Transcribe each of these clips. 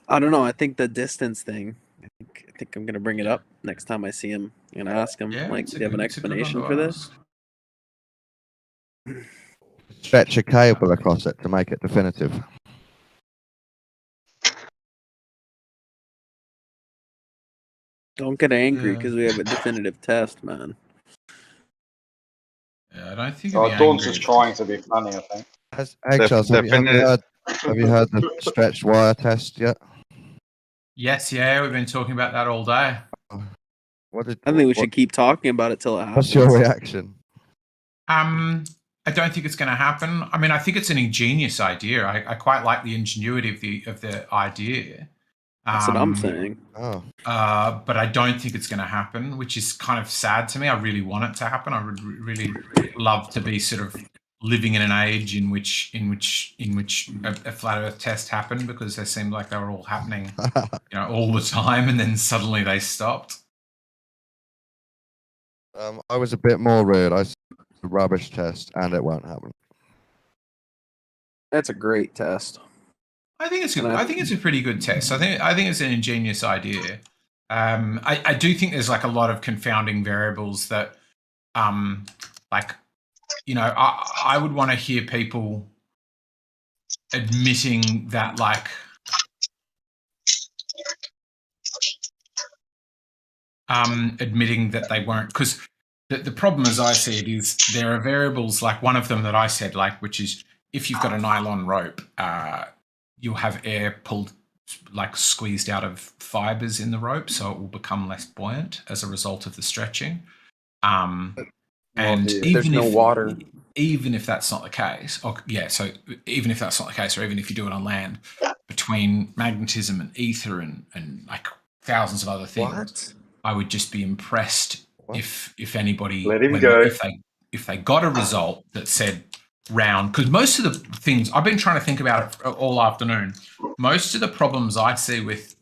I don't know. I think the distance thing. I think I'm gonna bring it up next time I see him. I'm gonna ask him, Yeah, like, do you have an explanation for this? Stretch a cable across it to make it definitive. Don't get angry because we have a definitive test, man. Yeah, I don't think. Dawn's just trying to be funny, I think. Eggshells, have you heard the stretched wire test yet? Yes, yeah, we've been talking about that all day. I think we should keep talking about it till it happens. What's your reaction? I don't think it's going to happen. I mean, I think it's an ingenious idea. I quite like the ingenuity of the idea. That's what I'm saying. But I don't think it's going to happen, which is kind of sad to me. I really want it to happen. I would really love to be sort of living in an age in which a flat Earth test happened, because they seemed like they were all happening, all the time, and then suddenly they stopped. I was a bit more rude. I said a rubbish test, and it won't happen. That's a great test. I think it's good. I think it's a pretty good test. I think it's an ingenious idea. I do think there's like a lot of confounding variables that, I would want to hear people admitting that, like, admitting that they weren't, because the problem, as I see it, is there are variables, like one of them that I said, like, which is if you've got a nylon rope, you'll have air pulled, like, squeezed out of fibers in the rope, so it will become less buoyant as a result of the stretching. And there's no water. Even if that's not the case, so even if that's not the case, or even if you do it on land, between magnetism and ether and like thousands of other things, I would just be impressed if anybody, if they got a result that said round, because most of the things I've been trying to think about it all afternoon, most of the problems I see with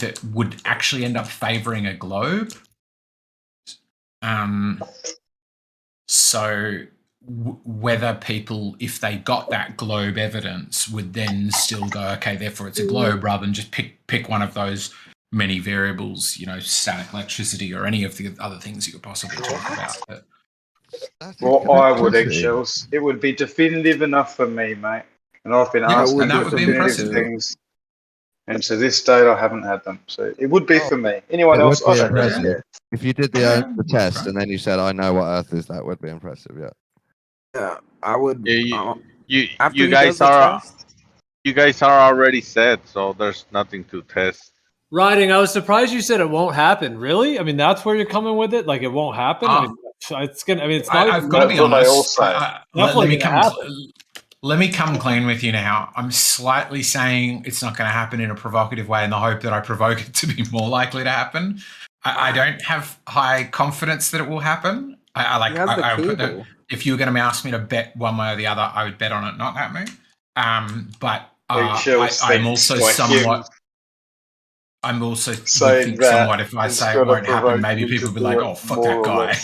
it would actually end up favoring a globe. So whether people, if they got that globe evidence, would then still go, okay, therefore it's a globe, rather than just pick one of those many variables, static electricity or any of the other things you could possibly talk about. But well, I would, Eggshells. It would be definitive enough for me, mate. And I've been asking for definitive things, and to this date I haven't had them. So it would be for me. Anyone else? I don't know. If you did the test and then you said, "I know what Earth is," that would be impressive. Yeah. Yeah, I would. You guys are already set, so there's nothing to test. Riding, I was surprised you said it won't happen. Really? I mean, that's where you're coming with it. Like, it won't happen. It's gonna. I mean, it's not. I've got to be honest. Let me come clean with you now. I'm slightly saying it's not going to happen in a provocative way, in the hope that I provoke it to be more likely to happen. I don't have high confidence that it will happen. If you were going to ask me to bet one way or the other, I would bet on it not happening. But I'm also somewhat. I'm also think somewhat, if I say it won't happen, maybe people will be like, "Oh, fuck that guy."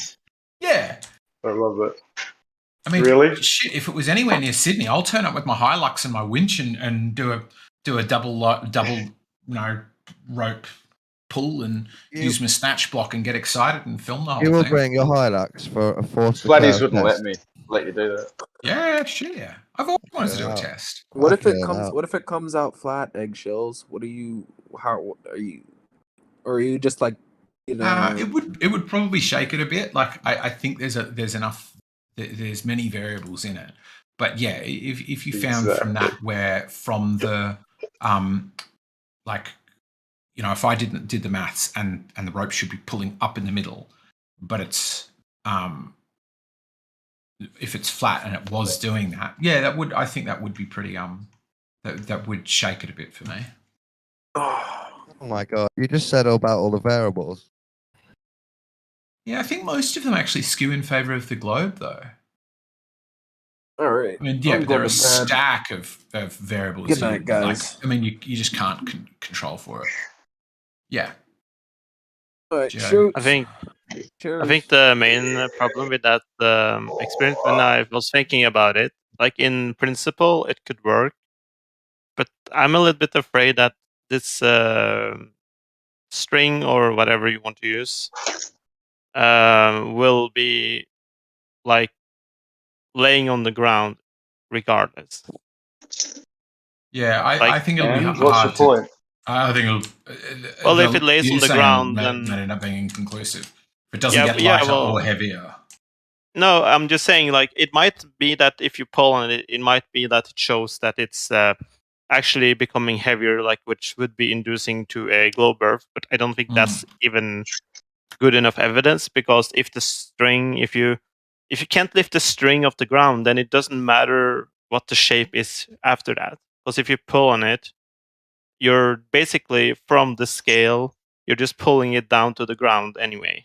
Yeah. I love it. I mean, really? Shit, if it was anywhere near Sydney, I'll turn up with my Hilux and my winch and do a double rope pull and use my snatch block and get excited and film the whole thing. You will bring your Hilux for a force. Flatties wouldn't let you do that. Yeah, sure. Yeah, I've always wanted to do a test. What if it comes? What if it comes out flat, Eggshells? What are you? How are you? Or are you just like, It would probably shake it a bit. Like I think there's enough. There's many variables in it, but yeah, if you found from that where from the if I did the maths and the rope should be pulling up in the middle, but it's if it's flat and it was doing that, I think that would be pretty that would shake it a bit for me. Oh my god! You just said about all the variables. Yeah, I think most of them actually skew in favor of the globe, though. All right. I mean, yeah, there are a stack of variables. Good night, guys. You just can't control for it. Yeah. All right, shoot. I think the main problem with that experiment, when I was thinking about it, like in principle, it could work, But I'm a little bit afraid that this string or whatever you want to use will be like laying on the ground regardless. Yeah, I think it'll be hard. What's your point? I think it'll. Well, if it lays on the ground, then might end up being inconclusive. If it doesn't get lighter or heavier. No, I'm just saying, like, it might be that if you pull on it, it might be that it shows that it's actually becoming heavier, like, which would be inducing to a glow birth. But I don't think that's even good enough evidence, because if the string, if you can't lift the string off the ground, then it doesn't matter what the shape is after that. Because if you pull on it, you're basically from the scale, you're just pulling it down to the ground anyway.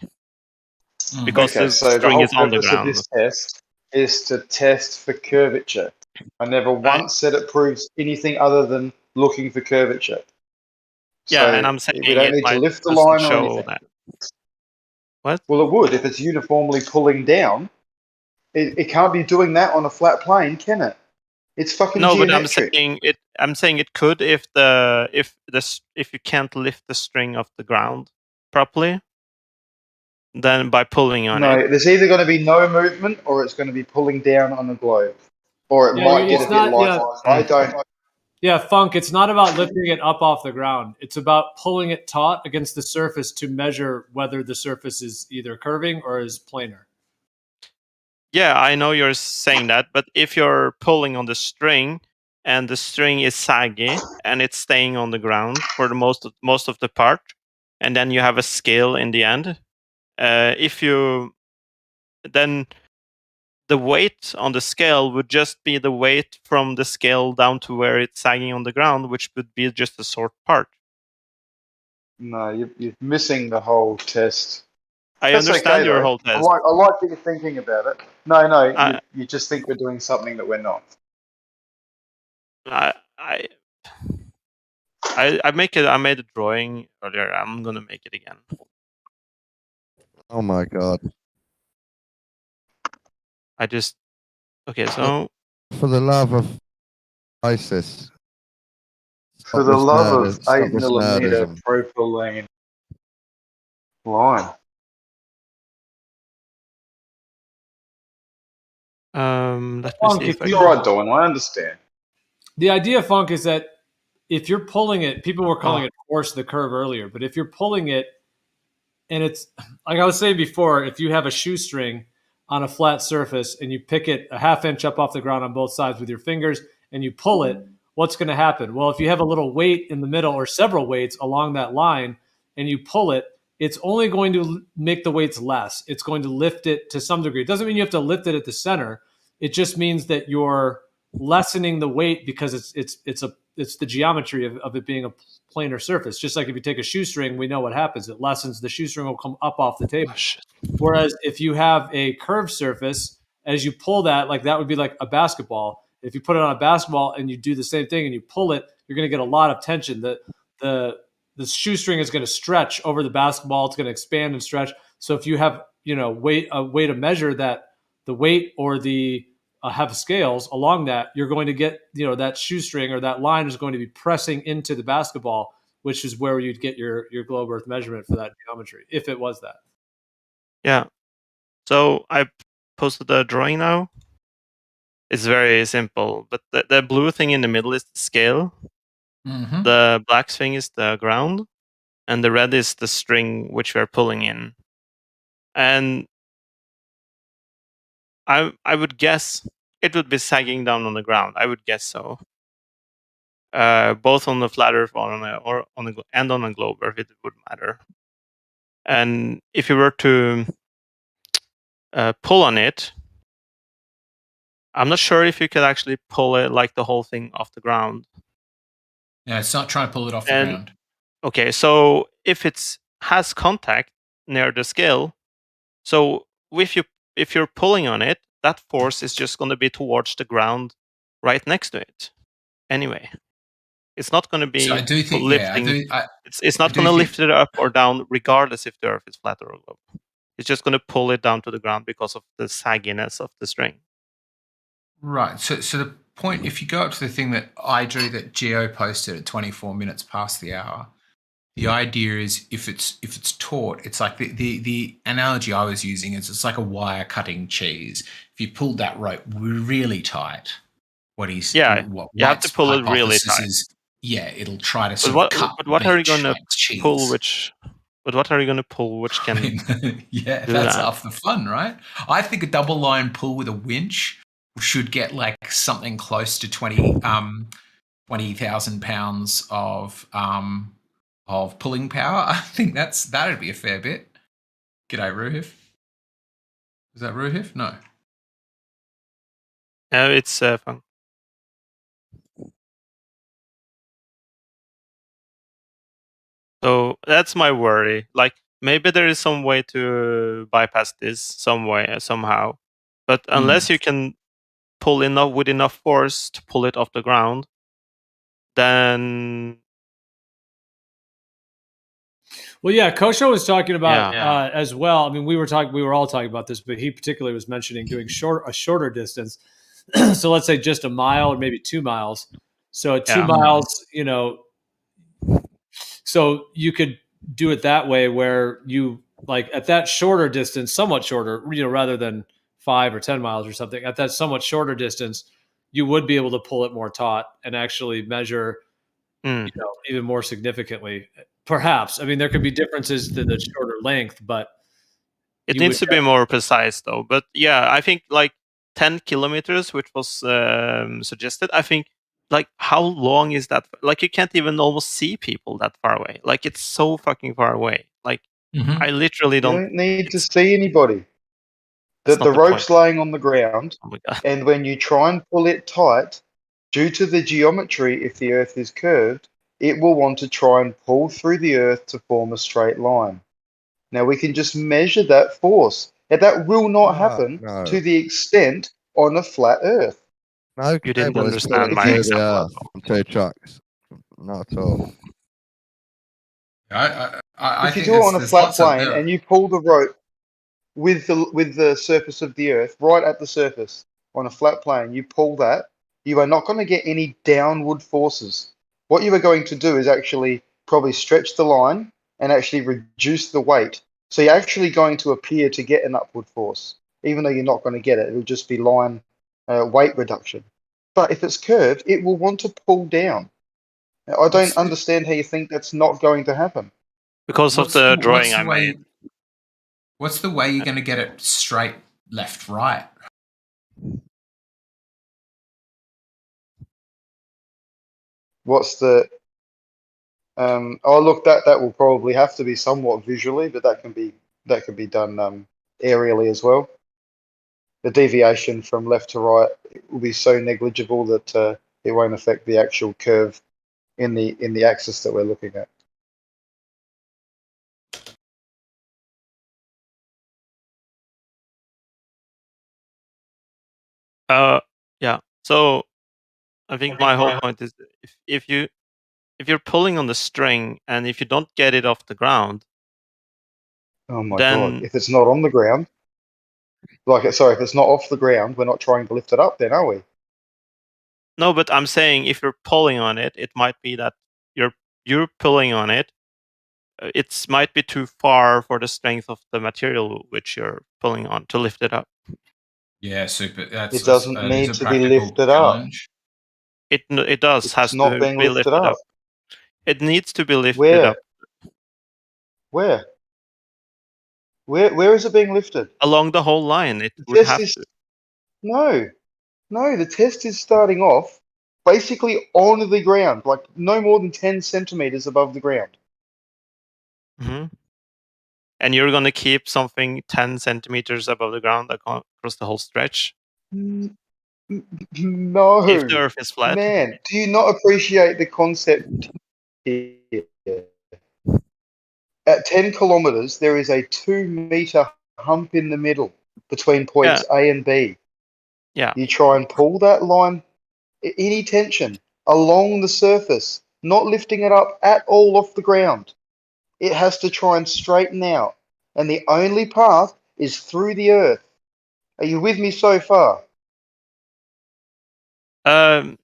Because the string is on the ground. Of this test is to test for curvature. I never once said it proves anything other than looking for curvature. Yeah, so and I'm saying we don't need to lift the line or anything. That. What? Well, it would if it's uniformly pulling down. It can't be doing that on a flat plane, can it? It's fucking geometric. But I'm saying it could if you can't lift the string off the ground properly. Then by pulling on it. No, there's either going to be no movement or it's going to be pulling down on the globe. Or it might get a bit lighter. I don't. Yeah, Funk, it's not about lifting it up off the ground. It's about pulling it taut against the surface to measure whether the surface is either curving or is planar. Yeah, I know you're saying that, but if you're pulling on the string and the string is saggy and it's staying on the ground for the most of the part, and then you have a scale in the end, then the weight on the scale would just be the weight from the scale down to where it's sagging on the ground, which would be just a short part. No, you're missing the whole test. I understand your whole test. I like that you're thinking about it. No, you just think we're doing something that we're not. I made a drawing earlier. I'm gonna make it again. Oh my god. Okay, so for the love of ISIS. For the love of 8mm propylene line. Let me see if you're right, Dawn. I understand. The idea, Funk, is that if you're pulling it, people were calling it force the curve earlier, but if you're pulling it, and it's like I was saying before, if you have a shoestring on a flat surface and you pick it a ½ inch up off the ground on both sides with your fingers and you pull it, what's going to happen? Well, if you have a little weight in the middle or several weights along that line and you pull it, it's only going to make the weights less. It's going to lift it to some degree. It doesn't mean you have to lift it at the center. It just means that you're lessening the weight because it's the geometry of it being a planar surface. Just like if you take a shoestring, we know what happens. It lessens. The shoestring will come up off the table. Whereas if you have a curved surface, as you pull that, like that would be like a basketball. If you put it on a basketball and you do the same thing and you pull it, you're going to get a lot of tension. The shoestring is going to stretch over the basketball. It's going to expand and stretch. So if you have a way to measure that, the weight or the have scales along that, you're going to get that shoestring or that line is going to be pressing into the basketball, which is where you'd get your globe earth measurement for that geometry, if it was that. Yeah. So I posted the drawing now. It's very simple, but the blue thing in the middle is the scale. Mm-hmm. The black thing is the ground, and the red is the string which we're pulling in. And I would guess it would be sagging down on the ground. I would guess so. Both on the flat Earth or on the globe Earth, it would matter. And if you were to pull on it, I'm not sure if you could actually pull it like the whole thing off the ground. Yeah, it's not trying to pull it off the ground. Okay, so if it has contact near the scale, so if you're pulling on it, that force is just going to be towards the ground right next to it. Anyway, it's not going to be lifting. It's not going to lift it up or down regardless if the Earth is flat or a globe. It's just going to pull it down to the ground because of the sagginess of the string. Right. So the point, if you go up to the thing that I drew that Geo posted at 24 minutes past the hour, the idea is if it's taut, it's like the analogy I was using is it's like a wire cutting cheese. If you pulled that rope really tight, what you have to pull it really tight. It'll try to sort of cut. But what are you going to pull? Cheese. But what are you going to pull? Which can that's half the fun, right? I think a double line pull with a winch should get like something close to 20,000 pounds of pulling power. I think that'd be a fair bit. G'day, Ruhif. Is that Ruhif? No. No, it's fun. So that's my worry. Like maybe there is some way to bypass this somehow. But unless you can pull with enough force to pull it off the ground, then. Well, yeah, Kosho was talking about as well. I mean, we were all talking about this, but he particularly was mentioning doing a shorter distance. So let's say just a mile or maybe 2 miles. So at 2 miles, so you could do it that way where you like at that shorter distance, somewhat shorter, rather than 5 or 10 miles or something, at that somewhat shorter distance, you would be able to pull it more taut and actually measure, even more significantly. Perhaps. I mean, there could be differences to the shorter length, but it needs to be more precise, though. But yeah, I think like 10 kilometers, which was suggested. I think like how long is that? Like you can't even almost see people that far away. Like it's so fucking far away. Like I literally don't need to see anybody. The rope's laying on the ground, and when you try and pull it tight, due to the geometry, if the Earth is curved, it will want to try and pull through the Earth to form a straight line. Now we can just measure that force. Now, that will not happen to the extent on a flat Earth. No, you didn't understand my example. On 2 trucks. Not at all. If you do it on a flat plane and you pull the rope with the surface of the Earth, right at the surface, on a flat plane, you pull that, you are not going to get any downward forces. What you are going to do is actually probably stretch the line and actually reduce the weight. So you're actually going to appear to get an upward force, even though you're not going to get it. It'll just be line weight reduction. But if it's curved, it will want to pull down. Now, I don't understand how you think that's not going to happen. Because of the drawing I made. What's the way you're going to get it straight, left, right? What's the look, that will probably have to be somewhat visually, but that can be done aerially as well. The deviation from left to right will be so negligible that it won't affect the actual curve in the axis that we're looking at. Yeah. So I think my whole point is if you're pulling on the string and if you don't get it off the ground. Oh my god! If it's not on the ground, if it's not off the ground, we're not trying to lift it up, then are we? No, but I'm saying if you're pulling on it, it might be that you're pulling on it. It might be too far for the strength of the material which you're pulling on to lift it up. Yeah, super. It doesn't need to be lifted up. It does. It's has not to being be lifted up. It needs to be lifted up. Where? Where is it being lifted? Along the whole line. It would have to. No. The test is starting off basically on the ground, like no more than 10 centimeters above the ground. Mm-hmm. And you're going to keep something 10 centimeters above the ground across the whole stretch? No. If the Earth is flat? Man, do you not appreciate the concept here? At 10 kilometers, there is a 2-meter hump in the middle between points A and B. Yeah. You try and pull that line, any tension, along the surface, not lifting it up at all off the ground. It has to try and straighten out. And the only path is through the Earth. Are you with me so far? I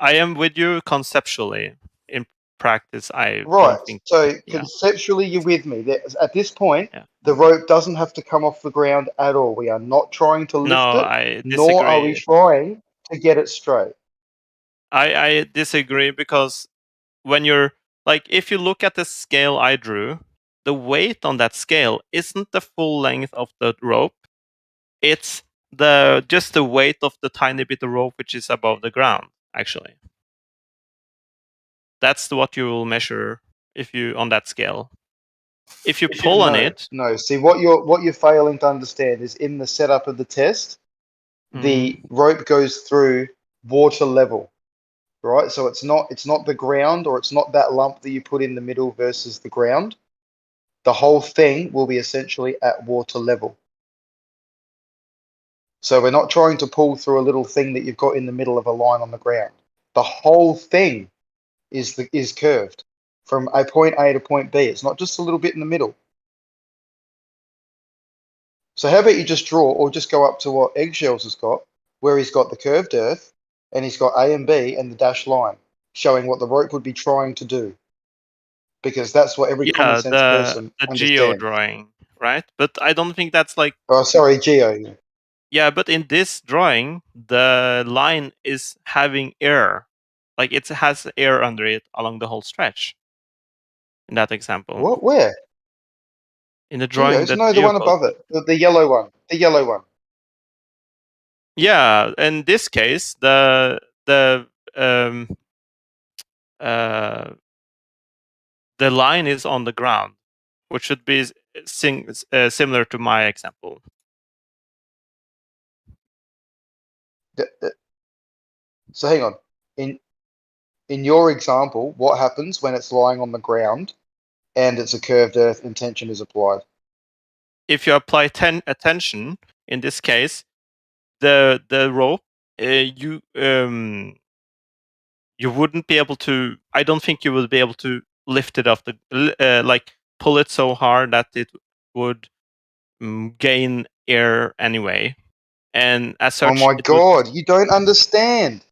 am with you conceptually. In practice, I Right. don't think. So conceptually, you're with me. At this point, Yeah. the rope doesn't have to come off the ground at all. We are not trying to lift No, it, I nor are we disagree. trying to get it straight. I disagree because when you're like, if you look at the scale I drew, the weight on that scale isn't the full length of the rope. It's just the weight of the tiny bit of rope which is above the ground, actually. That's what you will measure if you on that scale. If you pull on it. No, see what you're failing to understand is in the setup of the test, the rope goes through water level. Right? So it's not the ground, or it's not that lump that you put in the middle versus the ground. The whole thing will be essentially at water level. So we're not trying to pull through a little thing that you've got in the middle of a line on the ground. The whole thing is curved from a point A to point B. It's not just a little bit in the middle. So how about you just draw, or just go up to what Eggshells has got, where he's got the curved earth, and he's got A and B and the dashed line, showing what the rope would be trying to do. Because that's what every common sense person understands. The geo drawing, right? But I don't think that's like. Oh, sorry, geo. Yeah, but in this drawing, the line is having air, like it has air under it along the whole stretch. In that example. What? Where? In the drawing. No, the one above it, the yellow one. The yellow one. Yeah, in this case, the line is on the ground, which should be similar to my example. So hang on. In your example, what happens when it's lying on the ground and it's a curved earth and tension is applied? If you apply tension, in this case, the rope, you wouldn't be able to. I don't think you would be able to lift it off like pull it so hard that it would gain air anyway. And as such, oh my god, you don't understand.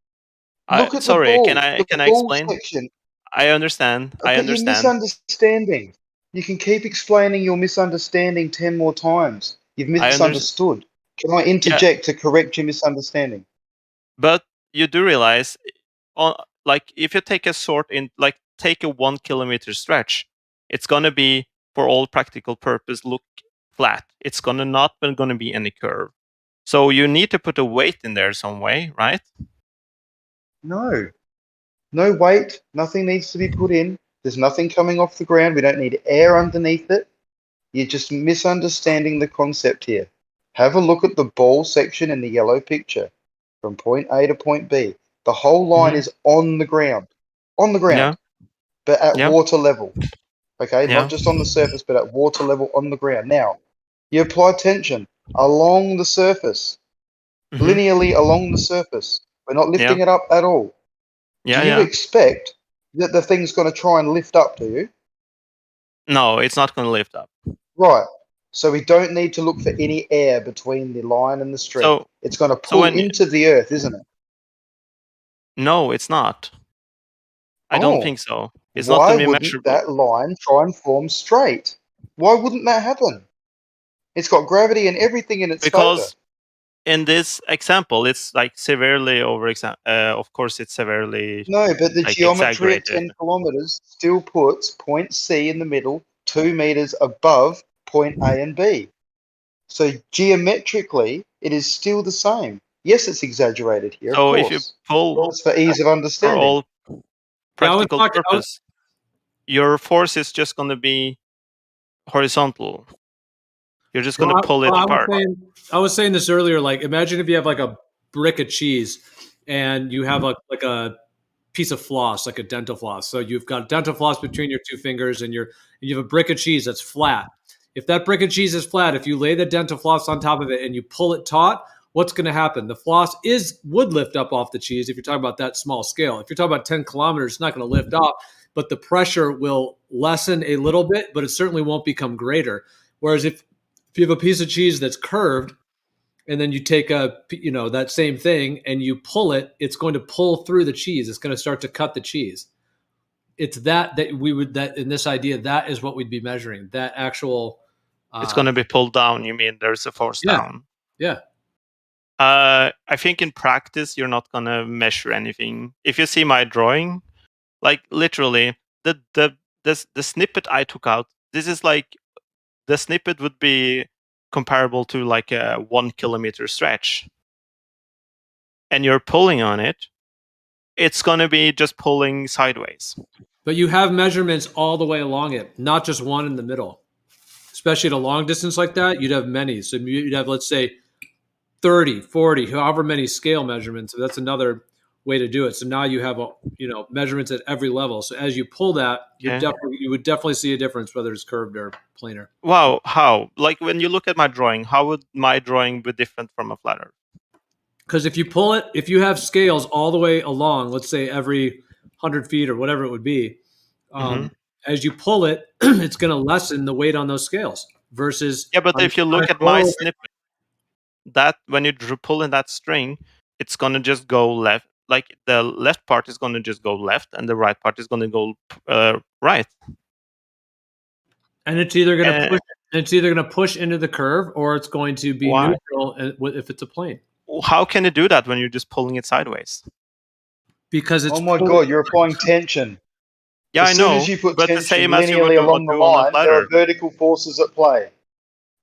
Look at sorry, the ball. can I explain? Section. I understand. Okay, I understand. You're misunderstanding. You can keep explaining your misunderstanding 10 more times. You've misunderstood. Can I interject to correct your misunderstanding? But you do realize, like if you take take a 1 kilometer stretch, it's gonna be, for all practical purpose, look flat. It's not gonna be any curve. So you need to put a weight in there some way, right? No weight. Nothing needs to be put in. There's nothing coming off the ground. We don't need air underneath it. You're just misunderstanding the concept here. Have a look at the ball section in the yellow picture from point A to point B. The whole line is on the ground. On the ground. Yeah. But at water level. Okay, not just on the surface, but at water level on the ground. Now, you apply tension along the surface, linearly along the surface. We're not lifting it up at all. Do you expect that the thing's going to try and lift up, do you? No, it's not going to lift up. Right. So we don't need to look for any air between the line and the string. So, it's going to pull into the earth, isn't it? No, it's not. I don't think so. It's not going to be measurable. Why wouldn't that line try and form straight? Why wouldn't that happen? It's got gravity and everything in its favor. Because in this example, it's like severely of course, it's severely. No, but the geometry at 10 kilometers still puts point C in the middle, 2 meters above point A and B. So geometrically, it is still the same. Yes, it's exaggerated here. So of if you pull, it's for ease of understanding. For all practical purpose, your force is just going to be horizontal. You're just going to pull it apart. I was saying this earlier. Like, imagine if you have like a brick of cheese, and you have like a piece of floss, like a dental floss. So you've got dental floss between your two fingers, and you have a brick of cheese that's flat. If that brick of cheese is flat, if you lay the dental floss on top of it and you pull it taut, what's going to happen? The floss would lift up off the cheese if you're talking about that small scale. If you're talking about 10 kilometers, it's not going to lift up, but the pressure will lessen a little bit, but it certainly won't become greater. Whereas if you have a piece of cheese that's curved, and then you take that same thing and you pull it, it's going to pull through the cheese. It's going to start to cut the cheese. It's that in this idea, that is what we'd be measuring. That actual. It's going to be pulled down. You mean there's a force down? Yeah. I think in practice you're not going to measure anything. If you see my drawing, like literally the snippet I took out, this is like the snippet would be comparable to like a 1 kilometer stretch, and you're pulling on it, it's going to be just pulling sideways. But you have measurements all the way along it, not just one in the middle. Especially at a long distance like that, you'd have many. So you'd have, let's say, 30, 40, however many scale measurements. So that's another way to do it. So now you have measurements at every level. So as you pull that, you would definitely see a difference whether it's curved or planar. Wow, how? Like when you look at my drawing, how would my drawing be different from a flat Earth? Because if you pull it, if you have scales all the way along, let's say every 100 feet or whatever it would be, as you pull it, it's going to lessen the weight on those scales versus. Yeah, but if you look at my snippet, that when you pull in that string, it's going to just go left. Like the left part is going to just go left, and the right part is going to go right. And it's either going to push into the curve, or it's going to be neutral if it's a plane. How can you do that when you're just pulling it sideways? Because it's. Oh my god, you're applying tension. Yeah, as I know. As soon as you put but tension the same as linearly along the line, there are vertical forces at play.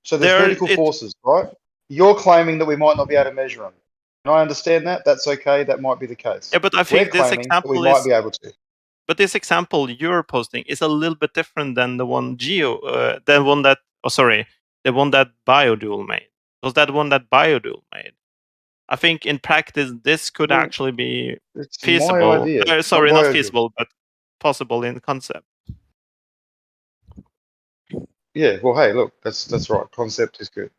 So there's vertical forces, right? You're claiming that we might not be able to measure them. And I understand that. That's okay. That might be the case. Yeah, but I think this example might be able to. But this example you're posting is a little bit different than the one the one that Biodual made. Was that one that Biodual made? I think in practice this could actually be feasible. Sorry, not feasible, but possible in concept. Yeah. Well, hey, look, that's right. Concept is good.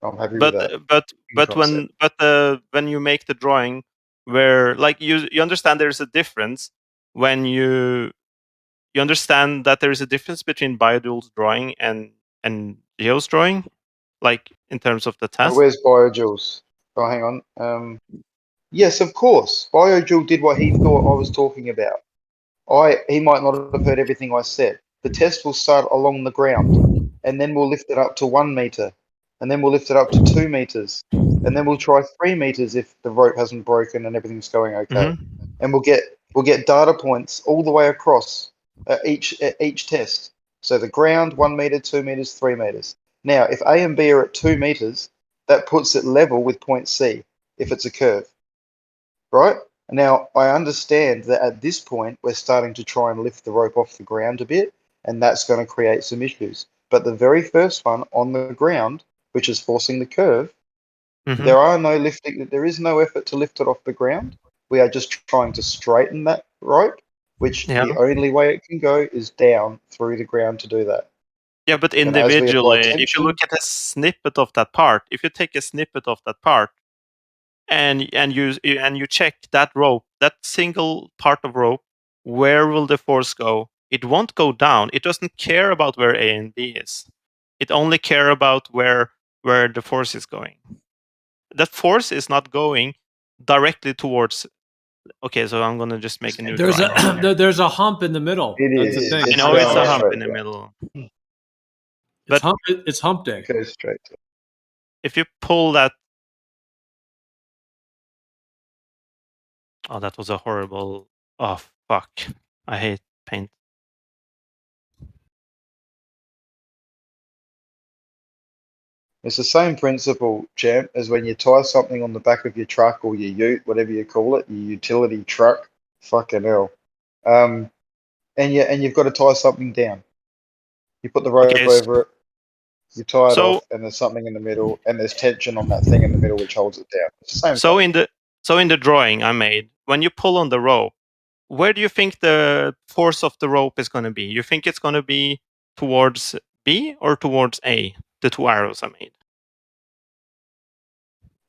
I'm happy with that. But when you make the drawing, where like you understand there's a difference when you understand that there is a difference between Biodual's drawing and Geo's drawing, like in terms of the test. Where's Biodual's? Oh, hang on. Yes, of course. Biodual did what he thought I was talking about. He might not have heard everything I said. The test will start along the ground, and then we'll lift it up to 1 meter, and then we'll lift it up to 2 meters, and then we'll try 3 meters if the rope hasn't broken and everything's going okay. And we'll get data points all the way across each test. So the ground, 1 meter, 2 meters, 3 meters. Now, if A and B are at 2 meters, that puts it level with point C if it's a curve, right? Now, I understand that at this point, we're starting to try and lift the rope off the ground a bit, and that's going to create some issues. But the very first one on the ground, which is forcing the curve, there is no effort to lift it off the ground. We are just trying to straighten that rope, which the only way it can go is down through the ground to do that. Yeah, but individually, if you look at a snippet of that part, if you take a snippet of that part and you check that rope, that single part of rope, where will the force go? It won't go down. It doesn't care about where A and B is. It only care about where the force is going. That force is not going directly towards. Okay, so I'm gonna just make a new. There's a hump in the middle. That's the thing. I know it's a hump in the middle. But it's hump day. Go straight to it. If you pull that. Oh, that was a horrible. Oh, fuck. I hate paint. It's the same principle, champ, as when you tie something on the back of your truck or your ute, whatever you call it, your utility truck. Fucking hell. And you've got to tie something down. You put the rope over it, you tie it off, and there's something in the middle, and there's tension on that thing in the middle which holds it down. It's the same thing. In the drawing I made, when you pull on the rope, where do you think the force of the rope is going to be? You think it's going to be towards B or towards A? The two arrows I made.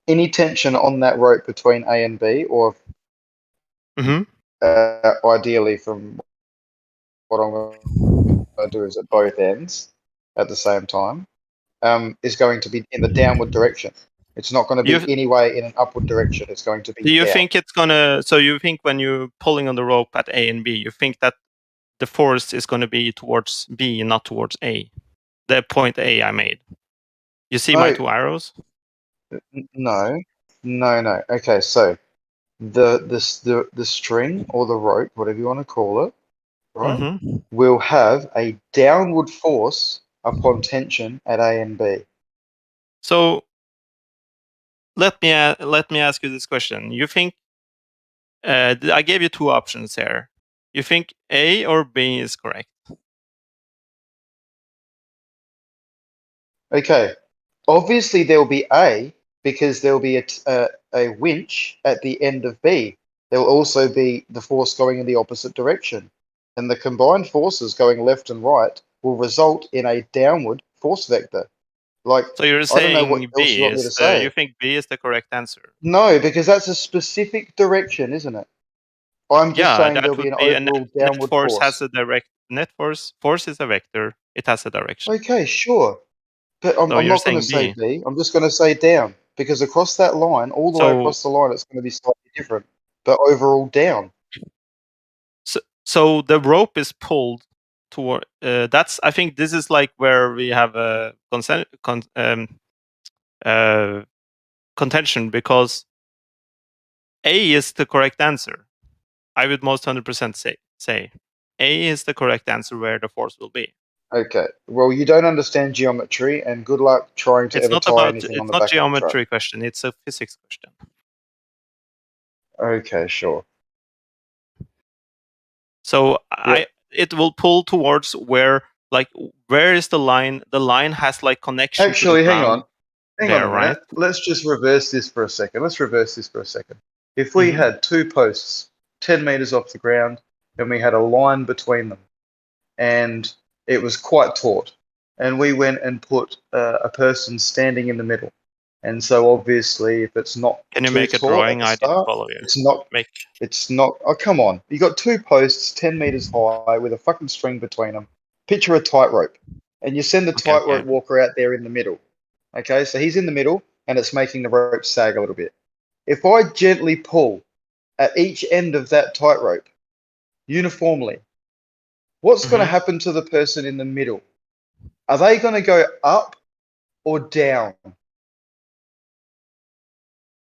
Any tension on that rope between A and B, or ideally from what I'm going to do is at both ends at the same time, is going to be in the downward direction. It's not going to be any way in an upward direction. It's going to be Do you down. think it's gonna? So you think when you're pulling on the rope at A and B, you think that the force is going to be towards B and not towards A? The point A I made. You see my two arrows? No. Okay, so the string or the rope, whatever you want to call it, right, will have a downward force upon tension at A and B. So let me ask you this question. You think I gave you two options here. You think A or B is correct? Okay. Obviously, there'll be A because there'll be a winch at the end of B. There will also be the force going in the opposite direction. And the combined forces going left and right will result in a downward force vector. Like, so you're saying I don't know what else you want me to say. You think B is the correct answer? No, because that's a specific direction, isn't it? I'm just saying there'll be an overall downward force. Has a direct net force. Force is a vector. It has a direction. Okay, sure. But I'm not going to say B. I'm just going to say down. Because across that line, all the way across the line, it's going to be slightly different. But overall down. So the rope is pulled toward. I think this is like where we have a contention, because A is the correct answer. I would most 100% say A is the correct answer where the force will be. Okay. Well, you don't understand geometry, and good luck trying to ever tie anything on the back of the truck. It's not a geometry question. It's a physics question. Okay, sure. So it will pull towards where is the line? The line has like connection. Actually, hang on a minute. Right? Let's just reverse this for a second. If we had two posts 10 meters off the ground and we had a line between them, and it was quite taut, and we went and put a person standing in the middle. And so obviously, if it's not, can you make a drawing? I didn't follow you. It's not. Oh, come on! You got two posts 10 meters high with a fucking string between them. Picture a tightrope, and you send the tightrope walker out there in the middle. Okay, so he's in the middle, and it's making the rope sag a little bit. If I gently pull at each end of that tightrope uniformly, what's going to happen to the person in the middle? Are they going to go up or down?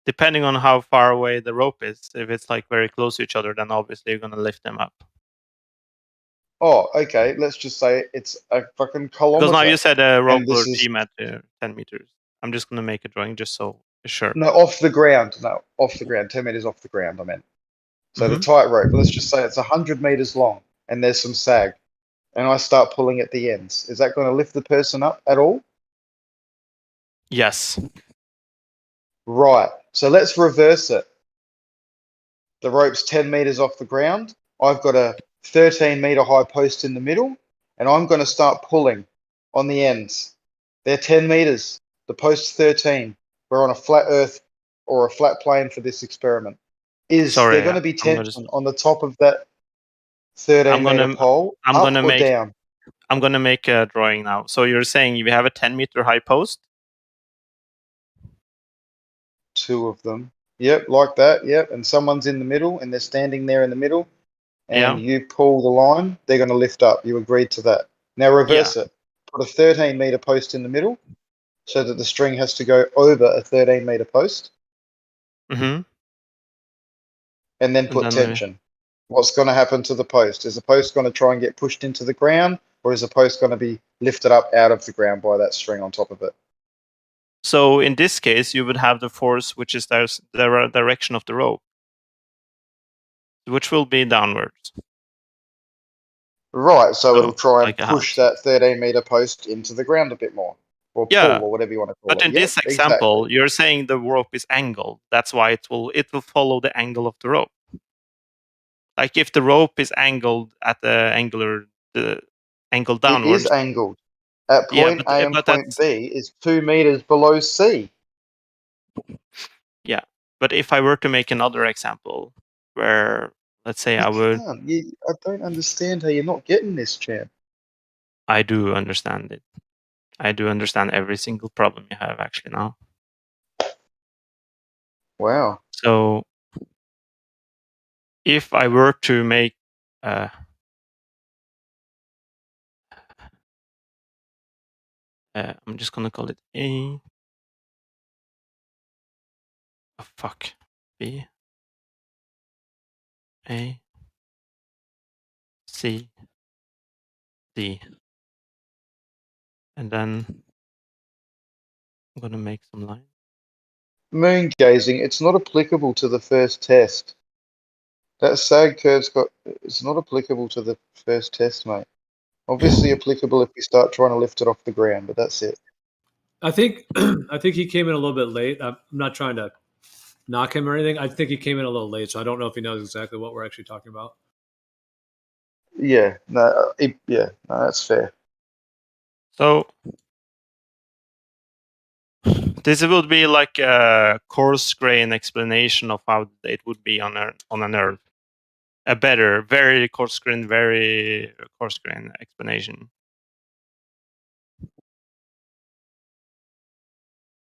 Depending on how far away the rope is. If it's like very close to each other, then obviously you're going to lift them up. Oh, okay. Let's just say it's a fucking kilometer. Because now you said a rope will team at 10 meters. I'm just going to make a drawing just so sure. No, off the ground. 10 meters off the ground, I meant. So the tightrope, let's just say it's 100 meters long and there's some sag. And I start pulling at the ends. Is that going to lift the person up at all? Yes. Right. So let's reverse it. The rope's 10 meters off the ground. I've got a 13-meter high post in the middle, and I'm going to start pulling on the ends. They're 10 meters. The post's 13. We're on a flat earth or a flat plane for this experiment. Is there going to be tension on the top of that 13-meter pole, up or down? I'm going to make a drawing now. So you're saying you have a 10-meter high post? Two of them. Yep, like that. Yep. And someone's in the middle, and they're standing there in the middle, and you pull the line, they're going to lift up. You agreed to that. Now reverse it. Put a 13-meter post in the middle so that the string has to go over a 13-meter post. And then put tension. What's going to happen to the post? Is the post going to try and get pushed into the ground, or is the post going to be lifted up out of the ground by that string on top of it? So in this case, you would have the force, which is the direction of the rope, which will be downwards. Right, so it'll try and push that 13-meter post into the ground a bit more, or pull, or whatever you want to call it. But in this example, you're saying the rope is angled. That's why it will follow the angle of the rope. Like if the rope is angled at the angle downwards. It is angled. At point A and point B is 2 meters below C. Yeah, but if I were to make another example where, let's say I don't understand how you're not getting this, champ. I do understand it. I do understand every single problem you have actually now. Wow. So if I were to make I'm just gonna call it A. Oh, fuck. B. A. C. D. And then I'm gonna make some lines. Moon gazing, it's not applicable to the first test. That sag curve's it's not applicable to the first test, mate. Obviously applicable if we start trying to lift it off the ground, but that's it. I think he came in a little bit late. I'm not trying to knock him or anything. I think he came in a little late, so I don't know if he knows exactly what we're actually talking about. Yeah, no, that's fair. So this would be like a coarse grain explanation of how it would be on a nerve. A better, very coarse grain explanation.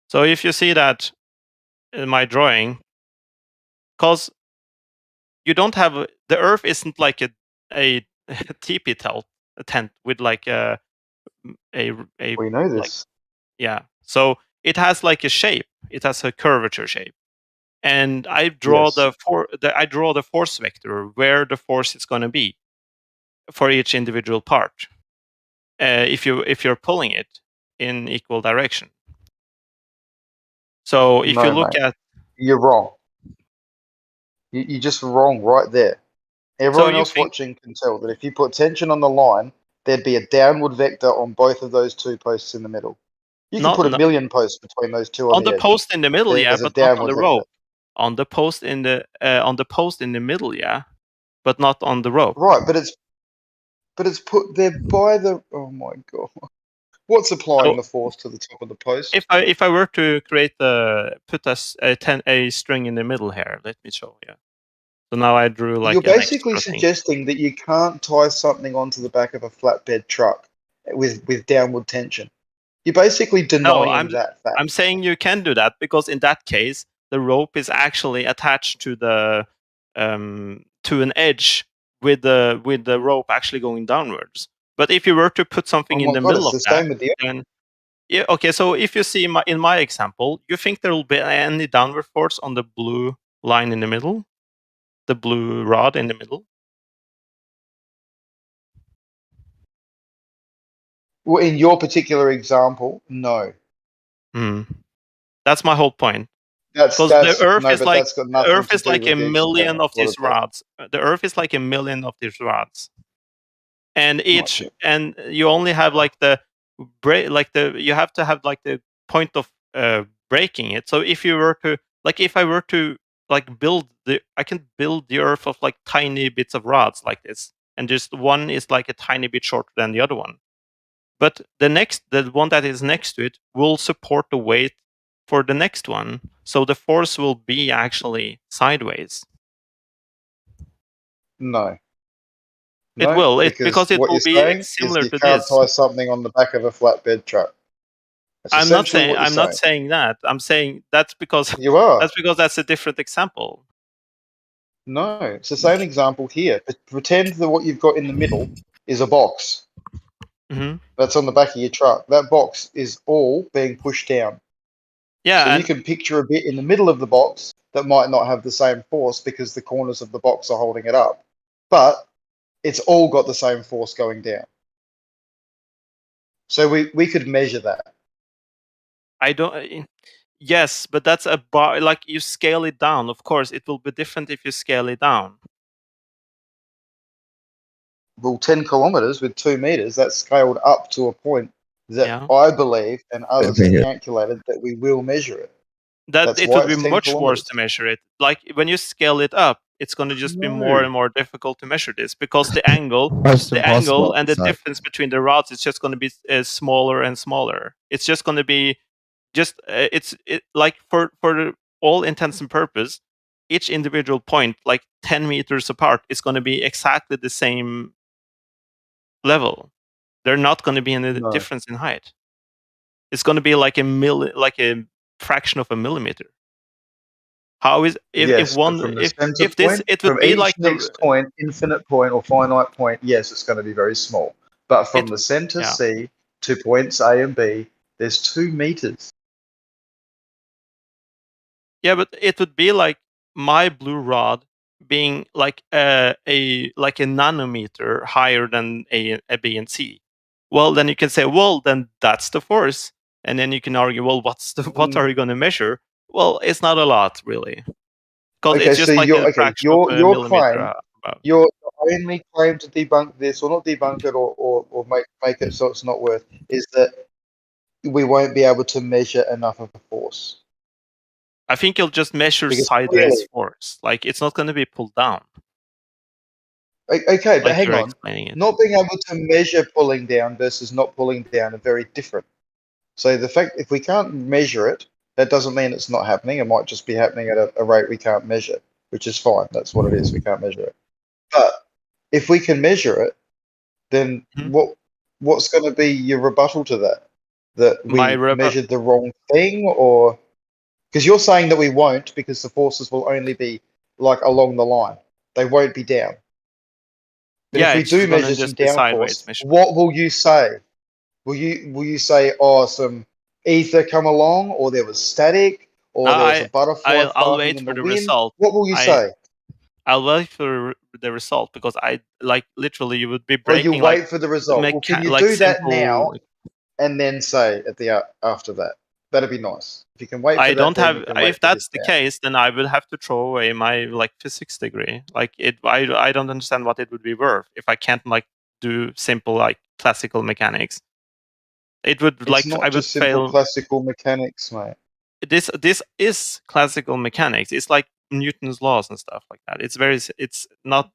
So if you see that in my drawing, because you don't have the Earth isn't like a teepee tent with like a we know this. Like, yeah. So it has like a shape. It has a curvature shape, and I draw I draw the force vector where the force is going to be for each individual part. If you're pulling it in equal direction. So if you look at, you're wrong. You're just wrong right there. Everyone else watching can tell that if you put tension on the line, there'd be a downward vector on both of those two posts in the middle. You can put a million posts between those two on the the edge. post in the middle, yeah, but not on the rope. Vector. On the post in the middle, yeah, but not on the rope. Right, but it's put there by the. Oh my god. What's applying the force to the top of the post? If I were to create put a string in the middle here, let me show you. So now I drew like. You're basically suggesting that you can't tie something onto the back of a flatbed truck with downward tension. You're basically denying that fact. I'm saying you can do that because in that case the rope is actually attached to the to an edge with the rope actually going downwards. But if you were to put something in the middle of that, then yeah, okay. So if you see in my example, you think there will be any downward force on the blue line in the middle, the blue rod in the middle? Well, in your particular example, no. That's my whole point. Because the Earth is like a million of these rods. The Earth is like a million of these rods, and and you only have like you have to have like the point of breaking it. So if you were to if I were to I can build the Earth of like tiny bits of rods like this, and just one is like a tiny bit shorter than the other one. But the one that is next to it will support the weight for the next one, so the force will be actually sideways. No. It will, because it will be similar to this. You can't tie something on the back of a flatbed truck. I'm not saying that. I'm saying that's because you are. That's because that's a different example. No, it's the same example here. Pretend that what you've got in the middle is a box. That's on the back of your truck. That box is all being pushed down. Yeah. So you can picture a bit in the middle of the box that might not have the same force because the corners of the box are holding it up. But it's all got the same force going down. So we could measure that. Yes, but that's a bar. Like you scale it down. Of course, it will be different if you scale it down. Well, 10 kilometers with 2 meters, that's scaled up to a point that I believe and others have calculated that we will measure it. It would be much worse to measure it. Like when you scale it up, it's going to just be more and more difficult to measure this because the angle, and the difference between the rods is just going to be smaller and smaller. It's just going to be like for all intents and purposes, each individual point, like 10 meters apart, is going to be exactly the same level. They're not going to be any difference in height. It's going to be like a fraction of a millimeter. How is yes, if but one from the if center this point, it would from be each like next point, infinite point or finite point, yes, it's going to be very small. But from the center C to points A and B, there's 2 meters. Yeah, but it would be like my blue rod being like a nanometer higher than a B and C. Well, then you can say, well, then that's the force, and then you can argue, well, what are you going to measure? Well, it's not a lot really, because it's just like a fraction of a millimeter. Your only claim to debunk this, or not debunk it, or make it so it's not worth, is that we won't be able to measure enough of a force. I think you'll just measure sideways force. Like, it's not going to be pulled down. Okay, but like hang on. Not being able to measure pulling down versus not pulling down are very different. So the fact, if we can't measure it, that doesn't mean it's not happening. It might just be happening at a rate we can't measure, which is fine. That's what it is. We can't measure it. But if we can measure it, then what's going to be your rebuttal to that? That we measured the wrong thing, or because you're saying that we won't, because the forces will only be like along the line. They won't be down. But if we do measure some downforce, what will you say? Will you say, oh, some ether come along, or there was static, or there was a butterfly flapping in the wind? Result. What will you say? I'll wait for the result, because I literally you would be breaking. Well, you wait for the result. Well, can you do that now and then say at the after that? That'd be nice. If you can wait for that. I don't have. If that's the case, then I will have to throw away my physics degree. I don't understand what it would be worth if I can't do simple classical mechanics. It would it's not I just would simple fail. Classical mechanics, mate. This is classical mechanics. It's like Newton's laws and stuff like that. It's not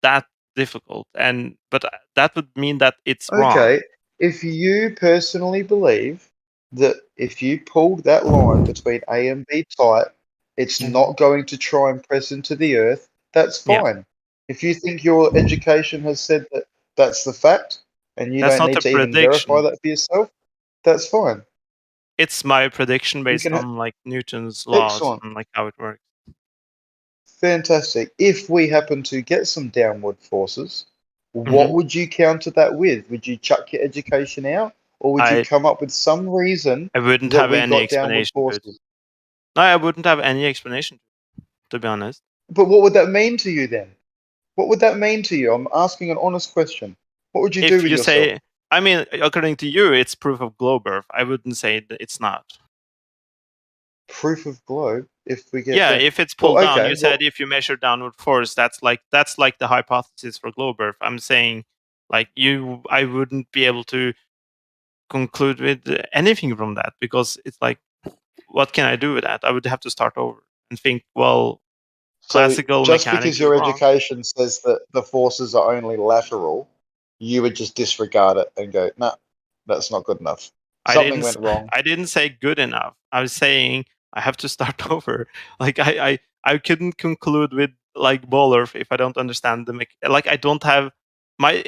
that difficult, but that would mean that it's wrong. Okay, if you personally believe that if you pulled that line between A and B tight, it's not going to try and press into the earth, that's fine. Yeah. If you think your education has said that that's the fact, and you don't need to even verify that for yourself, that's fine. It's my prediction based on Newton's laws and how it works. Fantastic. If we happen to get some downward forces, what would you counter that with? Would you chuck your education out, or would you come up with some reason I wouldn't that have we any got downward explanation forces? No, I wouldn't have any explanation, to be honest. But what would that mean to you then? What would that mean to you? I'm asking an honest question. What would you do with yourself? Say, I mean, according to you, it's proof of globe Earth. I wouldn't say that it's not. Proof of globe? If we get if it's pulled down, you said if you measure downward force, that's like the hypothesis for globe Earth. I'm saying, I wouldn't be able to conclude with anything from that, because it's like, what can I do with that? I would have to start over and think, well, classical just mechanics because your education says that the forces are only lateral, you would just disregard it and go, nah, that's not good enough. Something went wrong. I didn't say good enough. I was saying I have to start over. I couldn't conclude with ball Earth if I don't understand the I don't have my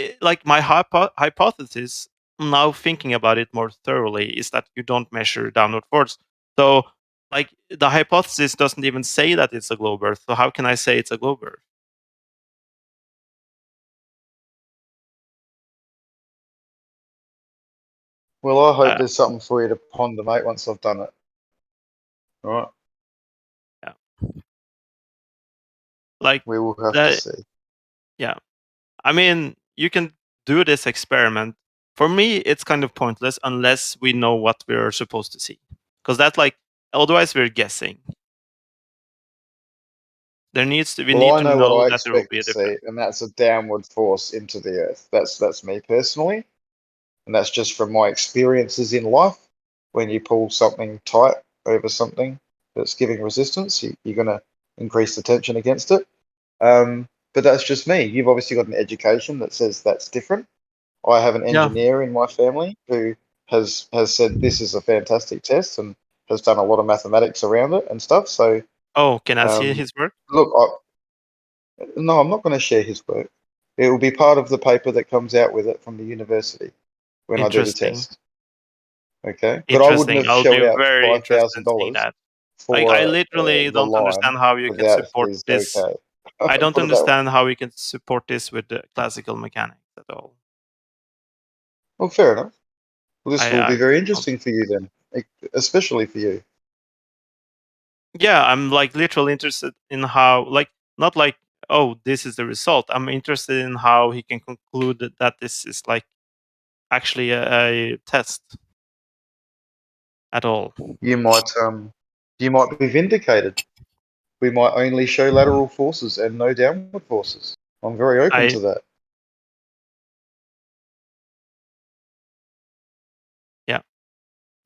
hypothesis. Now thinking about it more thoroughly is that you don't measure downward force. So the hypothesis doesn't even say that it's a globe Earth. So how can I say it's a globe Earth? Well, I hope there's something for you to ponder, mate, once I've done it. All right. Yeah. We will have to see. Yeah. I mean, you can do this experiment. For me, it's kind of pointless unless we know what we're supposed to see. Because that's otherwise we're guessing. There needs to be. I know what I expect to see, and that's a downward force into the earth. That's me personally. And that's just from my experiences in life. When you pull something tight over something that's giving resistance, you're going to increase the tension against it. But that's just me. You've obviously got an education that says that's different. I have an engineer in my family who has said this is a fantastic test and has done a lot of mathematics around it and stuff. So, can I see his work? Look, no, I'm not going to share his work. It will be part of the paper that comes out with it from the university when I do the test. Okay, but I wouldn't have shelled out $5,000. for I literally the don't line understand how you can without support is this. okay. I don't Put it that way. understand how we can support this with the classical mechanics at all. Well, fair enough. Well, this will be very don't. interesting for you then, especially for you. Yeah, I'm like literally interested in how, like, not like, oh, this is the result. I'm interested in how he can conclude that this is like actually a test at all. You might be vindicated. We might only show lateral forces and no downward forces. I'm very open to that. Yeah,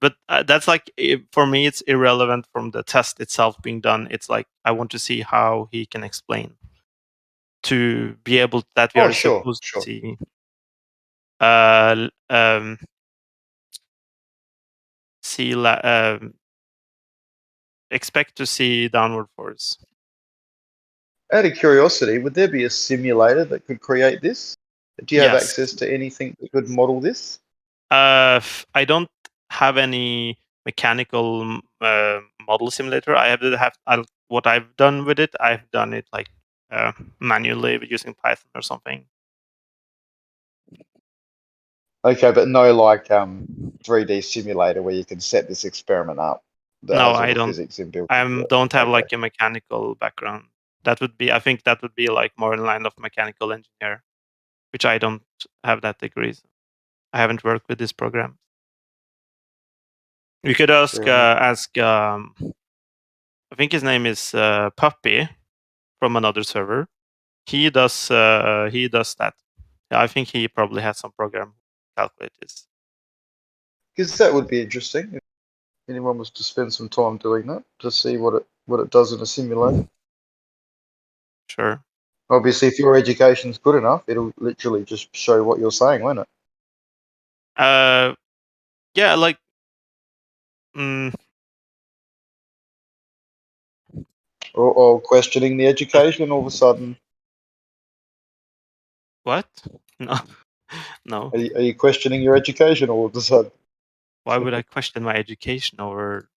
but that's like, for me, it's irrelevant from the test itself being done. It's like I want to see how he can explain to be able that we are supposed to see. Expect to see downward force. Out of curiosity, would there be a simulator that could create this? Do you have access to anything that could model this? I don't have any mechanical model simulator. What I've done with it. I've done it like manually using Python or something. Okay, but no like 3D simulator where you can set this experiment up. No, I don't. Physics inbuilt. I don't have like a mechanical background. That would be. I think that would be like more in line of mechanical engineer, which I don't have that degree. I haven't worked with this program. You could ask. I think his name is Puppy from another server. He does that. I think he probably has some program to calculate this. Because that would be interesting if anyone was to spend some time doing that to see what it does in a simulator. Sure. Obviously, if your education's good enough, it'll literally just show what you're saying, won't it? Yeah, like. Or questioning the education all of a sudden. What? No. No. Are you questioning your education all of a sudden? Why would I question my education over?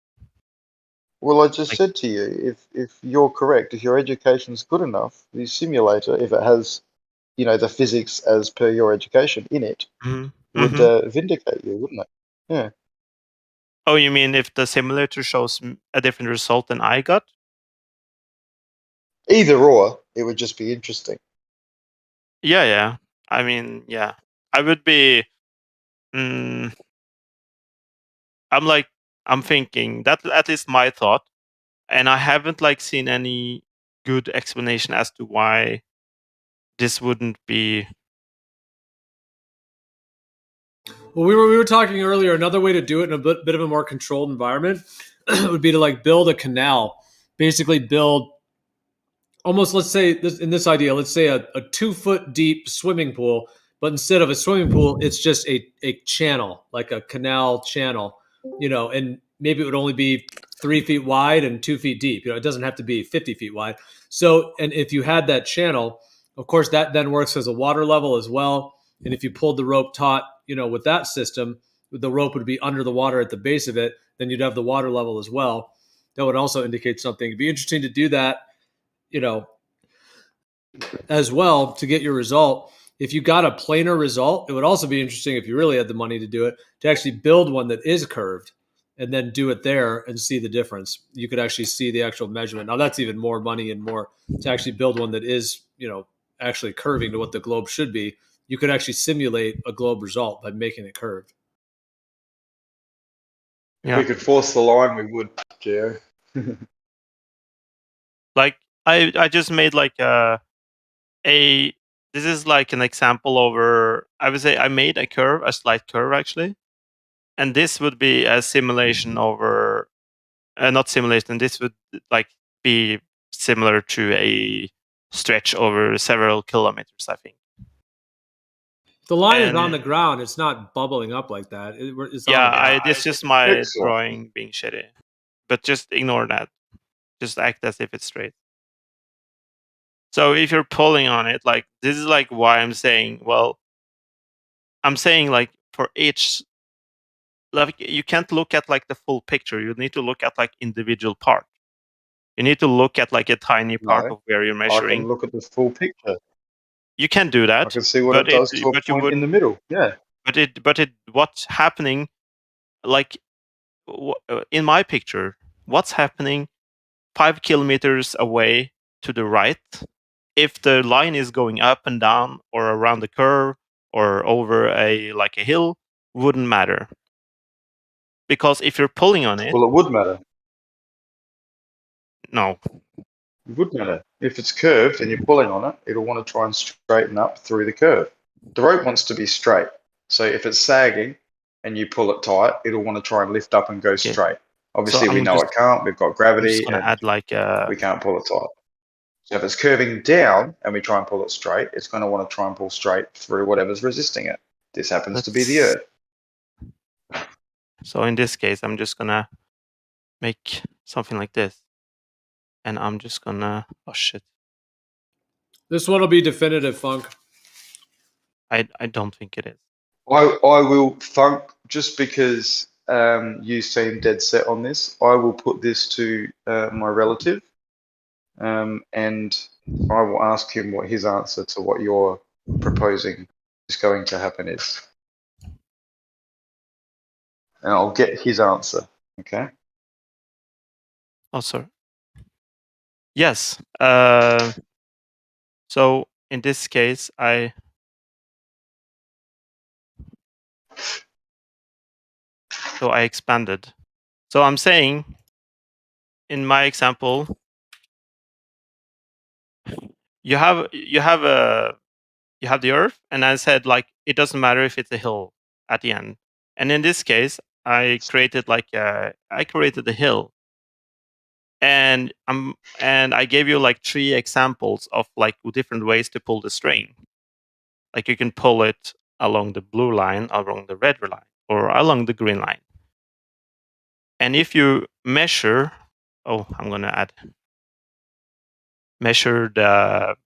Well, I just said to you, if you're correct, if your education's good enough, the simulator, if it has, the physics as per your education in it, would vindicate you, wouldn't it? Yeah. Oh, you mean if the simulator shows a different result than I got? Either or, it would just be interesting. Yeah. I mean, yeah. I would be. I'm thinking that, at least my thought, and I haven't like seen any good explanation as to why this wouldn't be. Well, we were talking earlier. Another way to do it in a bit of a more controlled environment would be to like build a canal. Basically, build almost, let's say in this idea, let's say a 2-foot deep swimming pool, but instead of a swimming pool, it's just a channel, like a canal channel, and maybe it would only be 3 feet wide and 2 feet deep. It doesn't have to be 50 feet wide. So, and if you had that channel, of course, that then works as a water level as well. And if you pulled the rope taut, with that system, the rope would be under the water at the base of it, then you'd have the water level as well. That would also indicate something. It'd be interesting to do that, as well, to get your result. If you got a planar result, it would also be interesting, if you really had the money to do it, to actually build one that is curved and then do it there and see the difference. You could actually see the actual measurement. Now that's even more money and more to actually build one that is, actually curving to what the globe should be. You could actually simulate a globe result by making it curved. If we could force the line, we would, Gio. Like I just made like this is like an example over, I would say I made a slight curve actually. And this would be a simulation over, not simulation, this would like be similar to a stretch over several kilometers, I think. The line is on the ground. It's not bubbling up like that. It's just my drawing being shitty. But just ignore that. Just act as if it's straight. So if you're pulling on it, like, this is like why I'm saying, like for each like you can't look at like the full picture. You need to look at like individual part. You need to look at like a tiny part of where you're measuring. I can look at the full picture. You can do that. I can see what it does to a point in the middle. Yeah. But what's happening? Like in my picture, what's happening 5 kilometers away to the right? If the line is going up and down, or around the curve, or over a hill, wouldn't matter. Because if you're pulling on it, well, it would matter. No, it would matter. If it's curved and you're pulling on it, it'll want to try and straighten up through the curve. The rope wants to be straight. So if it's sagging and you pull it tight, it'll want to try and lift up and go straight. Obviously, we know it can't. We've got gravity. And add we can't pull it tight. So if it's curving down and we try and pull it straight, it's going to want to try and pull straight through whatever's resisting it. This happens to be the Earth. So in this case, I'm just going to make something like this. And I'm just going to... Oh, shit. This one will be definitive, Funk. I don't think it is. I will, Funk, just because you seem dead set on this, I will put this to my relative. And I will ask him what his answer to what you're proposing is going to happen is. And I'll get his answer, okay? Oh, sorry. Yes. So in this case, I expanded. So I'm saying, in my example, you have the Earth, and I said it doesn't matter if it's a hill at the end. And in this case, I created the hill, and I gave you 3 examples of different ways to pull the string. Like you can pull it along the blue line, along the red line, or along the green line. And if you measure, I'm going to measure the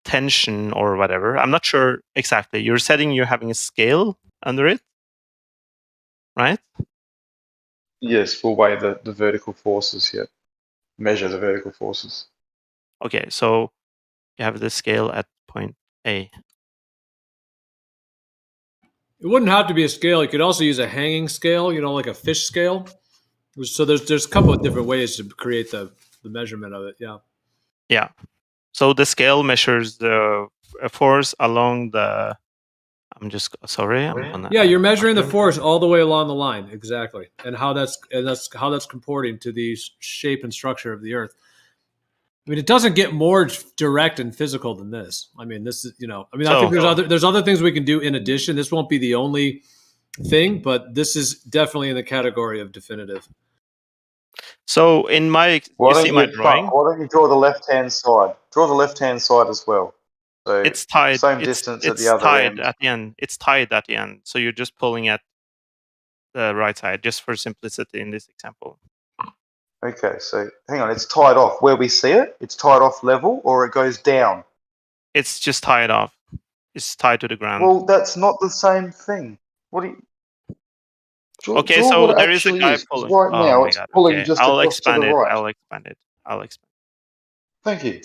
tension or whatever. I'm not sure exactly. You're having a scale under it, right? Yes, we'll weigh the vertical forces here. Measure the vertical forces. Okay, so you have the scale at point A. It wouldn't have to be a scale. You could also use a hanging scale, like a fish scale. So there's a couple of different ways to create the measurement of it. Yeah. Yeah. So the scale measures the force along the. You're measuring the force all the way along the line, exactly, and how that's comporting to the shape and structure of the Earth. I mean, it doesn't get more direct and physical than this. I mean, this is I think there's other things we can do in addition. This won't be the only thing, but this is definitely in the category of definitive. So in my my drawing, why don't you draw the left-hand side? Draw the left-hand side as well. So it's tied. Same distance at the other end. At the end. It's tied at the end. So you're just pulling at the right side, just for simplicity in this example. Okay, so hang on. It's tied off where we see it. It's tied off level, or it goes down. It's just tied off. It's tied to the ground. Well, that's not the same thing. What do you? Okay, so there is a guy pulling. Right now, it's pulling just across to the right. I'll expand it. Thank you.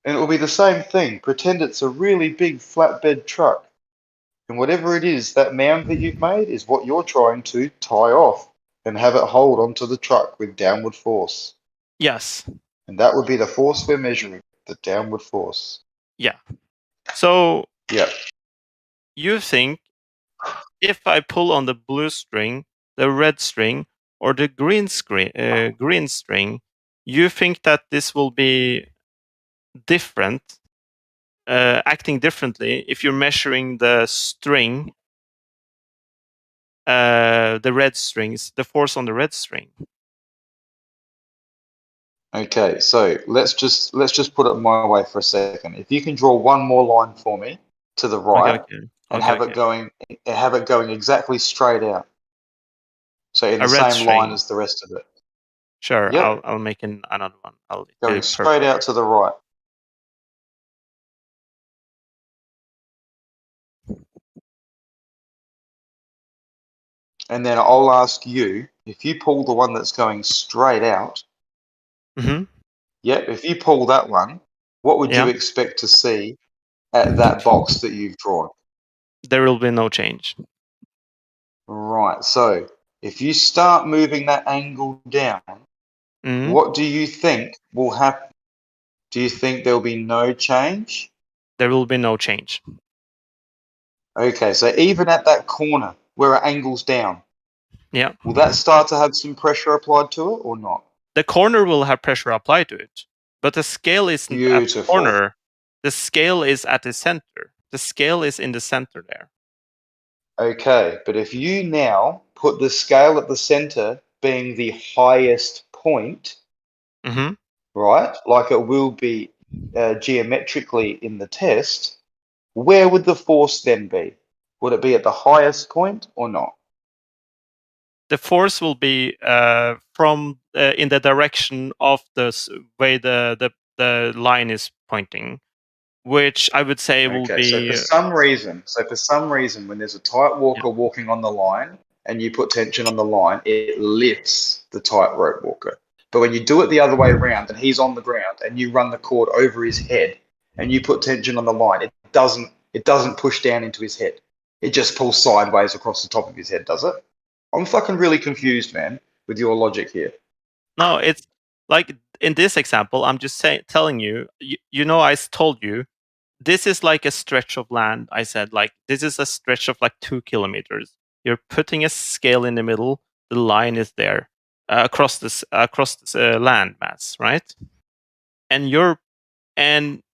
And it will be the same thing. Pretend it's a really big flatbed truck. And whatever it is, that mound that you've made is what you're trying to tie off and have it hold onto the truck with downward force. Yes. And that would be the force we're measuring, the downward force. Yeah. So yeah. You think if I pull on the blue string, the red string, or the green string, you think that this will be different, acting differently if you're measuring the string, the red strings, the force on the red string. Okay, so let's just put it my way for a second. If you can draw one more line for me to the right, and have it going exactly straight out. So in the same line as the rest of it. Sure, yep. I'll make another one. I'll going straight out to the right. and then I'll ask you, if you pull the one that's going straight out, if you pull that one, what would you expect to see at that box that you've drawn? There will be no change. Right, so if you start moving that angle down, what do you think will happen? Do you think there'll be no change? There will be no change. Okay, so even at that corner where it angles down, will that start to have some pressure applied to it or not? The corner will have pressure applied to it, but the scale isn't at the corner. The scale is at the center. The scale is in the center there. Okay, but if you now put the scale at the center being the highest point, right, like it will be geometrically in the test, where would the force then be? Would it be at the highest point or not? The force will be from in the direction of the way the line is pointing, which I would say will be. So for some reason, when there's a tight walker walking on the line and you put tension on the line, it lifts the tightrope walker. But when you do it the other way around and he's on the ground and you run the cord over his head and you put tension on the line, it doesn't push down into his head. It just pulls sideways across the top of his head, does it? I'm fucking really confused, man, with your logic here. No, it's like in this example, I'm just telling you, you know, I told you, this is like a stretch of land. I said, like, this is a stretch of like 2 kilometers. You're putting a scale in the middle. The line is there across this land mass, right? And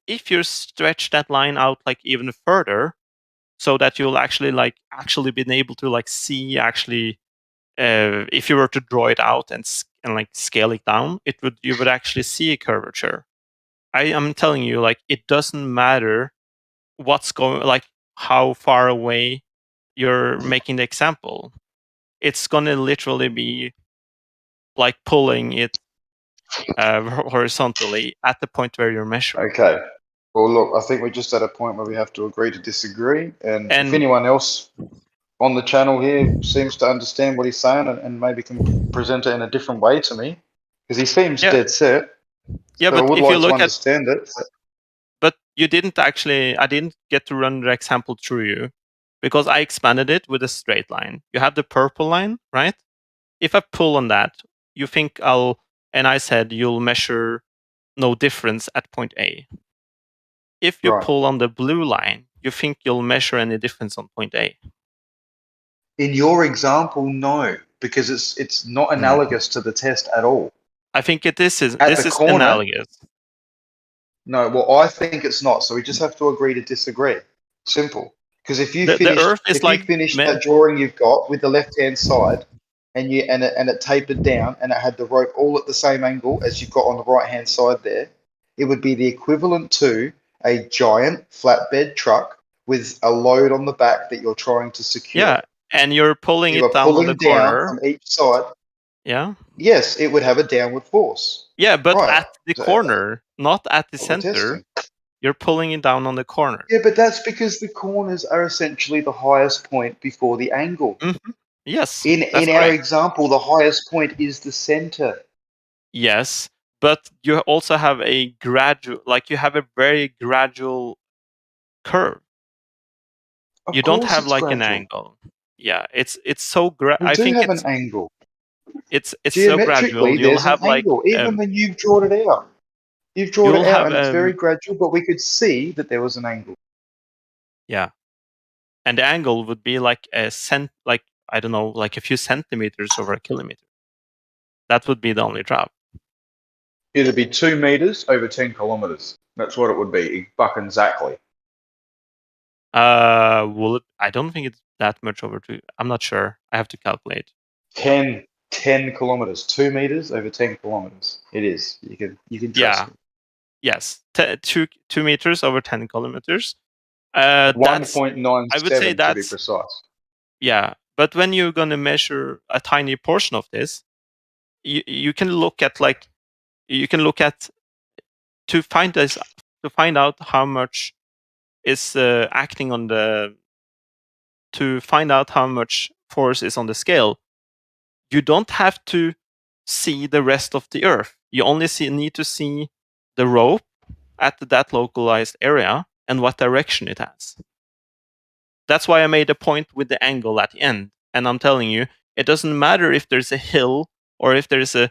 if you stretch that line out like even further, so that you'll actually been able to like see actually, if you were to draw it out and like scale it down, you would actually see a curvature. I am telling you, like, it doesn't matter what's going, like how far away you're making the example. It's gonna literally be like pulling it horizontally at the point where you're measuring. Okay. Well, look, I think we're just at a point where we have to agree to disagree. And if anyone else on the channel here seems to understand what he's saying and maybe can present it in a different way to me, because he seems dead set. Yeah, so but I would if like you look to understand it. But you didn't actually, I didn't get to run the example through you because I expanded it with a straight line. You have the purple line, right? If I pull on that, you think and I said you'll measure no difference at point A. If you pull on the blue line, you think you'll measure any difference on point A. In your example, no, because it's not analogous to the test at all. I think this is analogous. No, well, I think it's not. So we just have to agree to disagree. Simple. Because if you finish that drawing you've got with the left-hand side, and it tapered down, and it had the rope all at the same angle as you've got on the right-hand side there, it would be the equivalent to a giant flatbed truck with a load on the back that you're trying to secure. Yeah, and you're pulling it down on the corner from each side. Yeah. Yes, it would have a downward force. Yeah, but at the corner, not at the center. You're pulling it down on the corner. Yeah, but that's because the corners are essentially the highest point before the angle. Yes. In our example, the highest point is the center. Yes, but you also have a gradual, like you have a very gradual curve. You don't have like an angle. Yeah, it's so I think have an angle. It's so gradual. You'll have like even when you've drawn it out. You've drawn it out and it's very gradual, but we could see that there was an angle. Yeah. And the angle would be like like I don't know, like a few centimeters over a kilometer. That would be the only drop. It'd be 2 meters over 10 kilometers. That's what it would be, fucking exactly. Will it? I don't think it's that much over 2. I'm not sure. I have to calculate. 10 kilometers. 2 meters over 10 kilometers. It is. You can trust me. Yes. 2 meters over 10 kilometers. 1.97 I would say to be precise. Yeah, but when you're going to measure a tiny portion of this, you can look at to find out how much is acting on to find out how much force is on the scale, you don't have to see the rest of the Earth. You only need to see the rope at that localized area and what direction it has. That's why I made a point with the angle at the end. And I'm telling you, it doesn't matter if there's a hill or if there's a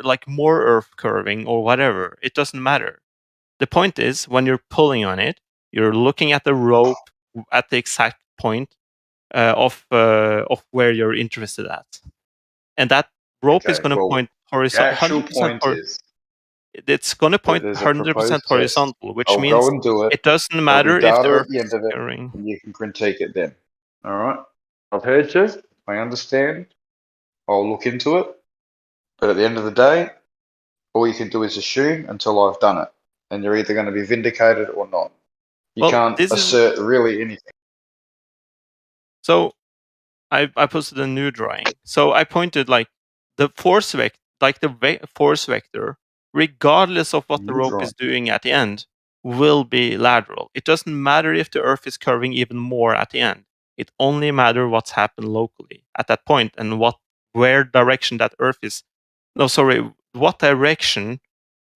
like more Earth curving or whatever. It doesn't matter. The point is, when you're pulling on it, you're looking at the rope at the exact point of where you're interested at, and that rope is going to point horizontal. The actual point is, it's going to point 100% horizontal, which means it doesn't matter if the Earth is curving. And you can critique it then. All right, I've heard you. I understand. I'll look into it. But at the end of the day, all you can do is assume until I've done it, and you're either going to be vindicated or not. You can't assert really anything. So I posted a new drawing. So I pointed like the force vector, force vector, regardless of what the rope is doing at the end, will be lateral. It doesn't matter if the Earth is curving even more at the end. It only matters what's happened locally at that point and where direction that Earth is. No, sorry, what direction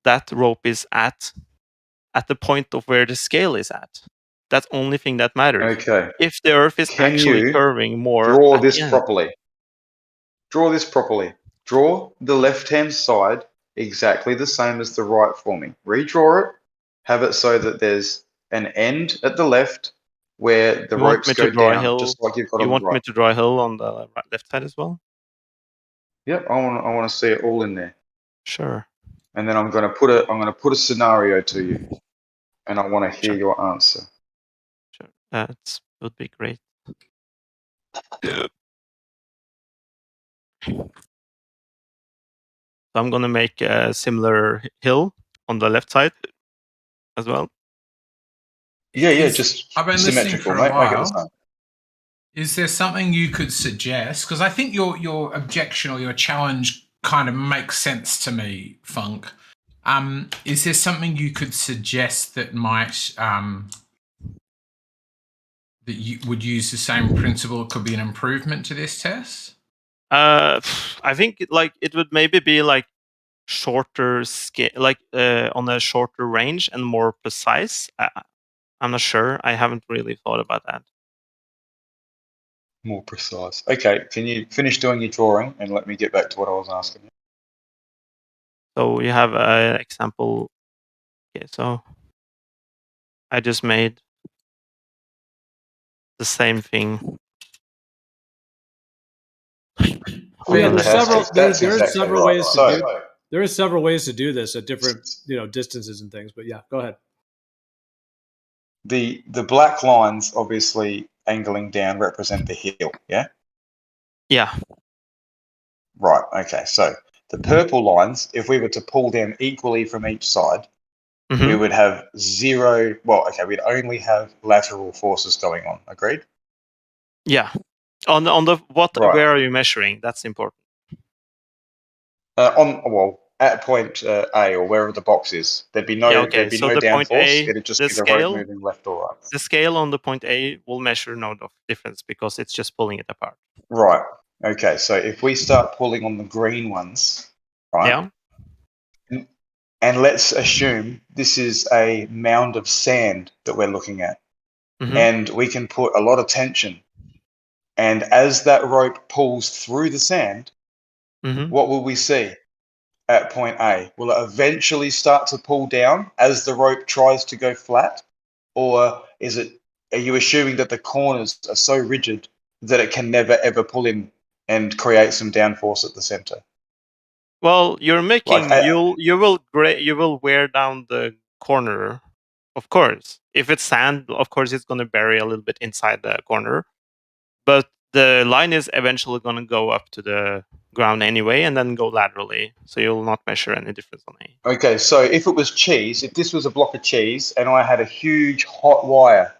that rope is at the point of where the scale is at. That's the only thing that matters. Okay. If the Earth is actually curving more, draw this properly. Draw this properly. Draw the left-hand side exactly the same as the right for me. Redraw it. Have it so that there's an end at the left where the ropes go down, just like you've got on the right. You want me to draw a hill on the left side as well? Yep, I want to see it all in there. Sure. And then I'm going to put a scenario to you, and I want to hear your answer. Sure, that would be great. So I'm going to make a similar hill on the left side as well. Yeah, just I've been symmetrical, listening for a mate. while. Is there something you could suggest? Because I think your objection or your challenge kind of makes sense to me, Funk. Is there something you could suggest that might that you would use the same principle? It could be an improvement to this test. I think it would maybe be like shorter scale, like on a shorter range and more precise. I'm not sure. I haven't really thought about that. More precise. Okay, can you finish doing your drawing and let me get back to what I was asking you? So you have an example. Okay, so I just made the same thing. Yeah, there's several ways to do. There are several ways to do this at different distances and things. But yeah, go ahead. The black lines obviously angling down represent the hill, yeah? Yeah. Right, okay. So the purple lines, if we were to pull them equally from each side, we would have zero, we'd only have lateral forces going on, agreed? Yeah. On the where are you measuring? That's important. At point A or wherever the box is, there'd be no downforce. It'd just be the rope moving left or right. The scale on the point A will measure no difference because it's just pulling it apart. Right. Okay. So if we start pulling on the green ones, right? Yeah. And let's assume this is a mound of sand that we're looking at, and we can put a lot of tension. And as that rope pulls through the sand, what will we see? At point A, will it eventually start to pull down as the rope tries to go flat, or are you assuming that the corners are so rigid that it can never ever pull in and create some downforce at the center? Well, you're making you will wear down the corner, of course. If it's sand, of course it's going to bury a little bit inside the corner, but the line is eventually going to go up to the ground anyway and then go laterally, so you'll not measure any difference on A. Okay, so if it was cheese, if this was a block of cheese and I had a huge hot wire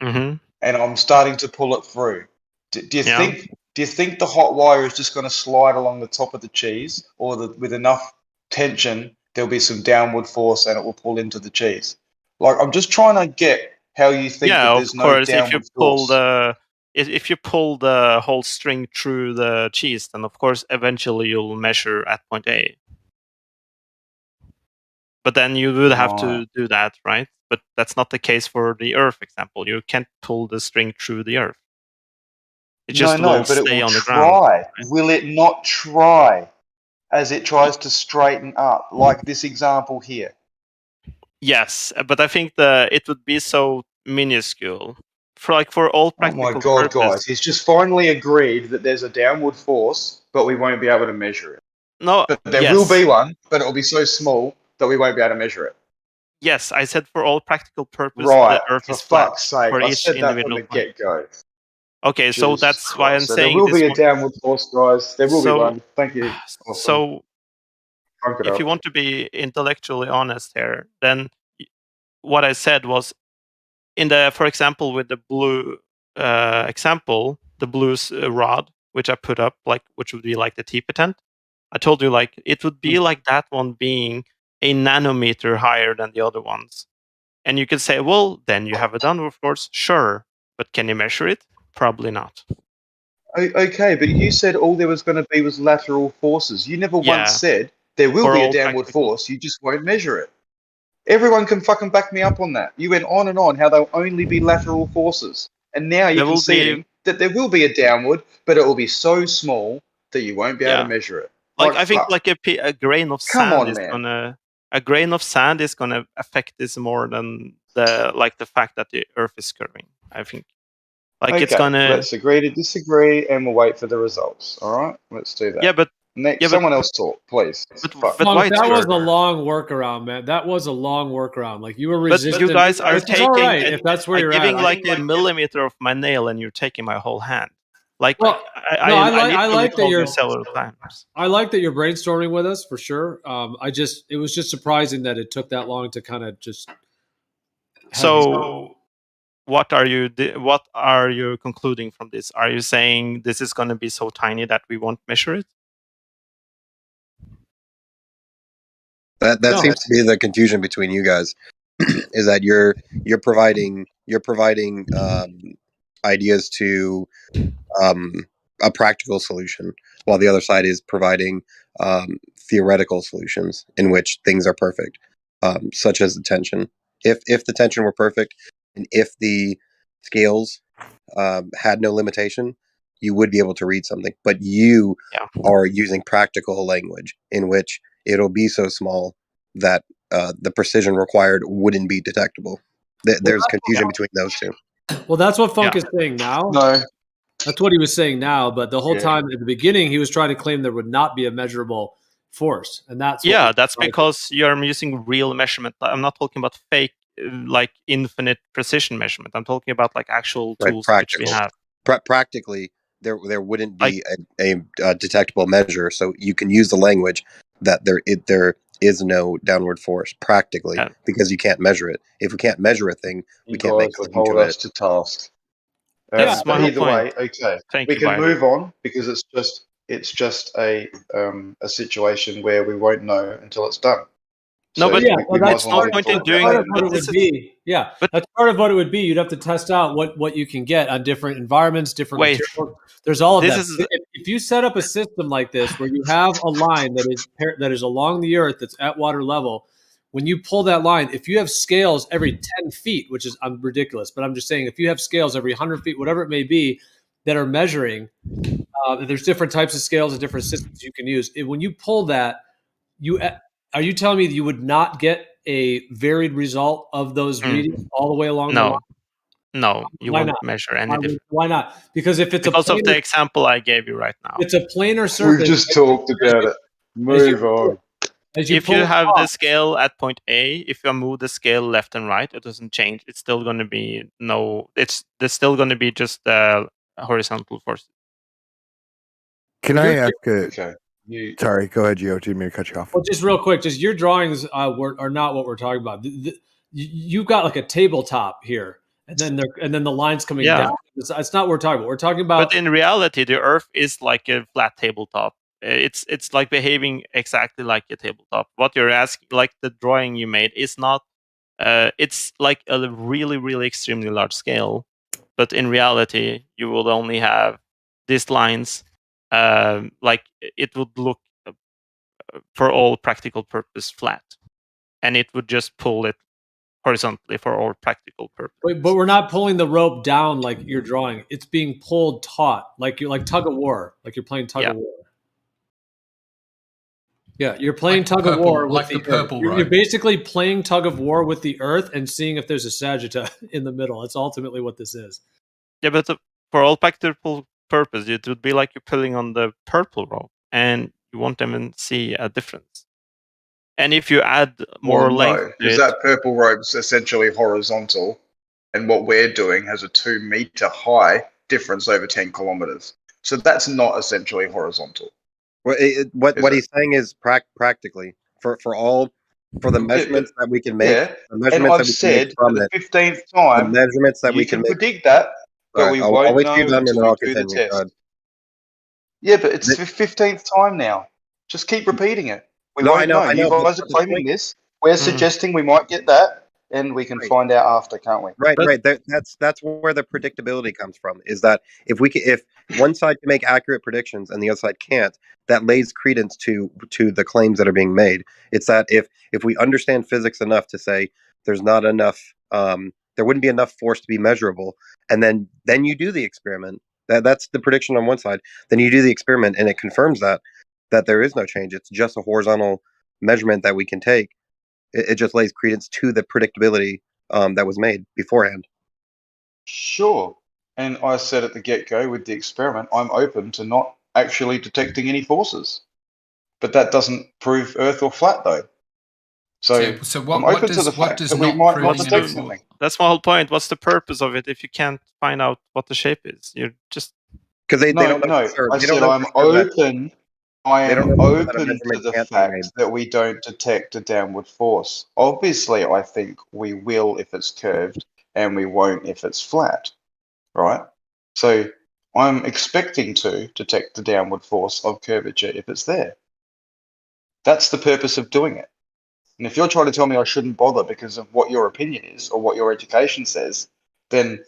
and I'm starting to pull it through, do you think the hot wire is just going to slide along the top of the cheese, or with enough tension there'll be some downward force and it will pull into the cheese? Like, I'm just trying to get how you think that there's no downward force. if you pull the whole string through the cheese, then of course eventually you'll measure at point A. But then you would have to do that, right? But that's not the case for the Earth example. You can't pull the string through the Earth. It just will but it stay will on the try. ground. Right? Will it not try as it tries to straighten up, like this example here? Yes, but I think it would be so minuscule. For all practical Oh my God, purpose, guys! He's just finally agreed that there's a downward force, but we won't be able to measure it. No, but there will be one, but it will be so small that we won't be able to measure it. Yes, I said for all practical purpose, right, the Earth for is flat fuck's sake, for I each said that from individual the point. get-go. Okay, so Jesus that's Christ. why I'm so saying there will be a downward force, guys. There will be one. Thank you. Awesome. So, if you want to be intellectually honest here, then what I said was, for example, with the blue example, the blue rod, which I put up, which would be like the T-patent, I told you it would be like that one being a nanometer higher than the other ones. And you could say, well, then you have a downward force, sure, but can you measure it? Probably not. Okay, but you said all there was going to be was lateral forces. You never once said there will be a downward force, you just won't measure it. Everyone can fucking back me up on that. You went on and on how there'll only be lateral forces. And now you're conceding that there will be a downward, but it will be so small that you won't be able to measure it. I think a grain of sand a grain of sand is gonna affect this more than the fact that the Earth is curving. I think it's gonna. Let's agree to disagree, and we'll wait for the results. All right, let's do that. Yeah, but someone else talk, please. But that was a long workaround, man. That was a long workaround. Like you were resistant. But you guys are taking. All right, if that's where you're giving at. a millimeter of my nail, and you're taking my whole hand. I like that you're several times. I like that you're brainstorming with us for sure. It was just surprising that it took that long to kind of just. So, what are you concluding from this? Are you saying this is going to be so tiny that we won't measure it? That seems to be the confusion between you guys. Is that you're providing ideas to a practical solution, while the other side is providing theoretical solutions in which things are perfect, such as the tension. If the tension were perfect, and if the scales had no limitation, you would be able to read something. But you are using practical language in which it'll be so small that the precision required wouldn't be detectable. There's confusion between those two. Well, that's what Funk is saying now. No. That's what he was saying now, but the whole time at the beginning, he was trying to claim there would not be a measurable force, and that's that's because you're using real measurement. I'm not talking about fake, infinite precision measurement. I'm talking about actual tools which we have. Practically, there wouldn't be a detectable measure, so you can use the language that there is no downward force practically because you can't measure it. If we can't measure a thing, we can't make something to it. To task. That's my either point. way, okay. Thank we you, can move on because it's just a situation where we won't know until it's done. No, but that's no point in doing it. That's part of what it would be. You'd have to test out what you can get on different environments, different materials. There's all of that. If you set up a system like this where you have a line that is along the Earth that's at water level, when you pull that line, if you have scales every 10 feet, which is ridiculous, but I'm just saying if you have scales every 100 feet, whatever it may be, that are measuring, there's different types of scales and different systems you can use. When you pull that, are you telling me that you would not get a varied result of those readings all the way along the line? No, you won't measure any difference. Why not? Because if it's of the example I gave you right now. It's a planar surface. We've just talked about it. Move on. If you have the scale at point A, if you move the scale left and right, it doesn't change. It's still going to be there's still going to be just horizontal force. Can I ask sorry, go ahead, Gio. Didn't mean to cut you off. Well, just real quick, just your drawings are not what we're talking about. You've got a tabletop here, and then the lines coming down. It's not what we're talking about. We're talking about. But in reality, the Earth is like a flat tabletop. It's behaving exactly like a tabletop. What you're asking, the drawing you made, is not. It's like a really, really extremely large scale, but in reality, you will only have these lines. Like it would look, for all practical purpose, flat, and it would just pull it horizontally for all practical purpose. Wait, but we're not pulling the rope down like you're drawing. It's being pulled taut, like you're like tug of war, like you're playing tug of war. Yeah, you're playing tug of war with the earth. You're basically playing tug of war with the earth and seeing if there's a Sagitta in the middle. That's ultimately what this is. Yeah, but for all practical purpose, it would be like you're pulling on the purple rope, and you won't even see a difference. And if you add more length, because that purple rope's essentially horizontal, and what we're doing has a 2 meter high difference over 10 kilometers. So that's not essentially horizontal. Well, what he's saying is practically for the measurements that we can make. Yeah, the measurements and I've said for the 15th time, the measurements that we can make, predict that, but we won't know until we do the test. Yeah, but it's the 15th time now. Just keep repeating it. We won't know. You guys are claiming this. We're suggesting we might get that, and we can find out after, can't we? Right. That's where the predictability comes from. Is that if one side can make accurate predictions and the other side can't, that lays credence to the claims that are being made. It's that if we understand physics enough to say there's not enough, there wouldn't be enough force to be measurable, and then you do the experiment. That's the prediction on one side. Then you do the experiment, and it confirms that there is no change. It's just a horizontal measurement that we can take. It just lays credence to the predictability that was made beforehand. Sure. And I said at the get-go with the experiment, I'm open to not actually detecting any forces. But that doesn't prove Earth or flat, though. So I'm open to the fact that we might not detect something. That's my whole point. What's the purpose of it if you can't find out what the shape is? You're just... Because they don't know. I said I'm open. I am open to the fact that we don't detect a downward force. Obviously, I think we will if it's curved, and we won't if it's flat, right? So I'm expecting to detect the downward force of curvature if it's there. That's the purpose of doing it. And if you're trying to tell me I shouldn't bother because of what your opinion is or what your education says, then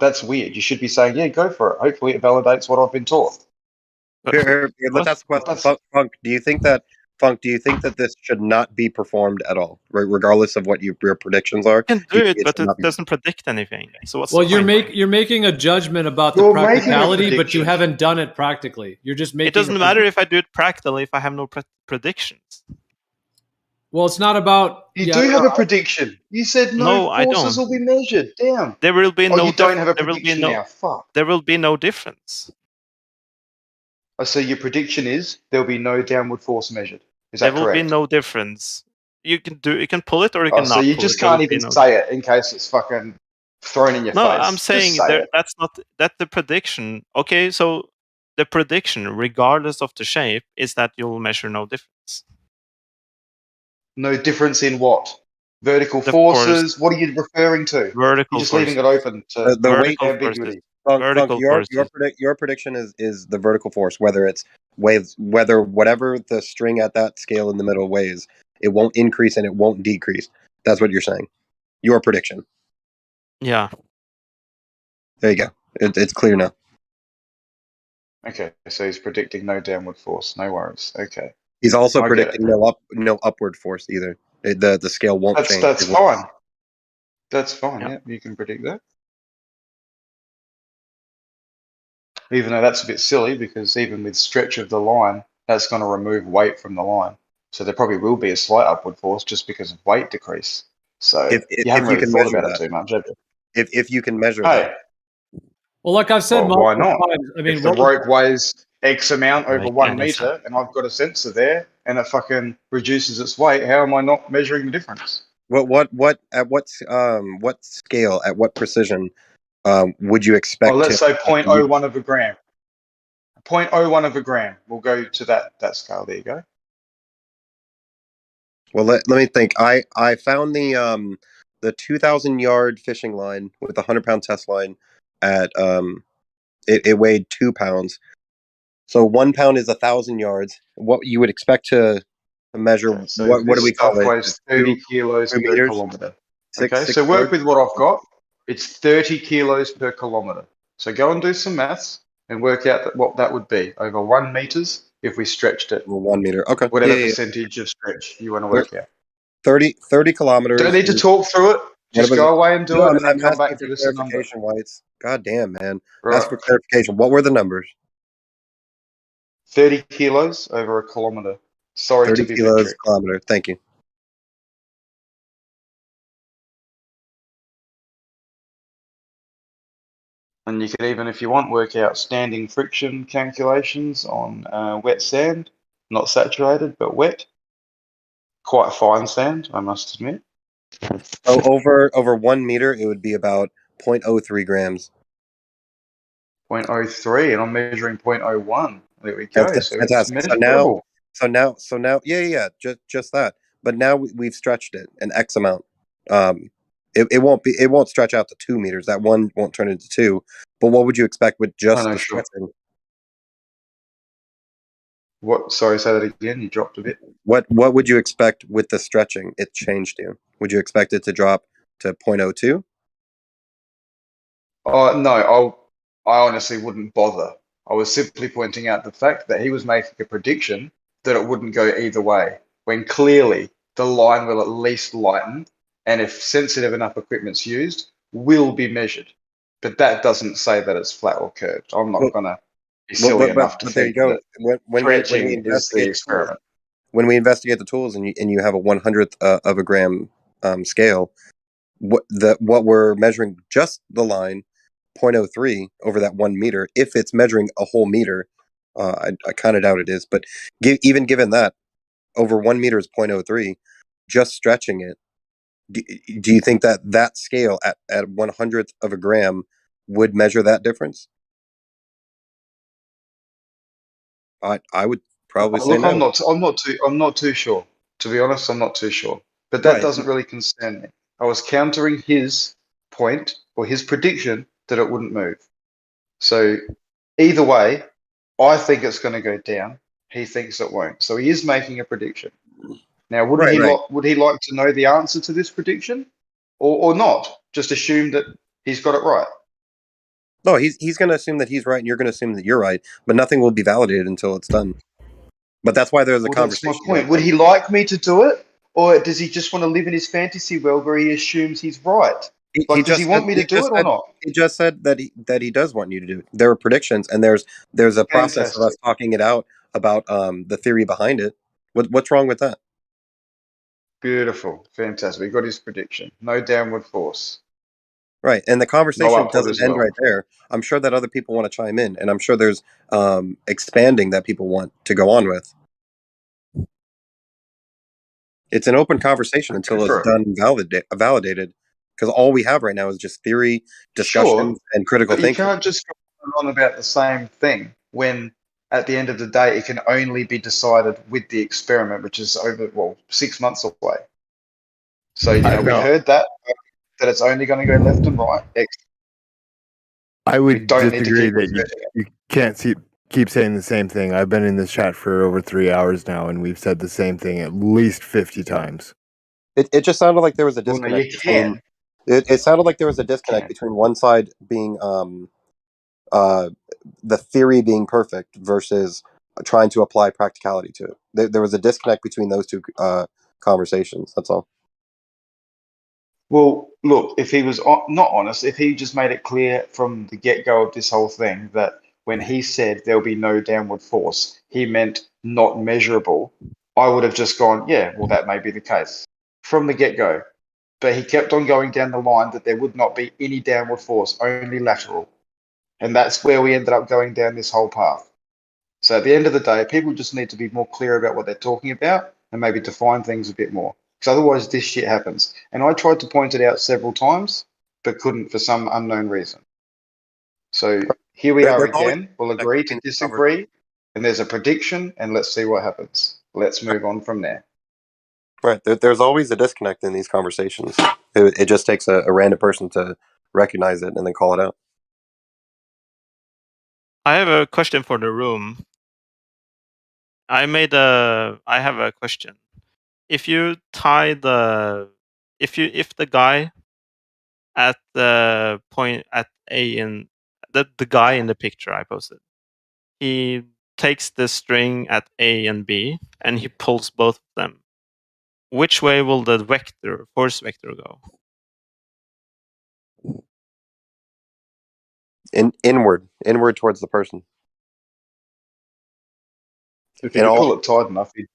that's weird. You should be saying, yeah, go for it. Hopefully it validates what I've been taught. Let's ask the question. Funk, do you think that this should not be performed at all, regardless of what your predictions are? You can do it, but it doesn't predict anything. So what's you're making a judgment about the practicality, but you haven't done it practically. You're just making. It doesn't matter if I do it practically if I have no predictions. Well, it's not about. You do have a prediction. You said no forces will be measured. Damn. There will be no. You don't have a prediction now. Fuck. There will be no difference. So your prediction is there will be no downward force measured. Is that correct? There will be no difference. You can pull it or you can not. So you just can't even say it in case it's fucking thrown in your face. No, I'm saying that's the prediction. Okay, so the prediction, regardless of the shape, is that you'll measure no difference. No difference in what? Vertical forces? What are you referring to? Vertical You're just leaving it open to the weight ambiguity. Your prediction is the vertical force, whether whatever the string at that scale in the middle weighs, it won't increase and it won't decrease. That's what you're saying. Your prediction. Yeah. There you go. It's clear now. Okay, so he's predicting no downward force. No worries. Okay. He's also predicting no upward force either. The scale won't change. That's fine. That's fine. Yeah, you can predict that. Even though that's a bit silly, because even with stretch of the line, that's going to remove weight from the line. So there probably will be a slight upward force just because of weight decrease. So you haven't really thought about it too much, have you? If you can measure that. Well, like I've said why not? times, I mean, if the rope weighs X amount over 1 meter and I've got a sensor there and it fucking reduces its weight, how am I not measuring the difference? What scale, at what precision would you expect? Well, let's say 0.01 of a gram. 0.01 of a gram. We'll go to that scale. There you go. Well, let me think. I found the 2,000 yard fishing line with a 100-pound test line at it weighed 2 pounds. So 1 pound is 1,000 yards. What you would expect to measure? Okay, so what do we call it? Weighs 30 kilos per meters? kilometer. Okay, so work with what I've got. It's 30 kilos per kilometer. So go and do some maths and work out what that would be over 1 meters if we stretched it. 1 meter. Okay. Whatever percentage of stretch you want to work out. 30 kilometers. Don't need to talk through it. Just go away and do it, and then come back to this number. Clarification, Whites. God damn, man. Right. Ask for clarification. What were the numbers? 30 kilos over a kilometer. Sorry 30 to be kilos metric. kilometer. Thank you. And you could even, if you want, work out standing friction calculations on wet sand, not saturated, but wet. Quite fine sand, I must admit. Oh, over 1 meter, it would be about 0.03 grams. 0.03, and I'm measuring 0.01. There we go. That's so fantastic. it's measurable. So now, yeah, just that. But now we've stretched it an X amount. It won't stretch out to 2 meters. That one won't turn into 2. But what would you expect with just the stretching? What? Sorry, say that again. You dropped a bit. What would you expect with the stretching? It changed you. Would you expect it to drop to 0.02? No, I honestly wouldn't bother. I was simply pointing out the fact that he was making a prediction that it wouldn't go either way, when clearly the line will at least lighten, and if sensitive enough equipment's used, will be measured. But that doesn't say that it's flat or curved. I'm not going to be silly enough to think that stretching is the experiment. When we investigate the tools and you have a 1/100th of a gram scale, what we're measuring just the line 0.03 over that 1 meter. If it's measuring a whole meter, I kind of doubt it is. But even given that, over 1 meter is 0.03, just stretching it. Do you think that scale at 1/100th of a gram would measure that difference? I would probably say no. I'm not too sure. To be honest, I'm not too sure. But that doesn't really concern me. I was countering his point or his prediction that it wouldn't move. So either way, I think it's going to go down. He thinks it won't. So he is making a prediction. Now, would he like to know the answer to this prediction, or not? Just assume that he's got it right. No, he's going to assume that he's right, and you're going to assume that you're right. But nothing will be validated until it's done. But that's why there's a conversation. That's my point. Would he like me to do it, or does he just want to live in his fantasy world where he assumes he's right? Does he want me to do it or not? He just said that he does want you to do it. There are predictions, and there's a process of us talking it out about the theory behind it. What's wrong with that? Beautiful, fantastic. We got his prediction. No downward force. Right, and the conversation doesn't end right there. I'm sure that other people want to chime in, and I'm sure there's expanding that people want to go on with. It's an open conversation until it's done and validated, because all we have right now is just theory, discussion, and critical thinking. You can't just go on about the same thing when, at the end of the day, it can only be decided with the experiment, which is over 6 months away. So we heard that it's only going to go left and right. I would disagree that you can't keep saying the same thing. I've been in this chat for over 3 hours now, and we've said the same thing at least 50 times. It just sounded like there was a disconnect. It sounded like there was a disconnect between one side being the theory being perfect versus trying to apply practicality to it. There was a disconnect between those two conversations. That's all. Well, look, if he was not honest, if he just made it clear from the get-go of this whole thing that when he said there'll be no downward force, he meant not measurable, I would have just gone, yeah, well, that may be the case from the get-go. But he kept on going down the line that there would not be any downward force, only lateral. And that's where we ended up going down this whole path. So at the end of the day, people just need to be more clear about what they're talking about and maybe define things a bit more. Because otherwise this shit happens. And I tried to point it out several times, but couldn't for some unknown reason. So here we are again. We'll agree to disagree. And there's a prediction, and let's see what happens. Let's move on from there. Right. There's always a disconnect in these conversations. It just takes a random person to recognize it and then call it out. I have a question for the room. I have a question. If you tie if the guy at the point at A and the guy in the picture I posted. He takes the string at A and B and he pulls both of them. Which way will the force vector go? Inward towards the person. If you pull it tight enough, you'd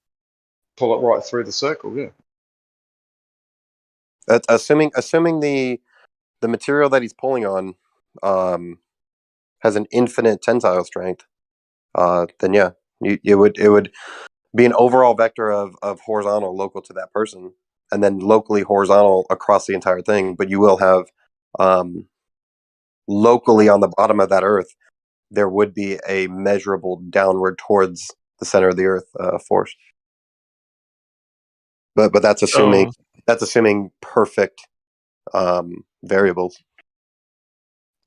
pull it right through the circle. Yeah. Assuming the material that he's pulling on has an infinite tensile strength, then yeah, it would be an overall vector of horizontal local to that person, and then locally horizontal across the entire thing. But you will have locally on the bottom of that Earth, there would be a measurable downward towards the center of the Earth force. But that's assuming perfect variables.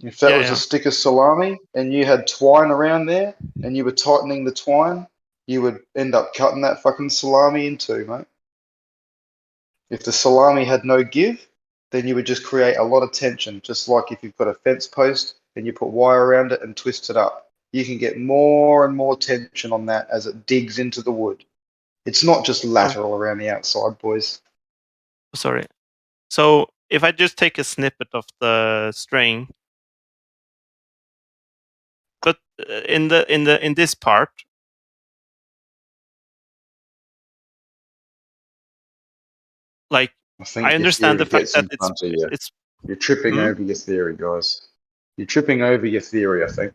If that was a stick of salami and you had twine around there and you were tightening the twine, you would end up cutting that fucking salami in two, mate. If the salami had no give, then you would just create a lot of tension, just like if you've got a fence post and you put wire around it and twist it up. You can get more and more tension on that as it digs into the wood. It's not just lateral around the outside, boys. Sorry. So if I just take a snippet of the string, but in this part, like I understand the fact that it's you're tripping over your theory, guys. You're tripping over your theory, I think,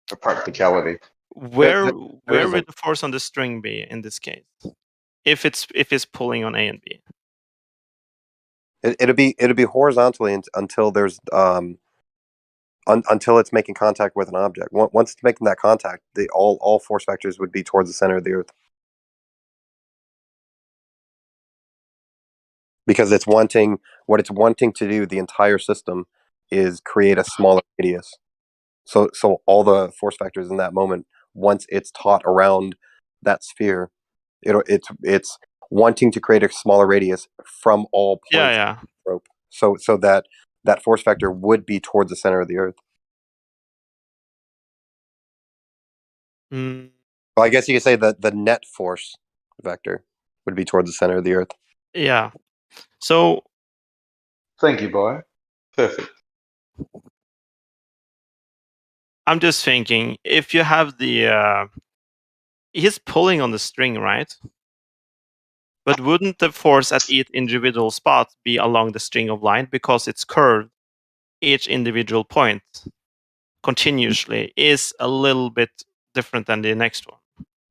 for practicality. Where would the force on the string be in this case? If it's pulling on A and B, it'll be horizontally until there's until it's making contact with an object. Once it's making that contact, all force vectors would be towards the center of the Earth, because what it's wanting to do, the entire system, is create a smaller radius. So all the force vectors in that moment, once it's taught around that sphere, it's wanting to create a smaller radius from all points. Yeah. Of the rope. So that force vector would be towards the center of the Earth. Well, I guess you could say that the net force vector would be towards the center of the Earth. Yeah. So. Thank you, boy. Perfect. I'm just thinking, if you have he's pulling on the string, right? But wouldn't the force at each individual spot be along the string of line, because it's curved? Each individual point continuously is a little bit different than the next one.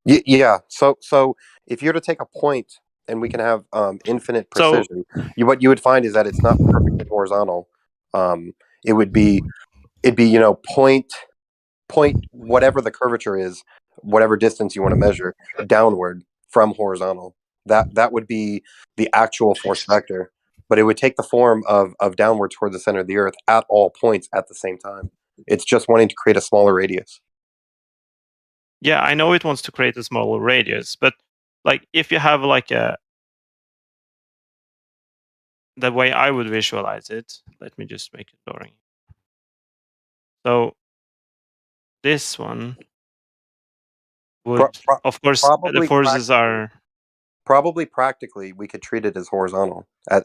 Yeah. So if you were to take a point, and we can have infinite precision, what you would find is that it's not perfectly horizontal. It'd be point whatever the curvature is, whatever distance you want to measure downward from horizontal. That would be the actual force vector, but it would take the form of downward toward the center of the Earth at all points at the same time. It's just wanting to create a smaller radius. Yeah, I know it wants to create a smaller radius, but like if you have like the way I would visualize it, let me just make it boring. So this one would, of course, the forces are. Probably practically, we could treat it as horizontal at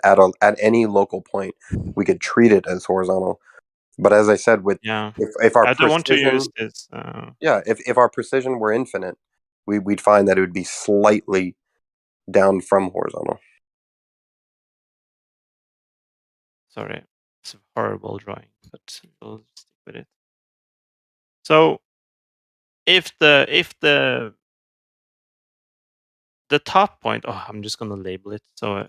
any local point. We could treat it as horizontal, but as I said, if our I don't want to use this. If our precision were infinite, we'd find that it would be slightly down from horizontal. Sorry, it's a horrible drawing, but we'll stick with it. So, if the top point, I'm just gonna label it. So.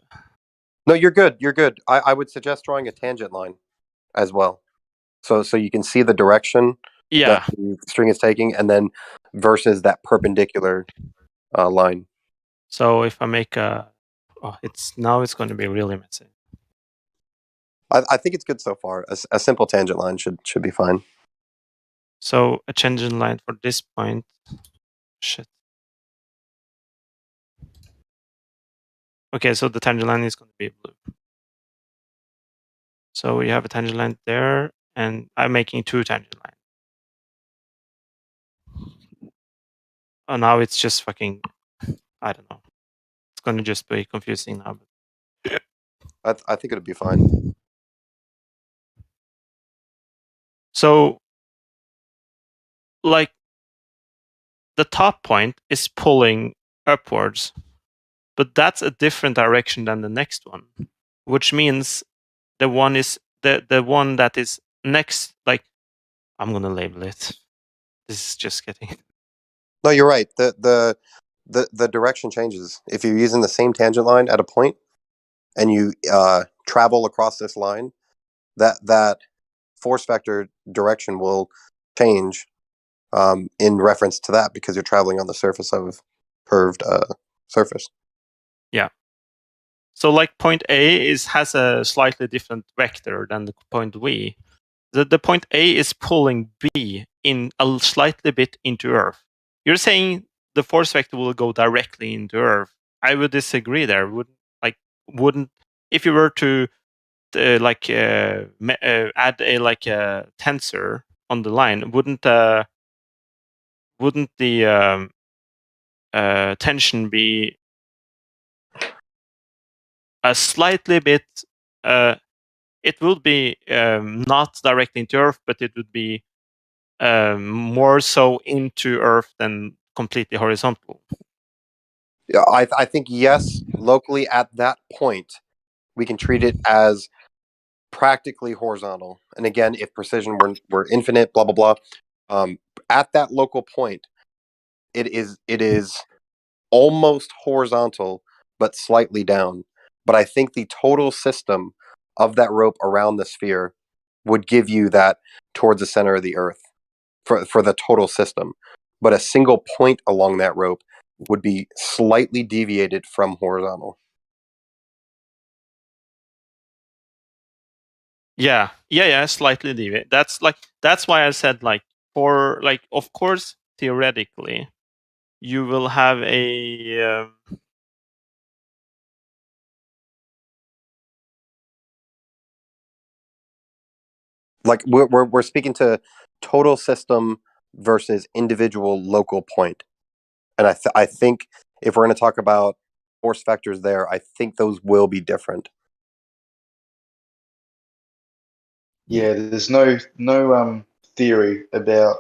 No, you're good. You're good. I would suggest drawing a tangent line as well, so you can see the direction that the string is taking, and then versus that perpendicular line. So if I make it's going to be really messy. I think it's good so far. A simple tangent line should be fine. So a tangent line for this point. Shit. Okay, so the tangent line is going to be blue. So we have a tangent line there, and I'm making 2 tangent lines. Oh, now it's just fucking, I don't know. It's going to just be confusing now. I think it'd be fine. So, like, the top point is pulling upwards, but that's a different direction than the next one, which means the one is the one that is next. Like, I'm gonna label it. This is just getting. No, you're right. The direction changes if you're using the same tangent line at a point, and you travel across this line. That force vector direction will change in reference to that because you're traveling on the surface of curved surface. Yeah. So, like, point A has a slightly different vector than the point V. The point A is pulling B in a slightly bit into Earth. You're saying the force vector will go directly into Earth. I would disagree there. Wouldn't if you were to add a tensor on the line, wouldn't the tension be a slightly bit? It would be not directly into Earth, but it would be more so into Earth than completely horizontal. Yeah, I think yes, locally at that point, we can treat it as practically horizontal. And again, if precision were infinite, blah blah blah, at that local point, it is almost horizontal but slightly down. But I think the total system of that rope around the sphere would give you that towards the center of the Earth for the total system. But a single point along that rope would be slightly deviated from horizontal. Yeah, slightly deviated. That's why I said of course theoretically you will have a like we're speaking to total system versus individual local point, and I think if we're going to talk about force vectors there, I think those will be different. Yeah, there's no theory about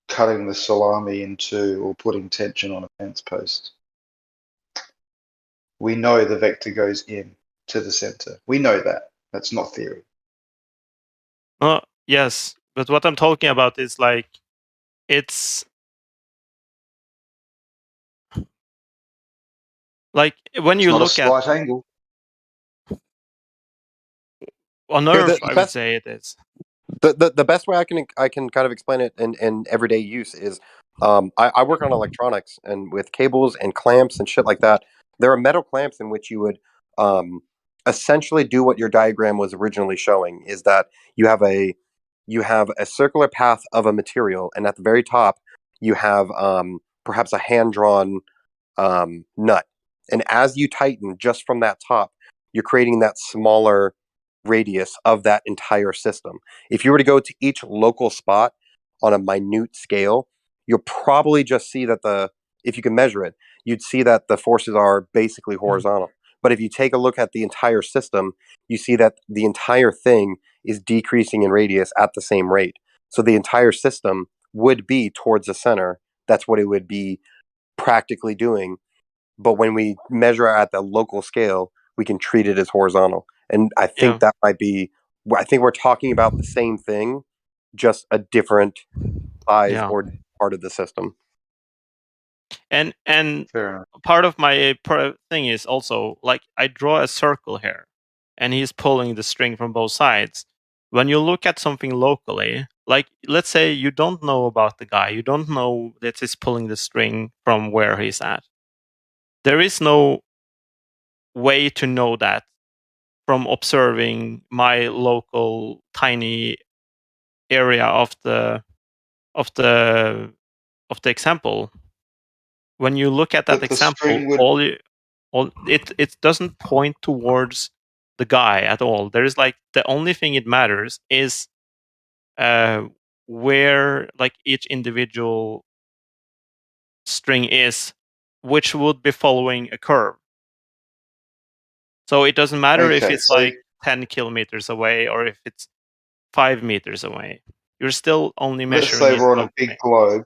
cutting the salami in two or putting tension on a fence post. We know the vector goes in to the center. We know that. That's not theory. Yes, but what I'm talking about is it's like when you look at a slight angle. On Earth, I would say it is. The best way I can kind of explain it in everyday use is I work on electronics and with cables and clamps and shit like that. There are metal clamps in which you would essentially do what your diagram was originally showing, is that you have a circular path of a material, and at the very top you have perhaps a hand-drawn nut. And as you tighten just from that top, you're creating that smaller radius of that entire system. If you were to go to each local spot on a minute scale, you'll probably just see that if you can measure it, you'd see that the forces are basically horizontal. But if you take a look at the entire system, you see that the entire thing is decreasing in radius at the same rate. So the entire system would be towards the center. That's what it would be practically doing. But when we measure at the local scale, we can treat it as horizontal. And I think that might be, I think we're talking about the same thing, just a different size or part of the system. And part of my thing is also, like, I draw a circle here, and he's pulling the string from both sides. When you look at something locally, like, let's say you don't know about the guy, you don't know that he's pulling the string from where he's at. There is no way to know that from observing my local tiny area of the example. When you look at that example, it doesn't point towards the guy at all. There's like the only thing it matters is where like each individual string is, which would be following a curve. So it doesn't matter if it's like 10 kilometers away or if it's 5 meters away. You're still only measuring. Let's say we're on a big globe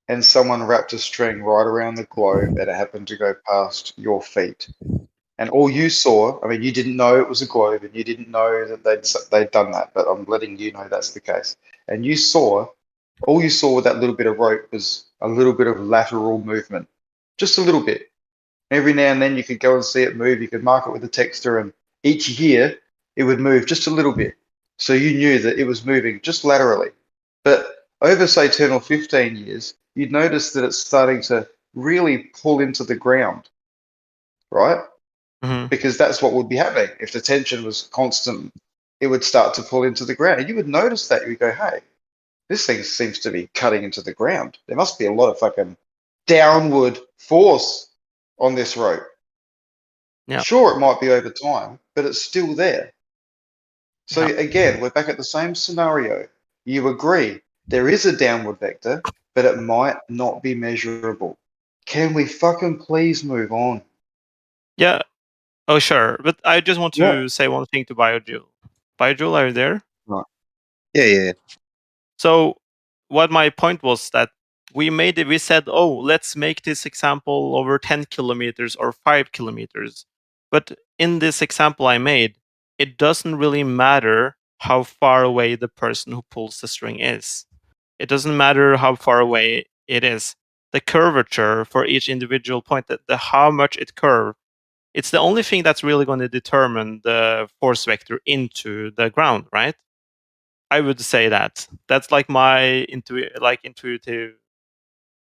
and someone wrapped a string right around the globe that happened to go past your feet. And all you saw, I mean, you didn't know it was a globe and you didn't know that they'd done that, but I'm letting you know that's the case. And all you saw with that little bit of rope was a little bit of lateral movement, just a little bit. Every now and then you could go and see it move. You could mark it with a texter, and each year it would move just a little bit. So you knew that it was moving just laterally. But over, say, 10 or 15 years, you'd notice that it's starting to really pull into the ground, right? Mm-hmm. Because that's what would be happening. If the tension was constant, it would start to pull into the ground. And you would notice that. You would go, hey, this thing seems to be cutting into the ground. There must be a lot of fucking downward force on this rope. Yeah. Sure, it might be over time, but it's still there. So again, we're back at the same scenario. You agree there is a downward vector, but it might not be measurable. Can we fucking please move on? Yeah. Oh, sure. But I just want to say one thing to BioJule. BioJule, are you there? Right. Yeah. So what my point was that we said, oh, let's make this example over 10 kilometers or 5 kilometers. But in this example I made, it doesn't really matter how far away the person who pulls the string is. It doesn't matter how far away it is. The curvature for each individual point, how much it curves, it's the only thing that's really going to determine the force vector into the ground, right? I would say that's like my intuitive.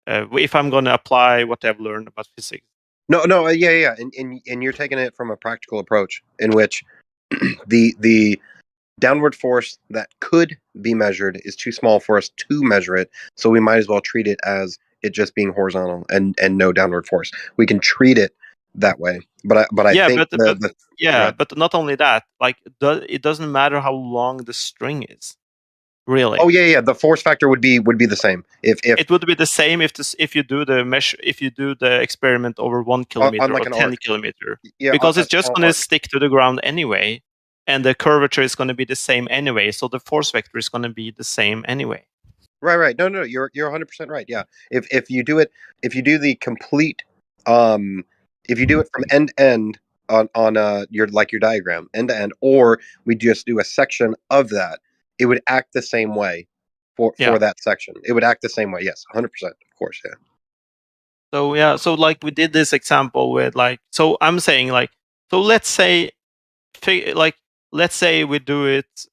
If I'm going to apply what I've learned about physics. No, yeah, and you're taking it from a practical approach in which the downward force that could be measured is too small for us to measure it, so we might as well treat it as it just being horizontal and no downward force. We can treat it that way, but I think but not only that, like it doesn't matter how long the string is. Really? Oh yeah. The force factor would be the same. If it would be the same if you do the experiment over 1 kilometer like or 10 kilometer, yeah, because it's just going to stick to the ground anyway, and the curvature is going to be the same anyway. So the force vector is going to be the same anyway. Right. No, you're 100% right. Yeah. If you do the complete if you do it from end to end on your diagram end to end, or we just do a section of that, it would act the same way for that section. It would act the same way. Yes, 100%. Of course, yeah. So like we did this example with so I'm saying so let's say we do it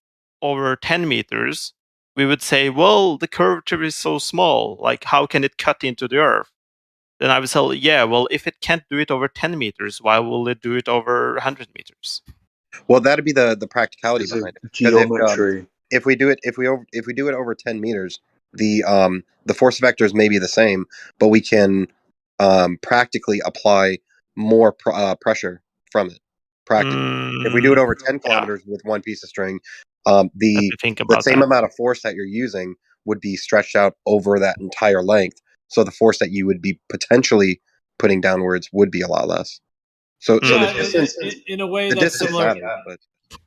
over 10 meters. We would say, well, the curvature is so small. Like, how can it cut into the earth? Then I would say, yeah, well, if it can't do it over 10 meters, why will it do it over 100 meters? Well, that'd be the practicality behind it. Geometry. If we do it over 10 meters, the force vectors may be the same, but we can practically apply more pressure from it. Practically, if we do it over 10 kilometers with one piece of string, the same amount of force that you're using would be stretched out over that entire length. So the force that you would be potentially putting downwards would be a lot less. So the distance, in a way that's similar.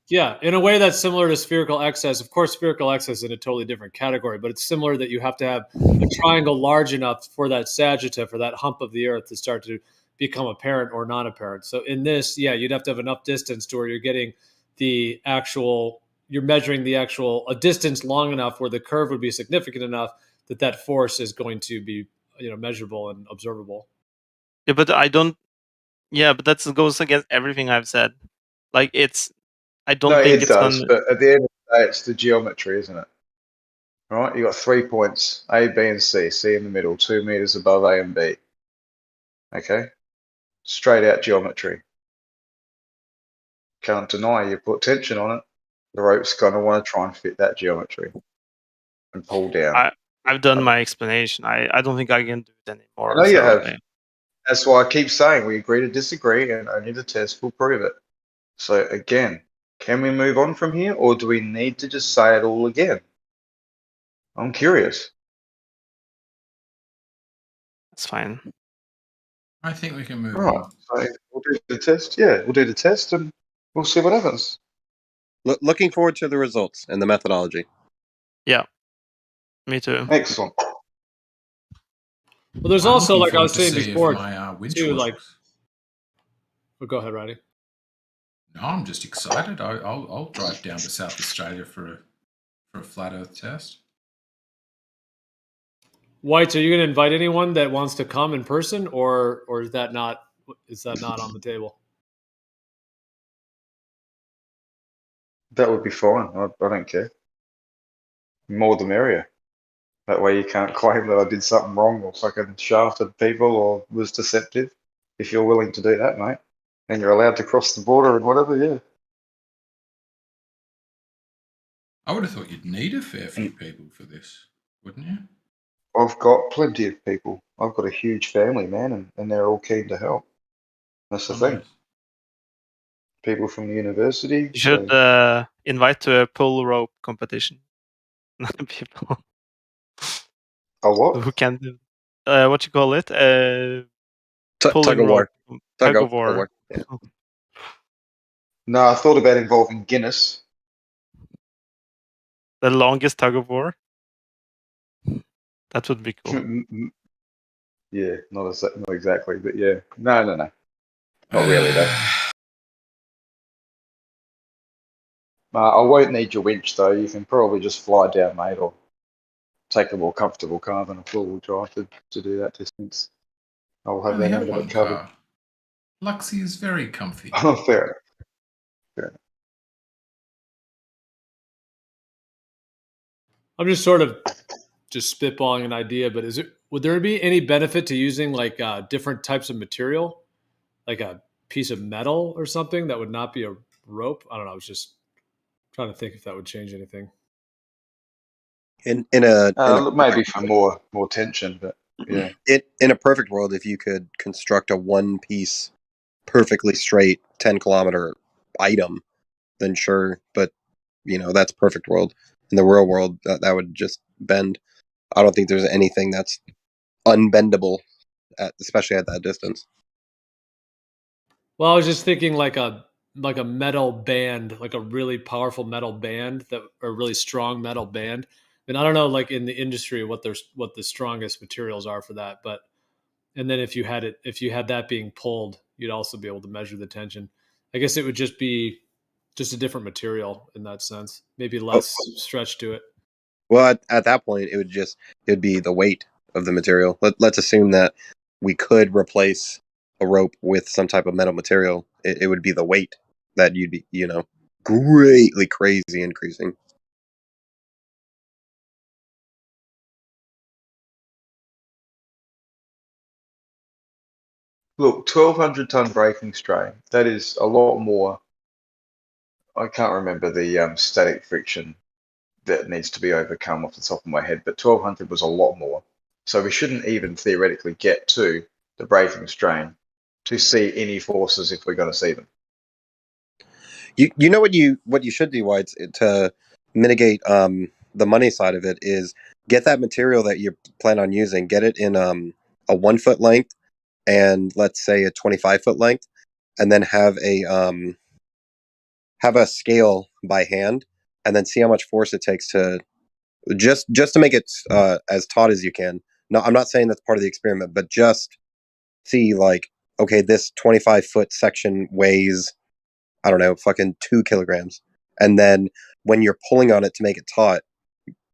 In a way that's similar to spherical excess. Of course, spherical excess is in a totally different category, but it's similar that you have to have a triangle large enough for that sagitta, for that hump of the earth, to start to become apparent or non-apparent. So in this, you'd have to have enough distance to where you're getting you're measuring a distance long enough where the curve would be significant enough that force is going to be, measurable and observable. Yeah, but but that goes against everything I've said. Like I don't think it does. But at the end of the day, it's the geometry, isn't it? All right, you got 3 points: A, B, and C. C in the middle, 2 meters above A and B. Okay, straight out geometry. Can't deny you put tension on it. The rope's going to want to try and fit that geometry and pull down. I've done my explanation. I don't think I can do it anymore. I know you have. That's why I keep saying we agree to disagree, and only the test will prove it. So again, can we move on from here, or do we need to just say it all again? I'm curious. That's fine. I think we can move Right. on. So we'll do the test. Yeah, we'll do the test and we'll see what happens. Looking forward to the results and the methodology. Yeah, me too. Excellent. Well, there's I'm also, looking like I was forward to saying see if before, my too, windshield. Oh, go ahead, Roddy. No, I'm just excited. I'll drive down to South Australia for a flat Earth test. Whites, are you going to invite anyone that wants to come in person, or is that not on the table? That would be fine. I don't care. More the merrier. That way you can't claim that I did something wrong or fucking shafted people or was deceptive. If you're willing to do that, mate, and you're allowed to cross the border and whatever, yeah. I would have thought you'd need a fair few people for this, wouldn't you? I've got plenty of people. I've got a huge family, man, and they're all keen to help. That's the thing. Nice. People from the university. You should invite to a pull rope competition. People. A what? Who can do? What you call it? Tug of war. Tug of war. Yeah. No, I thought about involving Guinness. The longest tug of war. That would be cool. Yeah, not exactly, but yeah. No. Not really, though. I won't need your winch, though. You can probably just fly down, mate, or take a more comfortable car than a four-wheel drive to do that distance. I'll have that end of it covered. Luxy is very comfy. Oh, fair enough. I'm just sort of spitballing an idea, but would there be any benefit to using like different types of material, like a piece of metal or something that would not be a rope? I don't know. I was just trying to think if that would change anything. Maybe for more tension, but yeah. In a perfect world, if you could construct a one-piece, perfectly straight 10-kilometer item, then sure. But that's perfect world. In the real world, that would just bend. I don't think there's anything that's unbendable, especially at that distance. Well, I was just thinking like a metal band, like a really powerful metal band or really strong metal band. And I don't know, like in the industry, what the strongest materials are for that. And then if you had that being pulled, you'd also be able to measure the tension. I guess it would just be just a different material in that sense, maybe less stretch to it. Well, at that point, it would be the weight of the material. Let's assume that we could replace a rope with some type of metal material. It would be the weight that you'd be, greatly crazy increasing. Look, 1,200 ton braking strain. That is a lot more. I can't remember the static friction that needs to be overcome off the top of my head, but 1,200 was a lot more. So we shouldn't even theoretically get to the braking strain to see any forces if we're going to see them. You know what you should do, Whites, to mitigate the money side of it is get that material that you plan on using, get it in a 1 foot length and let's say a 25 foot length, and then have a scale by hand, and then see how much force it takes to just to make it as taut as you can. No, I'm not saying that's part of the experiment, but just see like, okay, this 25 foot section weighs, I don't know, fucking 2 kilograms. And then when you're pulling on it to make it taut,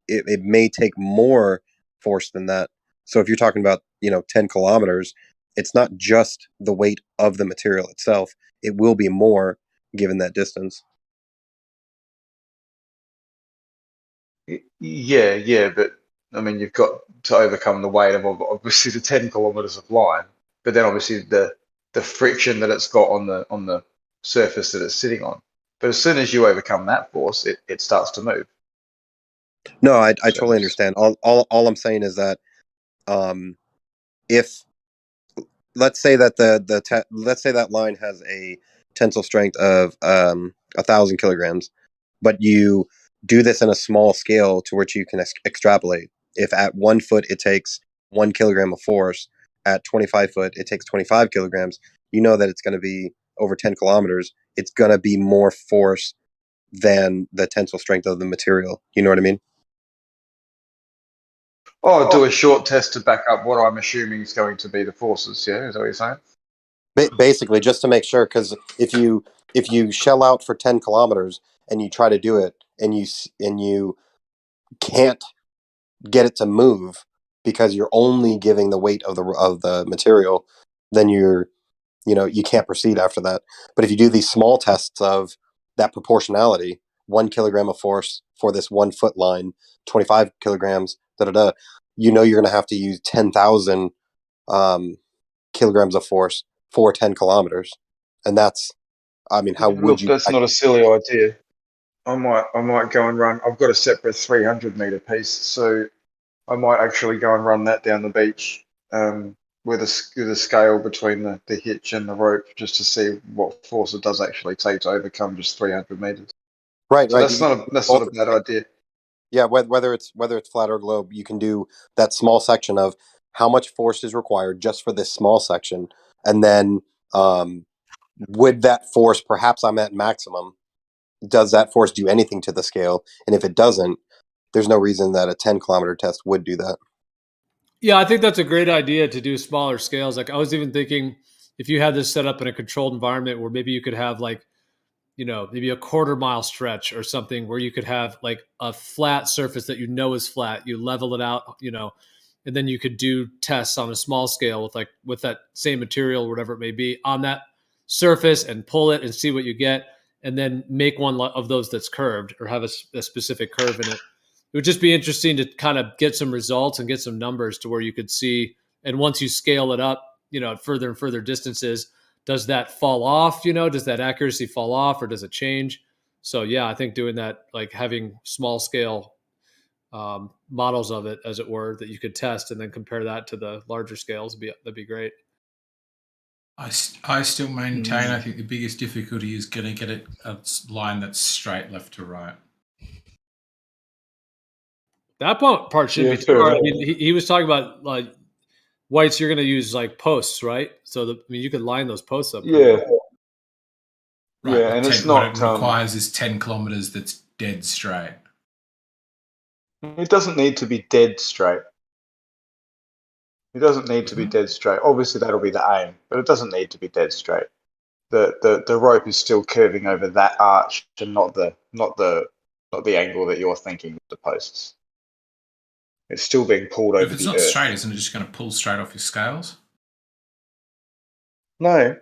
it may take more force than that. So if you're talking about, 10 kilometers, it's not just the weight of the material itself. It will be more given that distance. Yeah, but I mean, you've got to overcome the weight of obviously the 10 kilometers of line, but then obviously the friction that it's got on the surface that it's sitting on. But as soon as you overcome that force, it starts to move. No, I totally understand. All I'm saying is that if let's say that let's say that line has a tensile strength of 1,000 kilograms, but you do this in a small scale to which you can extrapolate. If at 1 foot it takes 1 kilogram of force, at 25 foot it takes 25 kilograms, you know that it's going to be over 10 kilometers. It's going to be more force than the tensile strength of the material. You know what I mean? I'll do a short test to back up what I'm assuming is going to be the forces. Yeah, is that what you're saying? Basically, just to make sure, because if you shell out for 10 kilometers and you try to do it and you can't get it to move because you're only giving the weight of the material, then you can't proceed after that. But if you do these small tests of that proportionality, 1 kilogram of force for this 1 foot line, 25 kilograms, you're going to have to use 10,000 kilograms of force for 10 kilometers. And that's, how would you? That's not a silly idea. I might go and run. I've got a separate 300 meter piece, so I might actually go and run that down the beach with a scale between the hitch and the rope, just to see what force it does actually take to overcome just 300 meters. Right, so right. That's not a bad idea. Yeah, whether it's flat or globe, you can do that small section of how much force is required just for this small section, and then with that force, perhaps I'm at maximum. Does that force do anything to the scale? And if it doesn't, there's no reason that a 10-kilometer test would do that. Yeah, I think that's a great idea to do smaller scales. Like I was even thinking, if you had this set up in a controlled environment where maybe you could have maybe a 1/4 mile stretch or something where you could have like a flat surface that is flat. You level it out, and then you could do tests on a small scale with that same material, whatever it may be, on that surface and pull it and see what you get, and then make one of those that's curved or have a specific curve in it. It would just be interesting to kind of get some results and get some numbers to where you could see. And once you scale it up, at further and further distances, does that fall off? Does that accuracy fall off or does it change? So yeah, I think doing that, like having small scale models of it, as it were, that you could test and then compare that to the larger scales, that'd be great. I still maintain I think the biggest difficulty is going to get it a line that's straight left to right. That part should be too hard. I mean, he was talking about like whites. You're going to use like posts, right? So you could line those posts up. Yeah. Right. Yeah, and it's not. What it requires is 10 kilometers that's dead straight. It doesn't need to be dead straight. It doesn't need to be dead straight. Obviously, that'll be the aim, but it doesn't need to be dead straight. The rope is still curving over that arch, and not the angle that you're thinking with the posts. It's still being pulled over the earth. If it's not straight, isn't it just going to pull straight off your scales? No,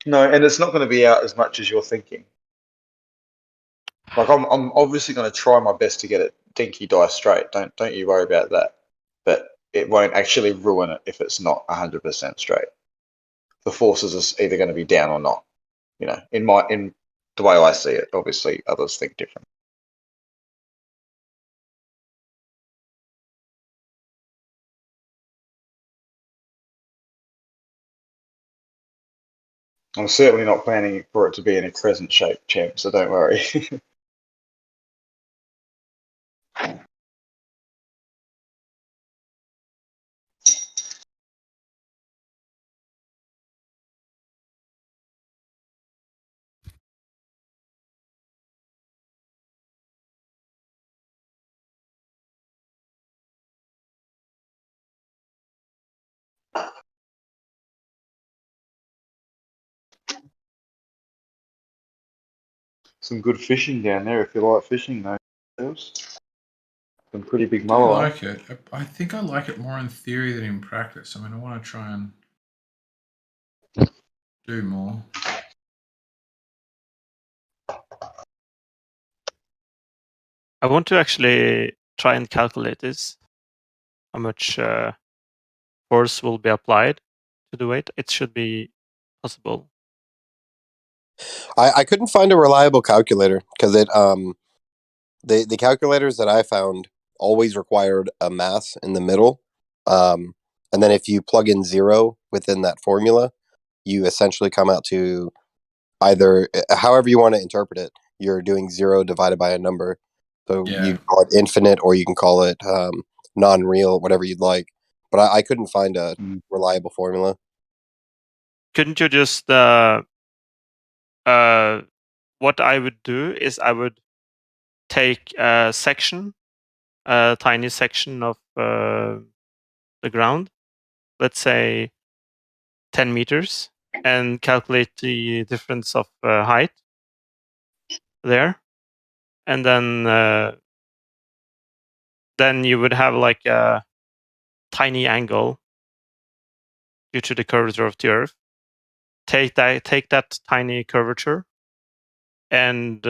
and it's not going to be out as much as you're thinking. Like I'm obviously going to try my best to get it dinky die straight. Don't you worry about that. But it won't actually ruin it if it's not 100% straight. The forces are either going to be down or not. In the way I see it. Obviously, others think different. I'm certainly not planning for it to be in a crescent shape, champ, so don't worry. Some good fishing down there if you like fishing, though. Some pretty big mullet. I like it. I think I like it more in theory than in practice. I want to try and do more. I want to actually try and calculate this. How much force will be applied to the weight? It should be possible. I couldn't find a reliable calculator because the calculators that I found always required a mass in the middle, and then if you plug in 0 within that formula, you essentially come out to either however you want to interpret it. You're doing 0 divided by a number. So you can call it infinite, or you can call it non-real, whatever you'd like. But I couldn't find a reliable formula. Couldn't you just what I would do is I would take a section, a tiny section of the ground, let's say 10 meters, and calculate the difference of height there, and then you would have like a tiny angle due to the curvature of the Earth. Take that tiny curvature and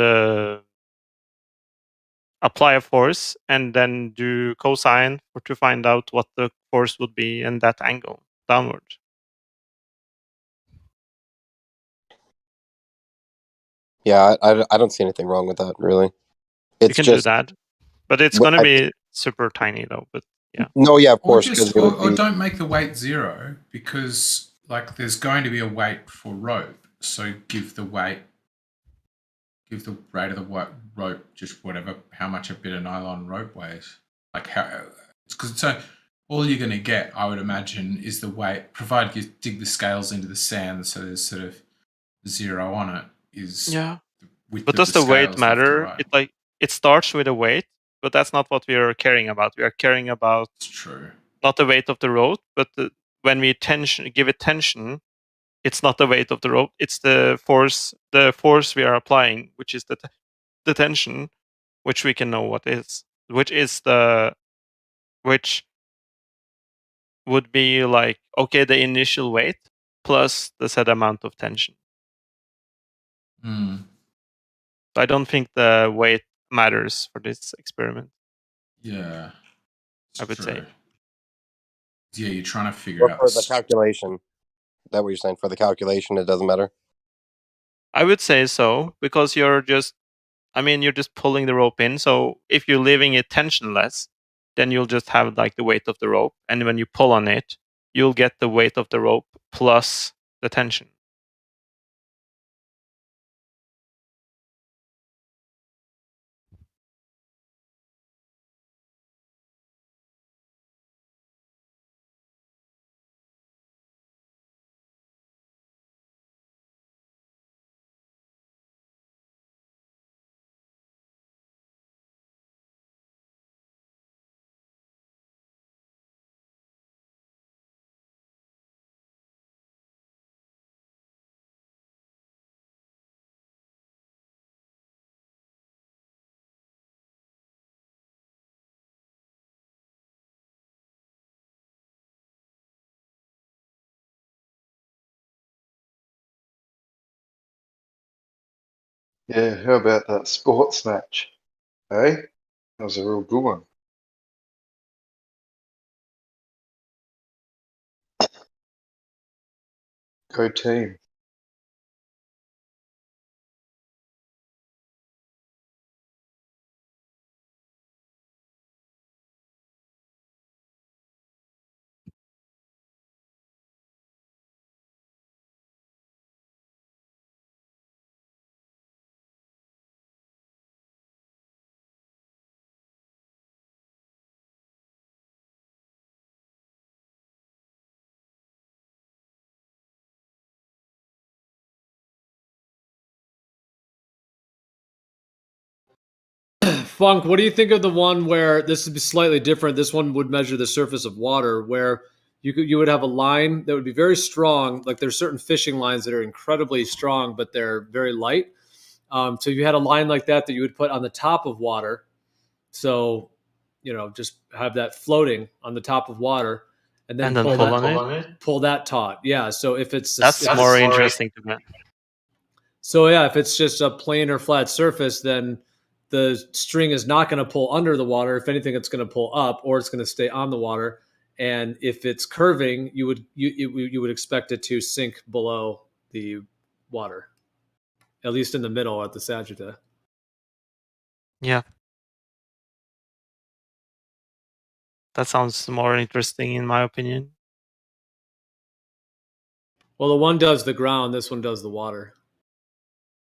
apply a force, and then do cosine to find out what the force would be in that angle downward. Yeah, I don't see anything wrong with that, really. You can do that, but it's going to be super tiny, though. But yeah. No, yeah, of course. Or don't make the weight 0, because like there's going to be a weight for rope. So give the rate of the rope just whatever, how much a bit of nylon rope weighs. Like how, because so all you're going to get, I would imagine, is the weight, provided you dig the scales into the sand, so there's sort of 0 on it. But does the weight matter? It starts with a weight, but that's not what we are caring about. We are caring about not the weight of the rope, but when we give it tension, it's not the weight of the rope. It's the force we are applying, which is the tension, which we can know what is, which would be like, okay, the initial weight plus the set amount of tension. So I don't think the weight matters for this experiment. Yeah, I would say. Yeah, you're trying to figure out for the calculation. Is that what you're saying? For the calculation, it doesn't matter. I would say so, because you're just pulling the rope in. So if you're leaving it tensionless, then you'll just have like the weight of the rope, and when you pull on it, you'll get the weight of the rope plus the tension. Yeah, how about that sports match? Hey, that was a real good one. Go team. Funk, what do you think of the one where this would be slightly different? This one would measure the surface of water, where you would have a line that would be very strong. Like there's certain fishing lines that are incredibly strong, but they're very light. So you had a line like that you would put on the top of water. So, just have that floating on the top of water, and then pull that taut. Yeah. So if that's more interesting to me. So yeah, if it's just a plain or flat surface, then the string is not going to pull under the water. If anything, it's going to pull up, or it's going to stay on the water. And if it's curving, you would expect it to sink below the water, at least in the middle at the sagitta. Yeah, that sounds more interesting in my opinion. Well, the one does the ground, this one does the water.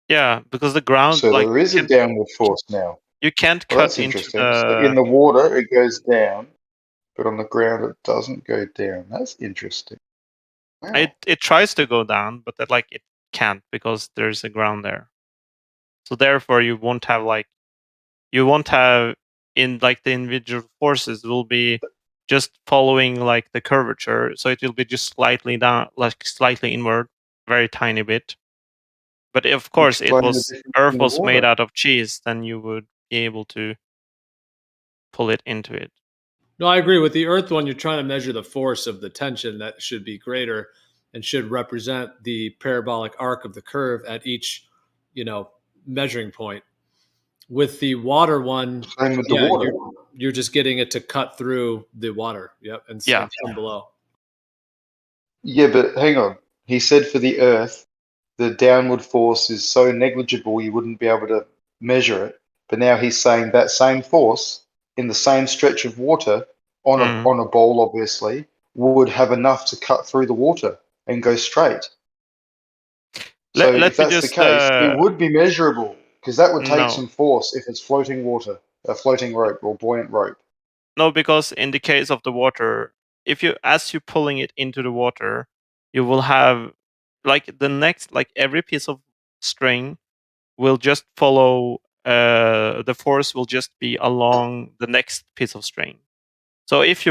Yeah, because the ground. So there is a downward force now. You can't Well, cut that's into interesting. the. So in the water, it goes down, but on the ground, it doesn't go down. That's interesting. Wow. It tries to go down, but it can't because there's a ground there. So therefore, you won't have in the individual forces will be just following the curvature. So it will be just slightly down, slightly inward, very tiny bit. But of course, Earth was made out of cheese, then you would be able to pull it into it. No, I agree. With the Earth one, you're trying to measure the force of the tension that should be greater and should represent the parabolic arc of the curve at each, measuring point. With the water one, same with the water. You're just getting it to cut through the water. Yep, and come below. Yeah, but hang on. He said for the Earth, the downward force is so negligible you wouldn't be able to measure it. But now he's saying that same force in the same stretch of water on a bowl, obviously, would have enough to cut through the water and go straight. So if that's the case, it would be measurable because that would take some force if it's floating water, a floating rope or buoyant rope. No, because in the case of the water, as you're pulling it into the water, you will have every piece of string will just follow the force will just be along the next piece of string. So if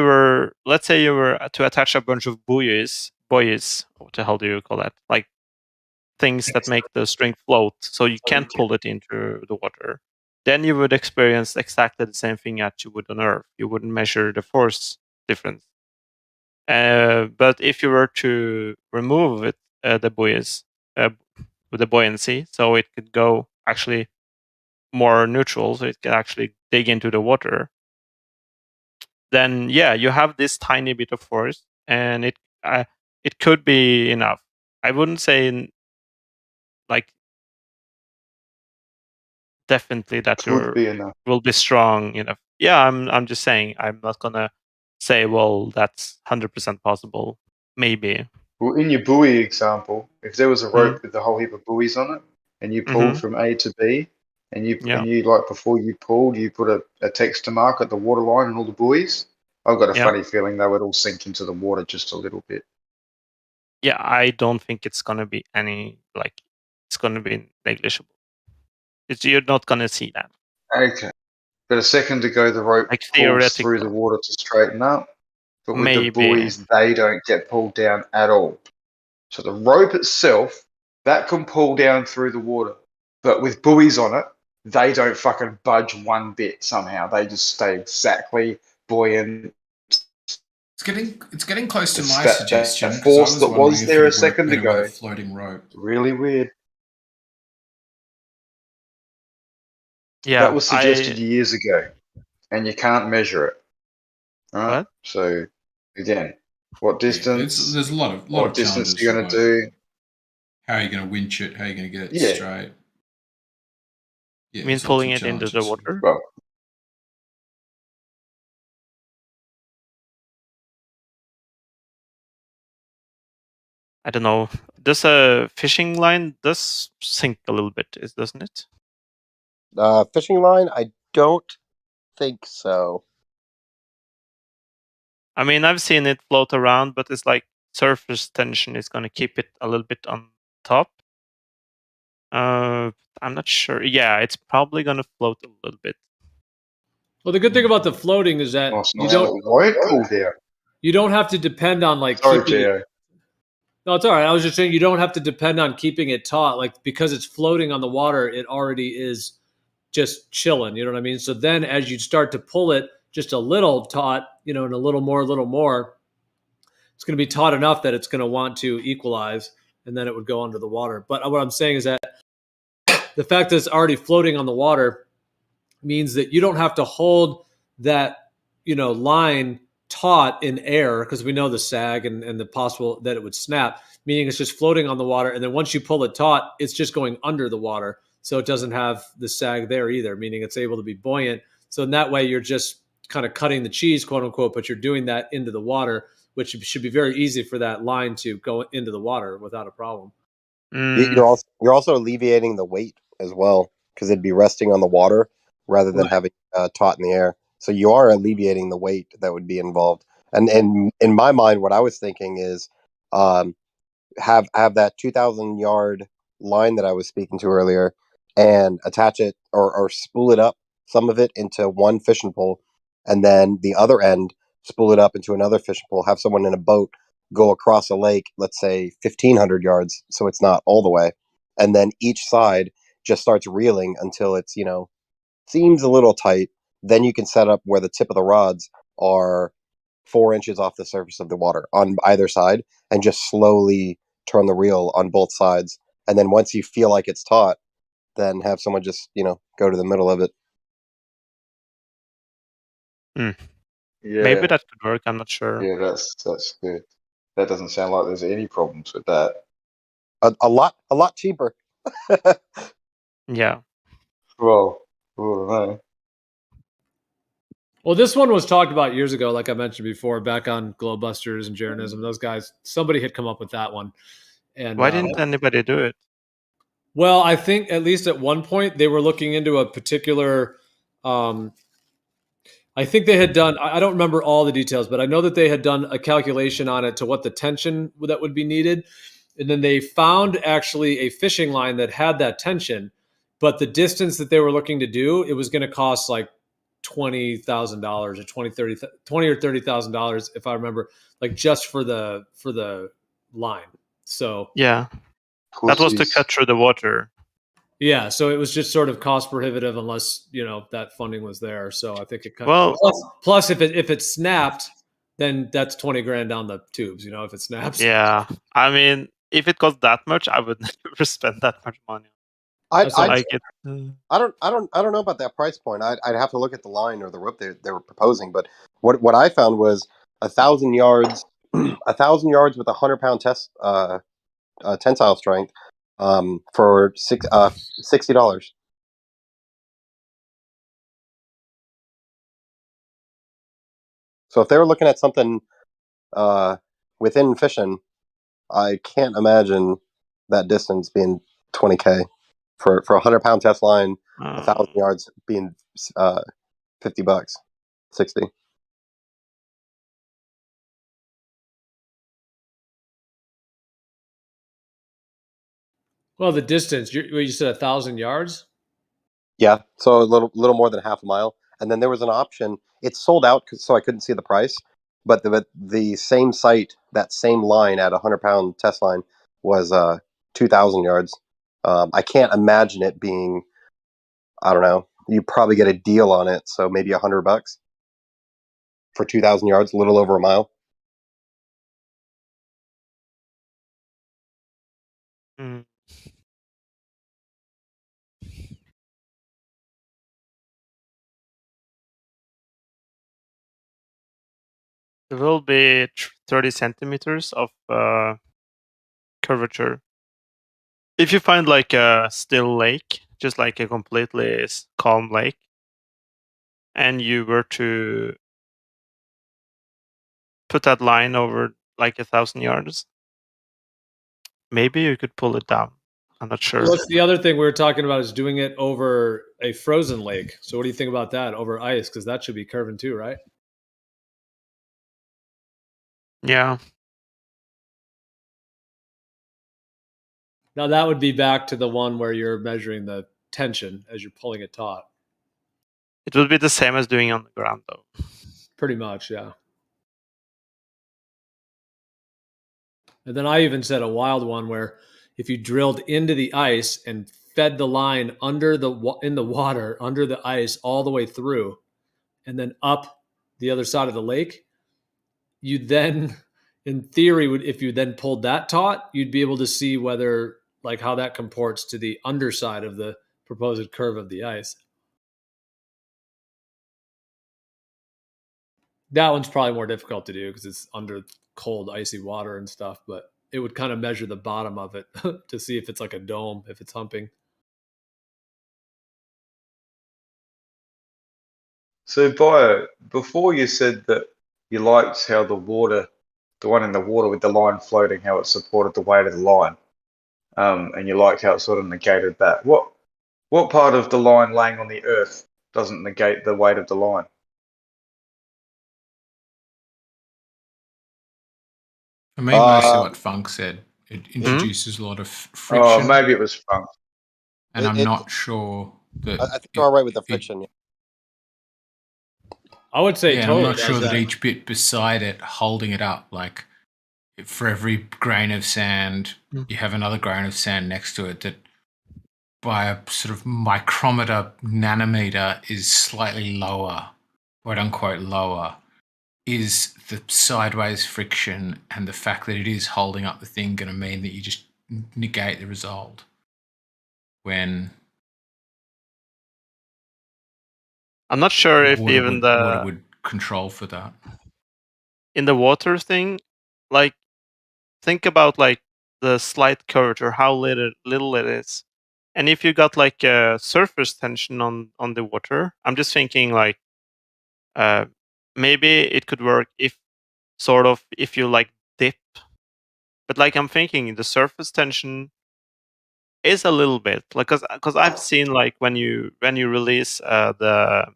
let's say you were to attach a bunch of buoys, what the hell do you call that? Like things that make the string float, so you can't pull it into the water. Then you would experience exactly the same thing that you would on Earth. You wouldn't measure the force difference. But if you were to remove it, the buoys with the buoyancy, so it could go actually more neutral, so it can actually dig into the water, then you have this tiny bit of force, and it could be enough. I wouldn't say definitely that will be strong enough. Yeah, I'm just saying. I'm not gonna say, well, that's 100% possible. Maybe. Well, in your buoy example, if there was a rope with a whole heap of buoys on it, and you pulled from A to B, and you before you pulled, you put a texture mark at the water line and all the buoys. I've got a funny feeling they would all sink into the water just a little bit. Yeah, I don't think it's gonna be it's gonna be negligible. You're not gonna see that. Okay, but a second ago the rope pulls through the water to straighten up, but with the buoys they don't get pulled down at all. So the rope itself that can pull down through the water, but with buoys on it, they don't fucking budge one bit. Somehow they just stay exactly buoyant. It's getting close to my suggestion. That force that was there a second ago. Floating rope. Really weird. Yeah, that was suggested years ago, and you can't measure it. Right? What? So again, what distance? There's a lot of what distance you're going to do? How are you going to winch it? How are you going to get it straight? Yeah, you mean pulling it into the water? Well, I don't know. Does a fishing line sink a little bit, doesn't it? Fishing line? I don't think so. I mean, I've seen it float around, but it's like surface tension is going to keep it a little bit on top. I'm not sure. Yeah, it's probably going to float a little bit. Well, the good thing about the floating is that you don't have to depend on keeping it. No, it's all right. I was just saying you don't have to depend on keeping it taut, because it's floating on the water. It already is just chilling. You know what I mean? So then, as you start to pull it just a little taut, and a little more, it's going to be taut enough that it's going to want to equalize, and then it would go under the water. But what I'm saying is that the fact that it's already floating on the water means that you don't have to hold that, line taut in air, because we know the sag and the possible that it would snap, meaning it's just floating on the water. And then once you pull it taut, it's just going under the water. So it doesn't have the sag there either, meaning it's able to be buoyant. So in that way, you're just kind of cutting the cheese, quote unquote, but you're doing that into the water, which should be very easy for that line to go into the water without a problem. You're also alleviating the weight as well, because it'd be resting on the water rather than having taut in the air. So you are alleviating the weight that would be involved. And in my mind, what I was thinking is, have that 2,000 yard line that I was speaking to earlier, and attach it or spool it up, some of it into one fishing pole, and then the other end spool it up into another fishing pole. Have someone in a boat go across a lake, let's say 1,500 yards, so it's not all the way, and then each side just starts reeling until it's seems a little tight. Then you can set up where the tip of the rods are 4 inches off the surface of the water on either side, and just slowly turn the reel on both sides. And then once you feel like it's taut, then have someone just go to the middle of it. Yeah. Maybe that could work. I'm not sure. Yeah, that's good. That doesn't sound like there's any problems with that. A lot cheaper. Yeah. Well, no. Well, this one was talked about years ago, like I mentioned before, back on Globebusters and Jeranism. Those guys, somebody had come up with that one. And why didn't anybody do it? Well, I think at least at one point they were looking into a particular. I think they had done. I don't remember all the details, but I know that they had done a calculation on it to what the tension that would be needed, and then they found actually a fishing line that had that tension, but the distance that they were looking to do, it was going to cost like $20,000 or $20,000 or $30,000, if I remember, like just for the line. So yeah, that was to cut through the water. Yeah, so it was just sort of cost prohibitive unless that funding was there. So I think it cut. Well, plus if it snapped, then that's 20 grand down the tubes. If it snaps. Yeah, I mean, if it cost that much, I would never spend that much money. I don't know about that price point. I'd have to look at the line or the rope they were proposing. But what I found was 1,000 yards, 1,000 yards with 100-pound tensile strength, for $60. So if they were looking at something within fishing, I can't imagine that distance being $20K for a 100-pound test line, 1,000 yards being $50, $60. Well, the distance you said 1,000 yards. Yeah, so a little more than half a mile, and then there was an option. It's sold out, so I couldn't see the price. But the same site, that same line at 100-pound test line was 2,000 yards. I can't imagine it being. I don't know. You probably get a deal on it, so maybe $100 for 2,000 yards, a little over a mile. Mm. There will be 30 centimeters of curvature. If you find like a still lake, just like a completely calm lake, and you were to put that line over like 1,000 yards, maybe you could pull it down. I'm not sure. What's the other thing we were talking about is doing it over a frozen lake. So what do you think about that over ice? Because that should be curving too, right? Yeah. Now that would be back to the one where you're measuring the tension as you're pulling it taut. It would be the same as doing on the ground, though. Pretty much, yeah. And then I even said a wild one where if you drilled into the ice and fed the line in the water, under the ice, all the way through, and then up the other side of the lake, you then, in theory, if you then pulled that taut, you'd be able to see whether, like, how that comports to the underside of the proposed curve of the ice. That one's probably more difficult to do because it's under cold, icy water and stuff, but it would kind of measure the bottom of it to see if it's like a dome, if it's humping. So, Bio, before you said that you liked how the one in the water with the line floating, how it supported the weight of the line. and you liked how it sort of negated that. What part of the line laying on the Earth doesn't negate the weight of the line? For me, mostly what Funk said. It introduces a lot of friction. Oh, maybe it was Funk. And I'm not sure that... I think you're all right with the friction. I would say totally. I'm not sure that each bit beside it, holding it up, like for every grain of sand, you have another grain of sand next to it that by a sort of micrometer, nanometer is slightly lower, quote unquote lower, is the sideways friction and the fact that it is holding up the thing going to mean that you just negate the result when... I'm not sure if even the water would control for that. In the water thing, like think about like the slight curvature, how little it is, and if you got like a surface tension on the water, I'm just thinking like maybe it could work if you like dip, but like I'm thinking the surface tension is a little bit like because I've seen like when you release the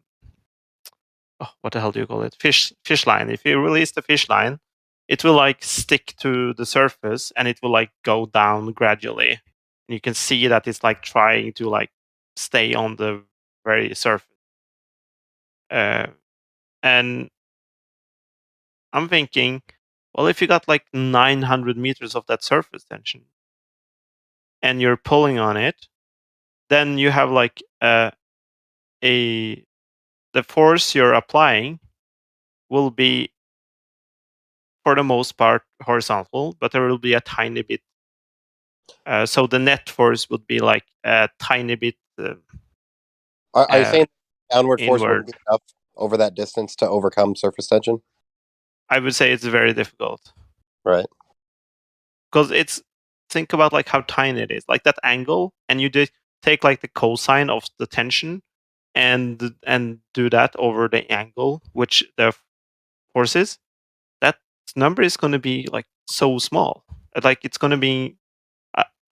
what the hell do you call it? Fish line. If you release the fish line, it will like stick to the surface and it will like go down gradually. And you can see that it's like trying to like stay on the very surface. And I'm thinking, well, if you got like 900 meters of that surface tension and you're pulling on it, then you have like the force you're applying will be, for the most part, horizontal, but there will be a tiny bit. So the net force would be like a tiny bit. Are you saying downward force inward. wouldn't be enough over that distance to overcome surface tension? I would say it's very difficult. Right. Because think about like how tiny it is, like that angle, and you take like the cosine of the tension and do that over the angle, which the force is. That number is going to be like so small. Like it's going to be,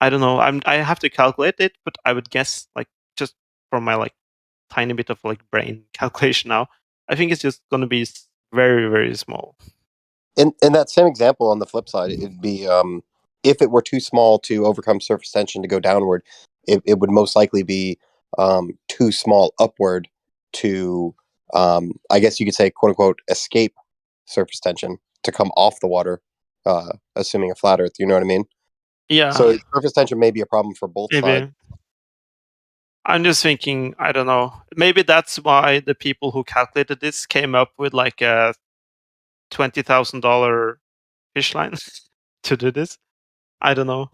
I don't know. I have to calculate it, but I would guess like just from my like tiny bit of like brain calculation now, I think it's just going to be very, very small. In that same example, on the flip side, it'd be if it were too small to overcome surface tension to go downward, it would most likely be too small upward to, I guess you could say, quote unquote, escape surface tension to come off the water, assuming a flat Earth. You know what I mean? Yeah. So surface tension may be a problem for both sides. I'm just thinking, I don't know. Maybe that's why the people who calculated this came up with like a $20,000 fish line to do this. I don't know.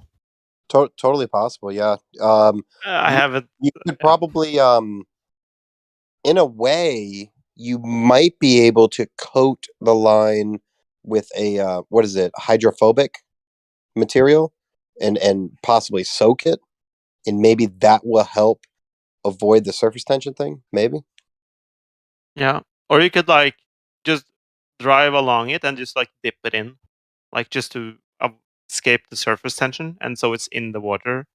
Totally possible, yeah. I haven't. You could probably, in a way, you might be able to coat the line with a what is it, hydrophobic material, and possibly soak it, and maybe that will help avoid the surface tension thing. Maybe. Yeah, or you could like just drive along it and just like dip it in, like just to escape the surface tension, and so it's in the water,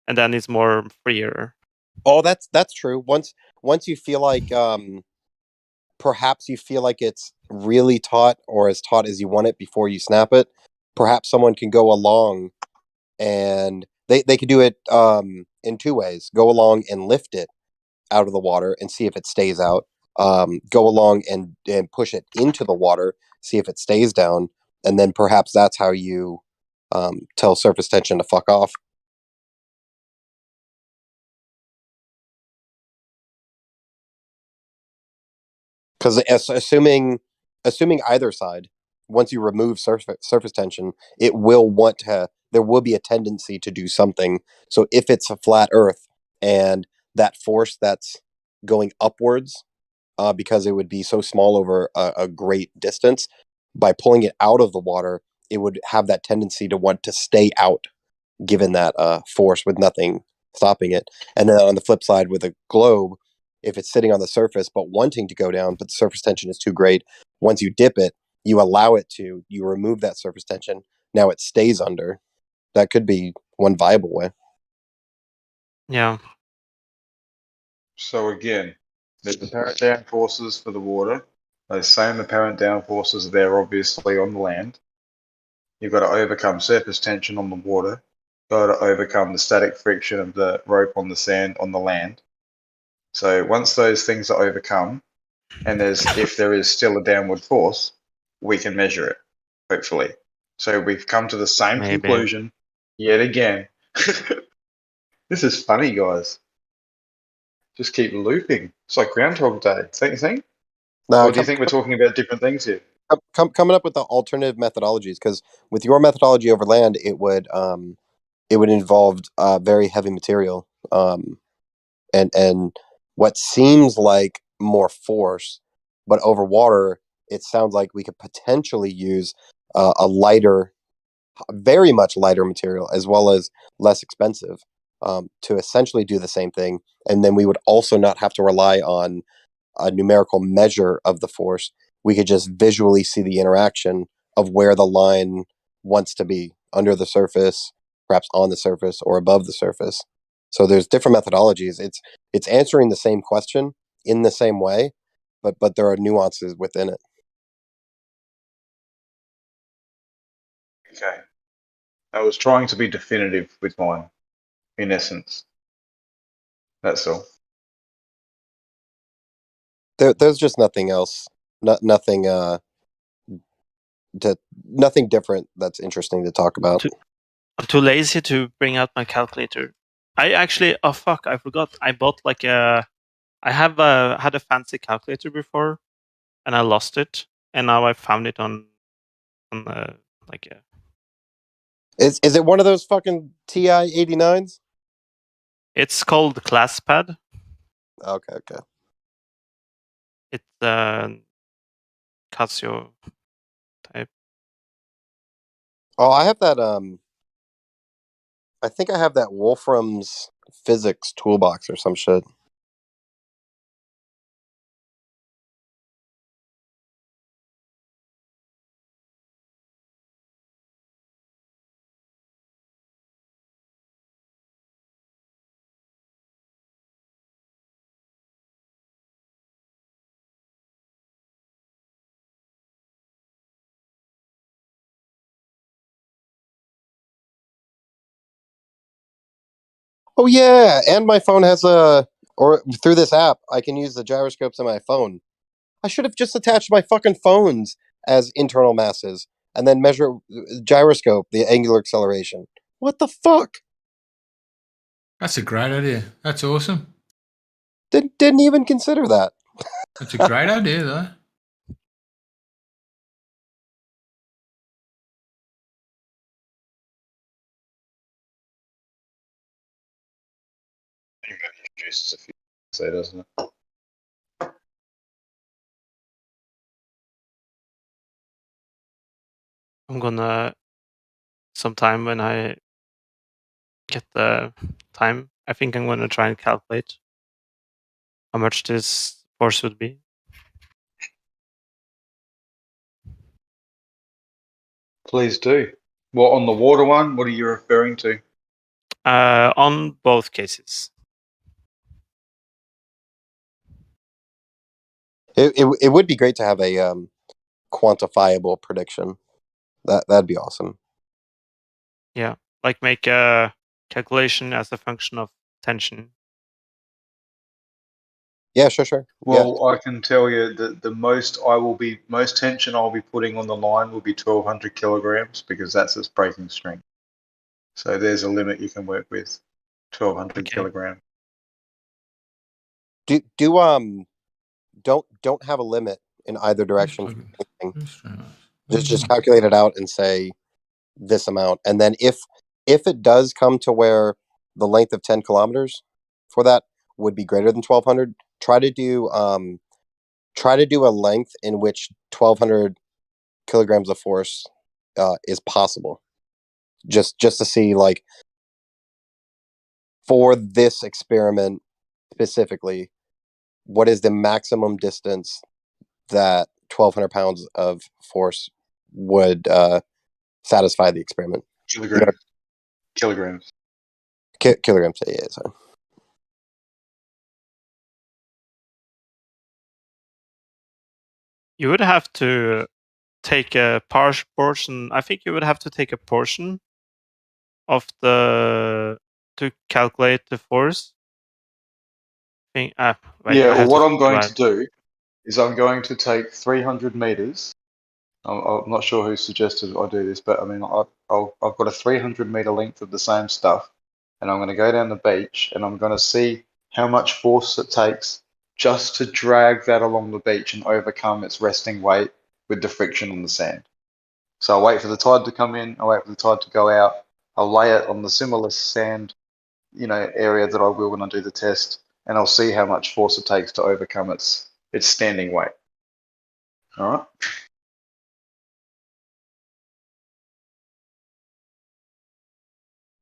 and then it's more freer. Oh, that's true. Once you feel like perhaps you feel like it's really taut or as taut as you want it before you snap it, perhaps someone can go along and they could do it in two ways. Go along and lift it out of the water and see if it stays out. Go along and push it into the water, see if it stays down, and then perhaps that's how you tell surface tension to fuck off. Because assuming either side, once you remove surface tension, it will want to. There will be a tendency to do something. So if it's a flat Earth and that force that's going upwards, because it would be so small over a great distance, by pulling it out of the water, it would have that tendency to want to stay out, given that force with nothing stopping it. And then on the flip side, with a globe, if it's sitting on the surface but wanting to go down, but the surface tension is too great, once you dip it, you allow it to, you remove that surface tension, now it stays under. That could be one viable way. Yeah. So again, there's apparent down forces for the water. Those same apparent down forces are there obviously on the land. You've got to overcome surface tension on the water. You've got to overcome the static friction of the rope on the sand on the land. So once those things are overcome, and if there is still a downward force, we can measure it, hopefully. So we've come to the same conclusion yet again. This is funny, guys. Just keep looping. It's like Groundhog Day. Don't you think? No, or do you think we're talking about different things here? Coming up with the alternative methodologies, because with your methodology over land, it would involve very heavy material, and what seems like more force, but over water, it sounds like we could potentially use a lighter, very much lighter material, as well as less expensive, to essentially do the same thing. And then we would also not have to rely on a numerical measure of the force. We could just visually see the interaction of where the line wants to be, under the surface, perhaps on the surface, or above the surface. So there's different methodologies. It's answering the same question in the same way, but there are nuances within it. Okay. I was trying to be definitive with mine, in essence. That's all. There's just nothing else. Nothing different that's interesting to talk about. I'm too lazy to bring out my calculator. I actually, oh fuck, I forgot. I bought I have had a fancy calculator before, and I lost it, and now I found it on Is it one of those fucking TI 89s? It's called ClassPad. Okay. It's Casio type. Oh, I have that. I think I have that Wolfram's physics toolbox or some shit. Oh yeah, and my phone has through this app, I can use the gyroscopes on my phone. I should have just attached my fucking phones as internal masses and then measure gyroscope, the angular acceleration. What the fuck? That's a great idea. That's awesome. Didn't even consider that. That's a great idea, though. Introduces a few, so doesn't it? I'm gonna, sometime when I get the time, I think I'm gonna try and calculate how much this force would be. Please do. Well, on the water one, what are you referring to? On both cases. It would be great to have a quantifiable prediction. That'd be awesome. Yeah, like make a calculation as a function of tension. Yeah, sure. Well, yeah. I can tell you that the most tension I'll be putting on the line will be 1,200 kilograms, because that's its breaking strength. So there's a limit you can work with, 1,200 kilograms. Don't have a limit in either direction. Just calculate it out and say this amount, and then if it does come to where the length of 10 kilometers for that would be greater than 1,200, try to do a length in which 1,200 kilograms of force is possible. Just to see, like, for this experiment specifically, what is the maximum distance that 1,200 pounds of force would satisfy the experiment? Kilograms. Kilograms. Kilograms, yeah. Sorry. You would have to take a portion. I think you would have to take a portion of to calculate the force. Wait, what I'm going to do is I'm going to take 300 meters. I'm not sure who suggested I do this, but I mean, I've got a 300 meter length of the same stuff, and I'm going to go down the beach and I'm going to see how much force it takes just to drag that along the beach and overcome its resting weight with the friction on the sand. So I'll wait for the tide to come in, I'll wait for the tide to go out, I'll lay it on the similar sand, area that I will when I do the test, and I'll see how much force it takes to overcome its standing weight. All right.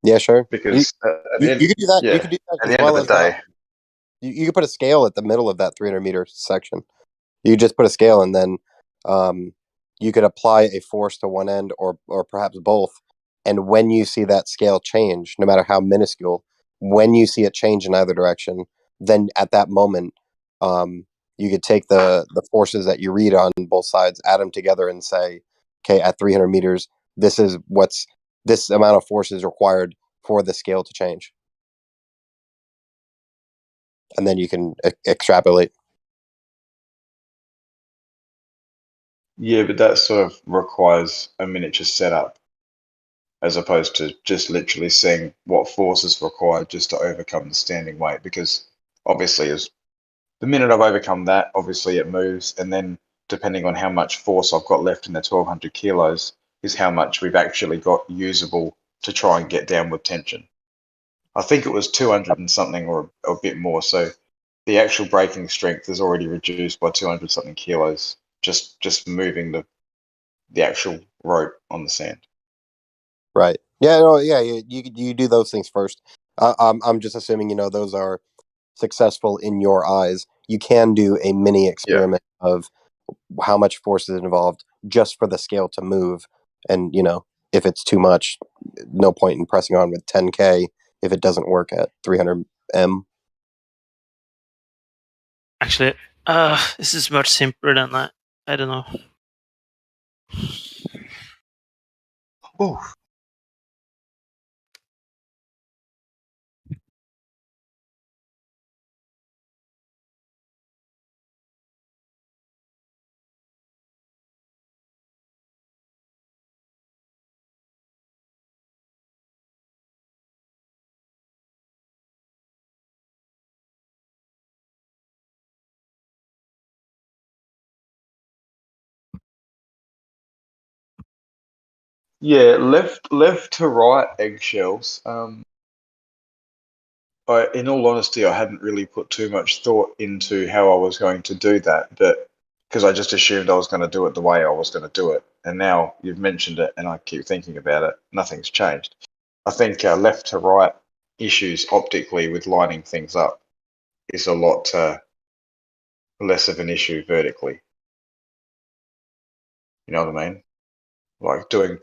Yeah, sure. Because you could do that. Yeah, you could do that at as the end well of the as day. you could put a scale at the middle of that 300 meter section. You just put a scale, and then you could apply a force to one end, or perhaps both. And when you see that scale change, no matter how minuscule, when you see it change in either direction, then at that moment, you could take the forces that you read on both sides, add them together, and say, okay, at 300 meters, this amount of force is required for the scale to change. And then you can extrapolate. Yeah, but that sort of requires a miniature setup, as opposed to just literally seeing what force is required just to overcome the standing weight. Because obviously, as the minute I've overcome that, obviously it moves, and then depending on how much force I've got left in the 1200 kilos is how much we've actually got usable to try and get downward tension. I think it was 200 and something, or a bit more. So the actual braking strength is already reduced by 200 something kilos, just moving the actual rope on the sand. Right. Yeah. No. Yeah. You do those things first. I'm just assuming those are successful in your eyes. You can do a mini experiment of how much force is involved just for the scale to move, and if it's too much, no point in pressing on with 10K if it doesn't work at 300 M. Actually, this is much simpler than that. I don't know. Oh. Yeah, left to right eggshells. In all honesty, I hadn't really put too much thought into how I was going to do that, but because I just assumed I was going to do it the way I was going to do it. And now you've mentioned it, and I keep thinking about it. Nothing's changed. I think left to right issues optically with lining things up is a lot less of an issue vertically. You know what I mean? Like doing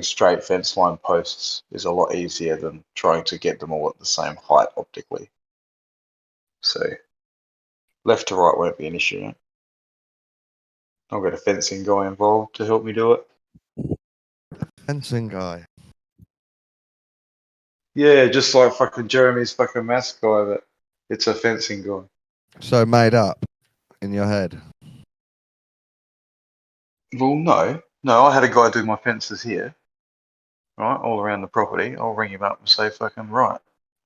straight fence line posts is a lot easier than trying to get them all at the same height optically. So left to right won't be an issue. Right? I'll get a fencing guy involved to help me do it. Fencing guy? Yeah, just like fucking Jeremy's fucking mask guy, but it's a fencing guy. So made up in your head? Well, no, I had a guy do my fences here, right, all around the property. I'll ring him up and say, fucking right,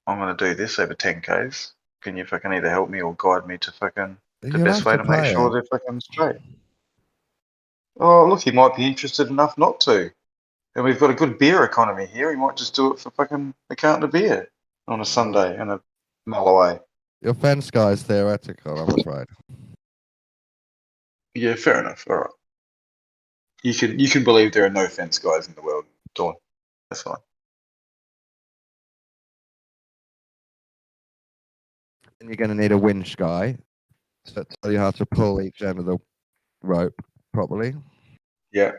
I'm going to do this over 10Ks. Can you fucking either help me or guide me to fucking the best way to make sure they're fucking straight? Oh, look, he might be interested enough not to. And we've got a good beer economy here. He might just do it for fucking a carton of beer on a Sunday and a mile away. Your fence guy's theoretical, I'm afraid. Yeah, fair enough. All right. You can believe there are no fence guys in the world, Dawn. That's fine. And you're going to need a winch guy to tell you how to pull each end of the rope properly. Yeah,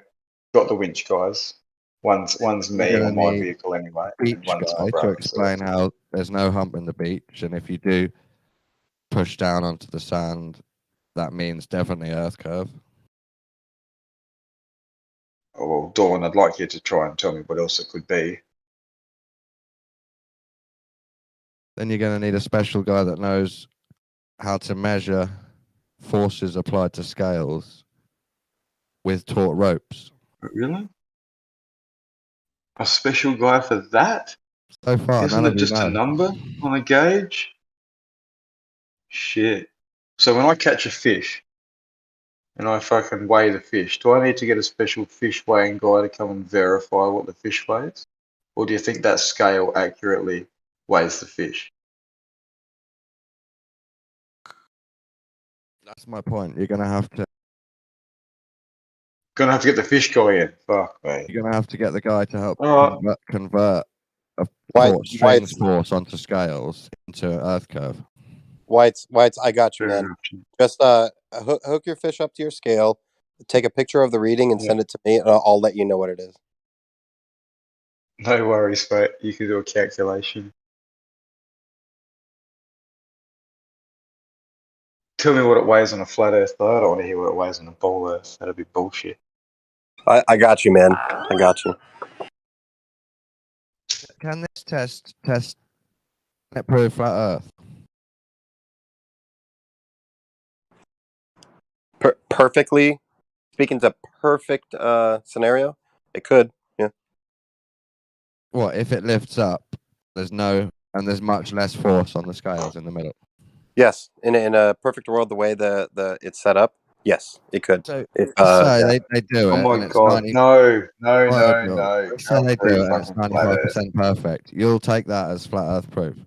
got the winch guys. One's me or my vehicle anyway, and beach one's my guy to brother. explain how there's no hump in the beach, and if you do push down onto the sand, that means definitely earth curve. Oh, well, Dawn, I'd like you to try and tell me what else it could be. Then you're going to need a special guy that knows how to measure forces applied to scales with taut ropes. Really? A special guy for that? So far, Isn't it just a number on a gauge? Shit. So when I catch a fish and I fucking weigh the fish, do I need to get a special fish weighing guy to come and verify what the fish weighs? Or do you think that scale accurately weighs the fish? That's my point. You're going to have to get the fish guy in. Fuck, mate. You're going to have to get the guy to help Alright. convert a strings force onto scales into earth curve. Whites, I got you, man. Just hook your fish up to your scale, take a picture of the reading, and send it to me, and I'll let you know what it is. No worries, mate. You can do a calculation. Tell me what it weighs on a flat Earth, though. I don't want to hear what it weighs on a ball Earth. That'd be bullshit. I got you, man. I got you. Can this test it prove flat Earth? Perfectly, speaking to perfect scenario, it could, yeah. What if it lifts up? There's much less force on the scales in the middle. Yes, in a perfect world, the way the it's set up, yes, it could. So, they do it. Oh my and it's god! 90... No! So they do it, and it's 95% perfect. You'll take that as flat Earth proof.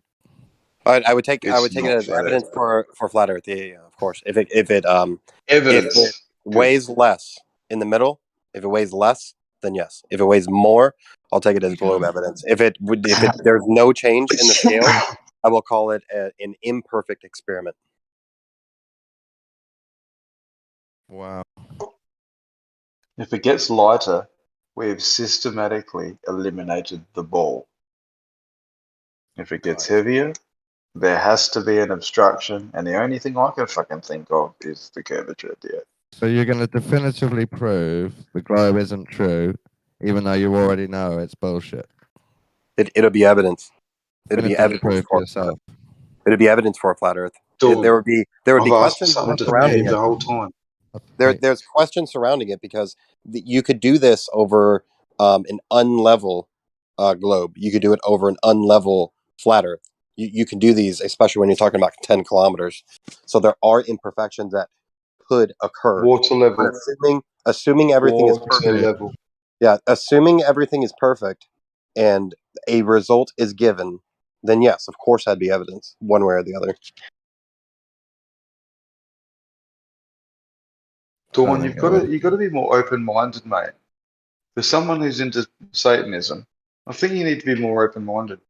I would take it as evidence for flat Earth. Yeah, of course. If it weighs less in the middle, if it weighs less, then yes. If it weighs more, I'll take it as globe evidence. If there's no change in the scale, I will call it an imperfect experiment. Wow. If it gets lighter, we've systematically eliminated the ball. If it gets heavier, there has to be an obstruction, and the only thing I can fucking think of is the curvature of the Earth. So you're going to definitively prove the globe isn't true, even though you already know it's bullshit. It'll be evidence. It'll be evidence for yourself. It'll be evidence for a flat Earth. There would be questions surrounding it the whole time. There's questions surrounding it because you could do this over an unlevel globe. You could do it over an unlevel flat Earth. You can do these, especially when you're talking about 10 kilometers. So there are imperfections that could occur. Water level. Assuming everything is perfect. Level. Yeah, assuming everything is perfect and a result is given, then yes, of course that'd be evidence, one way or the other. Dawn, you got to be more open-minded, mate. For someone who's into Satanism, I think you need to be more open-minded.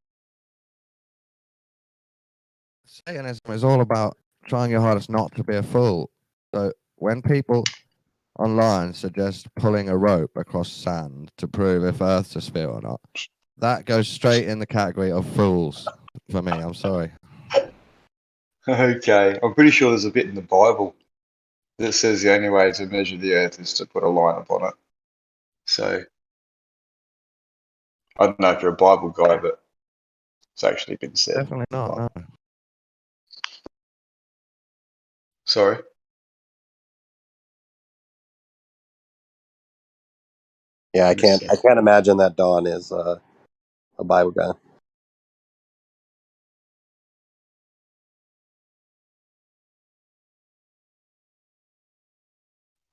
Satanism is all about trying your hardest not to be a fool. So when people online suggest pulling a rope across sand to prove if Earth's a sphere or not, that goes straight in the category of fools for me. I'm sorry. Okay, I'm pretty sure there's a bit in the Bible that says the only way to measure the Earth is to put a line upon it. So, I don't know if you're a Bible guy, but it's actually been said. Definitely not, no. Sorry? Yeah, I can't imagine that Don is a Bible guy.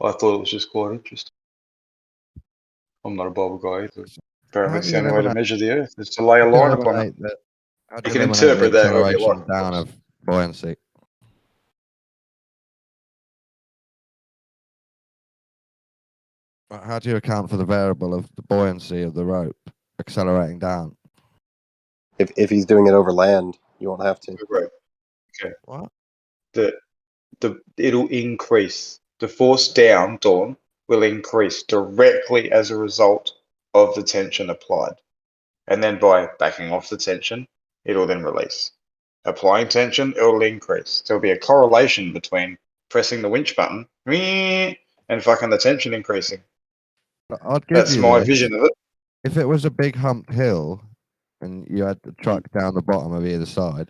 I thought it was just quite interesting. I'm not a Bible guy either. Apparently, it's the only way to measure the Earth is to lay a line upon it. You can interpret that however you like. Down of buoyancy. How do you account for the variable of the buoyancy of the rope accelerating down? If he's doing it over land, you won't have to. Right. Okay. What? It'll increase. The force down, Dawn, will increase directly as a result of the tension applied. And then by backing off the tension, it'll then release. Applying tension, it'll increase. There'll be a correlation between pressing the winch button and fucking the tension increasing. That's my vision of it. If it was a big humped hill and you had the truck down the bottom of either side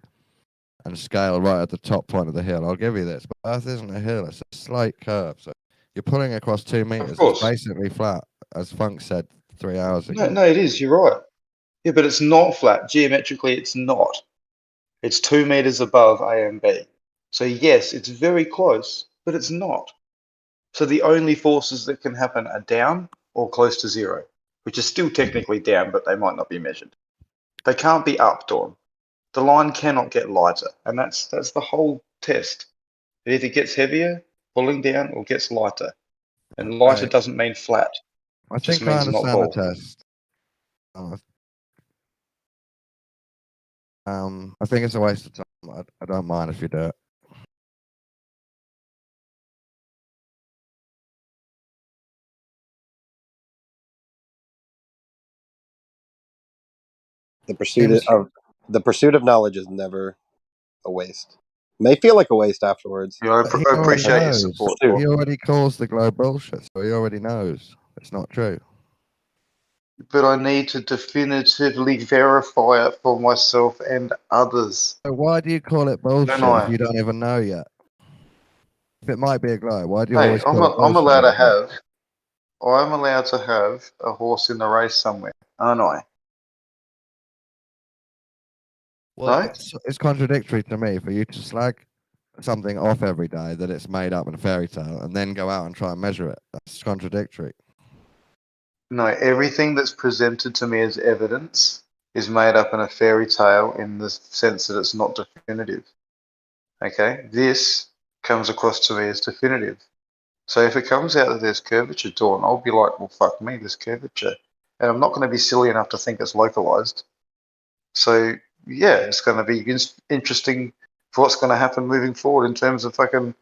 and scale right at the top point of the hill, I'll give you this. But Earth isn't a hill, it's a slight curve. So you're pulling across 2 meters. It's basically flat, as Funk said 3 hours ago. No, it is. You're right. Yeah, but it's not flat. Geometrically, it's not. It's 2 meters above A and B. So yes, it's very close, but it's not. So the only forces that can happen are down or close to zero, which is still technically down, but they might not be measured. They can't be up, Dawn. The line cannot get lighter, and that's the whole test. It either gets heavier, pulling down, or gets lighter. And lighter doesn't mean flat. I think I understand the test. I think it's a waste of time. I don't mind if you do it. The pursuit of knowledge is never a waste. It may feel like a waste afterwards. Yeah, I appreciate your support. He already calls the globe bullshit, so he already knows it's not true. But I need to definitively verify it for myself and others. So why do you call it bullshit if you don't even know yet? If it might be a globe, why do you always call it bullshit? I'm allowed to have a horse in the race somewhere, aren't I? Well, it's contradictory to me for you to slag something off every day that it's made up in a fairy tale and then go out and try and measure it. That's contradictory. No, everything that's presented to me as evidence is made up in a fairy tale in the sense that it's not definitive. Okay? This comes across to me as definitive. So if it comes out that there's curvature, Dawn, I'll be like, well, fuck me, there's curvature. And I'm not going to be silly enough to think it's localized. So, yeah, it's going to be interesting for what's going to happen moving forward in terms of fucking,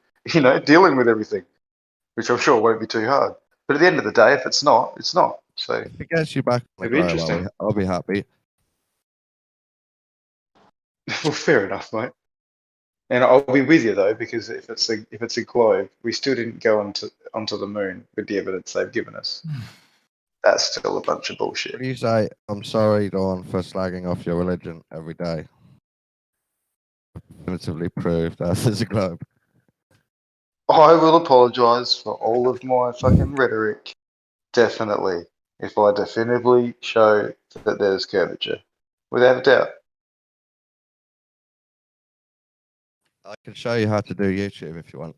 dealing with everything, which I'm sure won't be too hard. But at the end of the day, if it's not, it's not. So if it gets you back, it'll be interesting. I'll be happy. Well, fair enough, mate. And I'll be with you though, because if it's a globe, we still didn't go onto the moon with the evidence they've given us. That's still a bunch of bullshit. What do you say? I'm sorry, Dawn, for slagging off your religion every day. Definitively proved that is a globe. I will apologise for all of my fucking rhetoric. Definitely, if I definitively show that there's curvature, without a doubt. I can show you how to do YouTube if you want.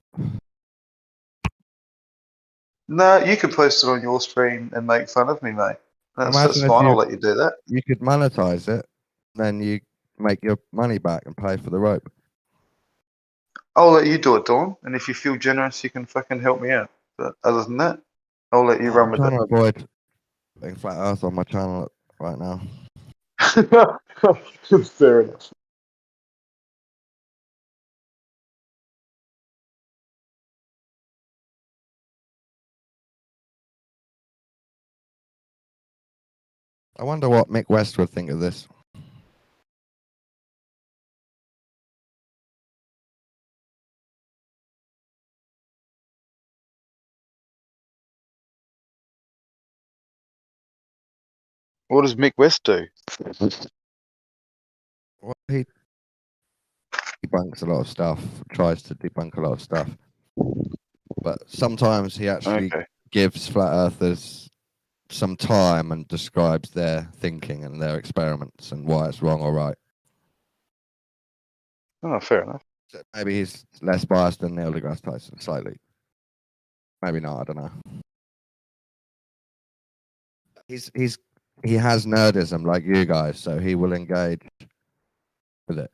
No, you could post it on your stream and make fun of me, mate. That's fine. I'll let you do that. You could monetize it, then you make your money back and pay for the rope. I'll let you do it, Dawn. And if you feel generous, you can fucking help me out. But other than that, I'll let you run with it. I'm trying to avoid putting Flat Earth on my channel right now. Fair enough. I wonder what Mick West would think of this. What does Mick West do? Well, he debunks a lot of stuff, tries to debunk a lot of stuff. But sometimes he actually gives Flat Earthers some time and describes their thinking and their experiments and why it's wrong or right. Oh, fair enough. So maybe he's less biased than Neil deGrasse Tyson, slightly. Maybe not, I don't know. He has nerdism like you guys, so he will engage with it.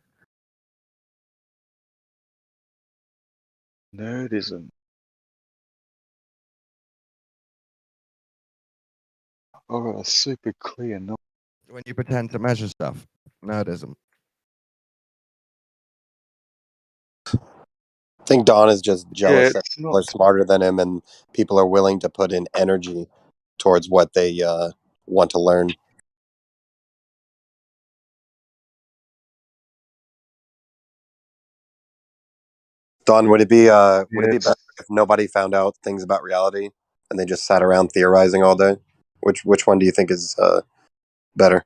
Nerdism. Oh, super clear. No. When you pretend to measure stuff, nerdism. I think Don is just jealous that people are smarter than him, and people are willing to put in energy towards what they want to learn. Don, would it be better if nobody found out things about reality and they just sat around theorizing all day? Which one do you think is better?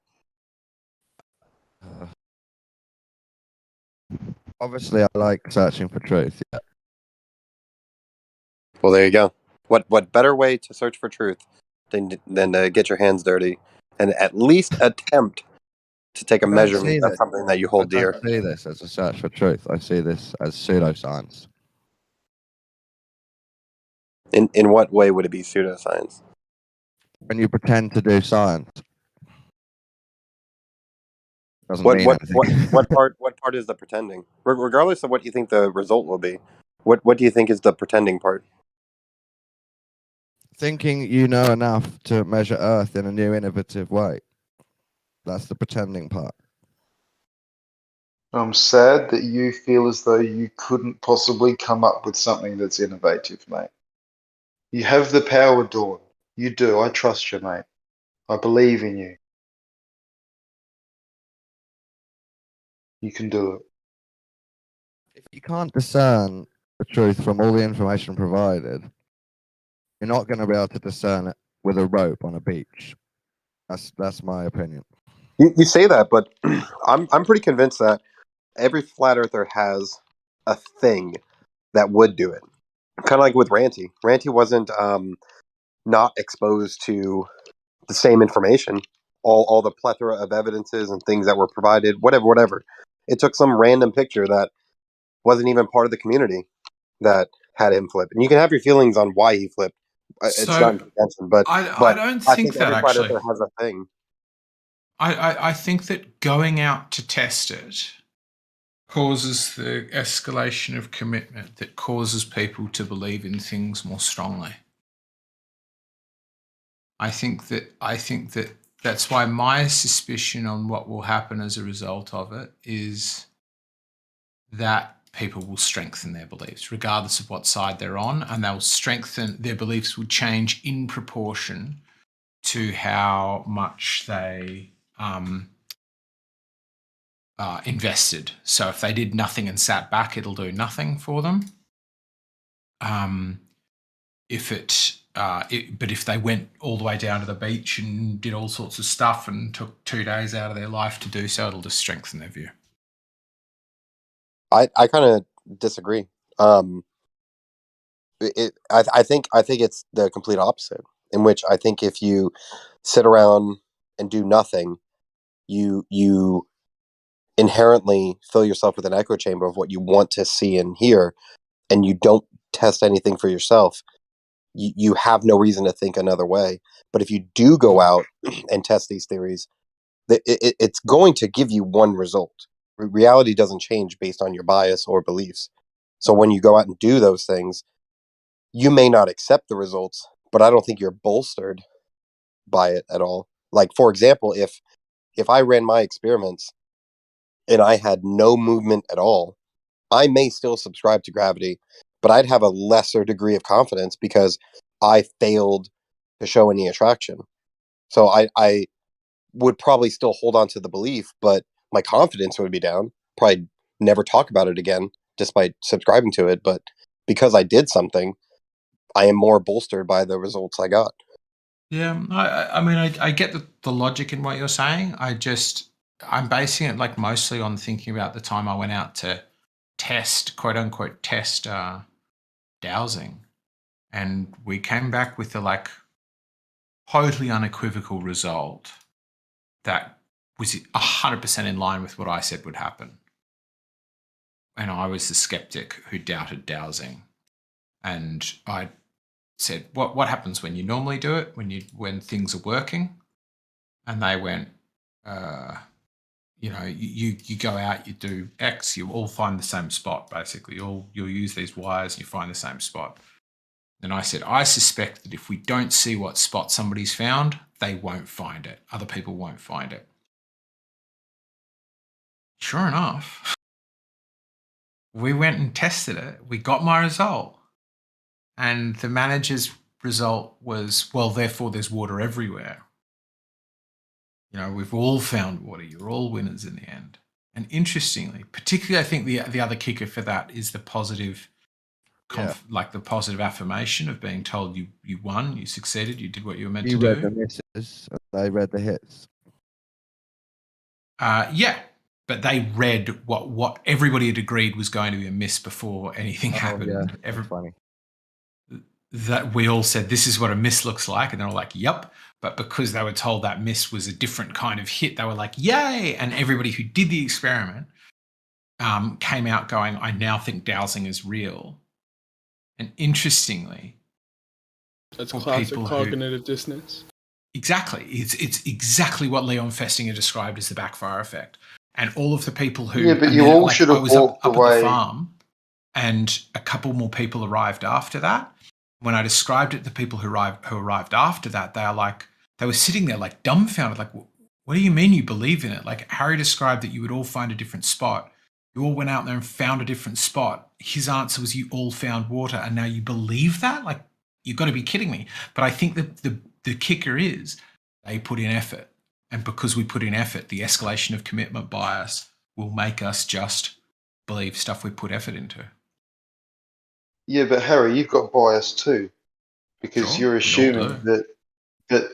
Obviously, I like searching for truth. Yeah. Well, there you go. What better way to search for truth than to get your hands dirty and at least attempt to take a measurement of something that you hold dear? I don't see this as a search for truth. I see this as pseudoscience. In what way would it be pseudoscience? When you pretend to do science. Doesn't What mean anything. what part is the pretending? Regardless of what you think the result will be, what do you think is the pretending part? Thinking you know enough to measure Earth in a new, innovative way. That's the pretending part. I'm sad that you feel as though you couldn't possibly come up with something that's innovative, mate. You have the power, Dawn. You do. I trust you, mate. I believe in you. You can do it. If you can't discern the truth from all the information provided, you're not going to be able to discern it with a rope on a beach. That's my opinion. You say that, but I'm pretty convinced that every flat earther has a thing that would do it. Kind of like with Ranty. Ranty wasn't not exposed to the same information, all the plethora of evidences and things that were provided, whatever. It took some random picture that wasn't even part of the community that had him flip. And you can have your feelings on why he flipped. It's not intention, but I don't think that every actually flat earther has a thing. I think that going out to test it causes the escalation of commitment that causes people to believe in things more strongly. I think that that's why my suspicion on what will happen as a result of it is that people will strengthen their beliefs, regardless of what side they're on, and they'll strengthen their beliefs will change in proportion to how much they invested. So if they did nothing and sat back, it'll do nothing for them. But if they went all the way down to the beach and did all sorts of stuff and took 2 days out of their life to do so, it'll just strengthen their view. I kind of disagree. I think it's the complete opposite. In which I think if you sit around and do nothing, you inherently fill yourself with an echo chamber of what you want to see and hear, and you don't test anything for yourself. You have no reason to think another way. But if you do go out and test these theories, it's going to give you one result. Reality doesn't change based on your bias or beliefs. So when you go out and do those things, you may not accept the results, but I don't think you're bolstered by it at all. Like, for example, if I ran my experiments and I had no movement at all, I may still subscribe to gravity, but I'd have a lesser degree of confidence because I failed to show any attraction. So I would probably still hold on to the belief, but my confidence would be down. Probably never talk about it again, despite subscribing to it. But because I did something, I am more bolstered by the results I got. Yeah, I mean, I get the logic in what you're saying. I'm basing it like mostly on thinking about the time I went out to test, quote unquote, test dowsing, and we came back with the like totally unequivocal result that was 100% in line with what I said would happen. And I was the skeptic who doubted dowsing, and I said, "What happens when you normally do it? When things are working?" And they went, you go out, you do X, you all find the same spot. Basically, you'll use these wires, you find the same spot. And I said, I suspect that if we don't see what spot somebody's found, they won't find it. Other people won't find it. Sure enough, we went and tested it. We got my result. And the manager's result was, well, therefore there's water everywhere. You know, we've all found water. You're all winners in the end. And interestingly, particularly, I think the other kicker for that is the positive, like the positive affirmation of being told you won, you succeeded, you did what you were meant to do. You read the misses, they read the hits. Yeah, but they read what everybody had agreed was going to be a miss before anything happened. Yeah, funny. That we all said this is what a miss looks like, and they're all like, "Yep." But because they were told that miss was a different kind of hit, they were like, "Yay!" And everybody who did the experiment came out going, "I now think dowsing is real." And interestingly, that's classic cognitive dissonance. Exactly. It's exactly what Leon Festinger described as the backfire effect. And all of the people who... Yeah, but you all should have walked up away. At the farm, and a couple more people arrived after that. When I described it to people who arrived after that, they were sitting there like dumbfounded, like, what do you mean you believe in it? Like Harry described that you would all find a different spot. You all went out there and found a different spot. His answer was you all found water, and now you believe that? Like, you've got to be kidding me. But I think that the kicker is they put in effort. And because we put in effort, the escalation of commitment bias will make us just believe stuff we put effort into. Yeah, but Harry, you've got bias too. Because you're assuming that but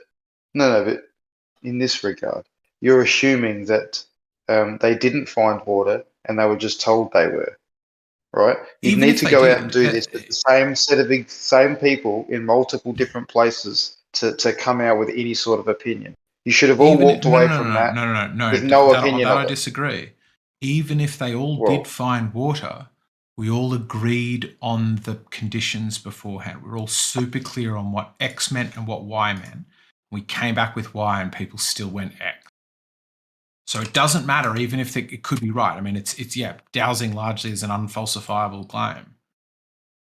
in this regard, you're assuming that they didn't find water and they were just told they were. Right? You need to go out and do this with the same people in multiple different places to come out with any sort of opinion. You should have all walked away from that with no opinion of it. I disagree. Even if they all did find water, we all agreed on the conditions beforehand. We were all super clear on what X meant and what Y meant. We came back with Y and people still went X. So it doesn't matter, even if it could be right. I mean, it's dowsing largely is an unfalsifiable claim.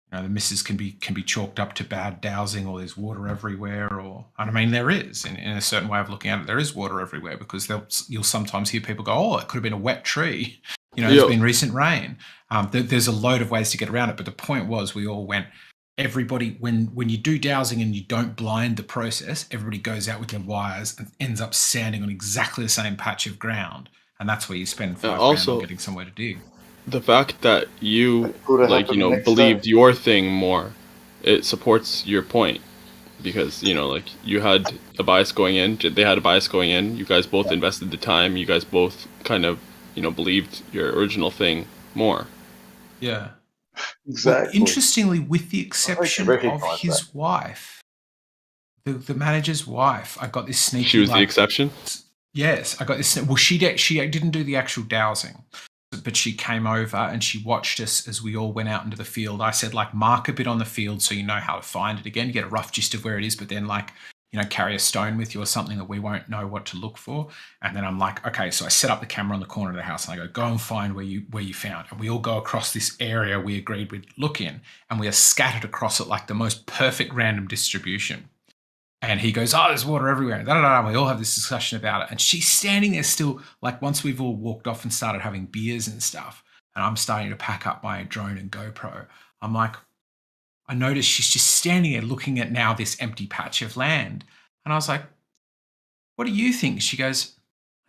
You know, the misses can be chalked up to bad dowsing, or there's water everywhere, and I mean there is in a certain way of looking at it. There is water everywhere because you'll sometimes hear people go, "Oh, it could have been a wet tree." You know, there's been recent rain. There's a load of ways to get around it, but the point was we all went. Everybody, when you do dowsing and you don't blind the process, everybody goes out with their wires and ends up standing on exactly the same patch of ground, and that's where you spend $5 grand on getting somewhere to dig. The fact that you believed your thing more, it supports your point, because you had a bias going in, they had a bias going in. You guys both invested the time. You guys both kind of believed your original thing more. Yeah. Exactly. Well, interestingly, with the exception of his wife, the manager's wife, I got this sneaky. She was the exception? Yes, I got this. Well, she didn't do the actual dowsing, but she came over and she watched us as we all went out into the field. I said, mark a bit on the field so you know how to find it again. You get a rough gist of where it is, but then carry a stone with you or something that we won't know what to look for. And then I'm like, okay, so I set up the camera on the corner of the house and I go and find where you found. And we all go across this area we agreed we'd look in, and we are scattered across it like the most perfect random distribution. And he goes, "Oh, there's water everywhere." And we all have this discussion about it. And she's standing there still, once we've all walked off and started having beers and stuff, and I'm starting to pack up my drone and GoPro, I'm like, I noticed she's just standing there looking at now this empty patch of land. And I was like, "What do you think?" She goes,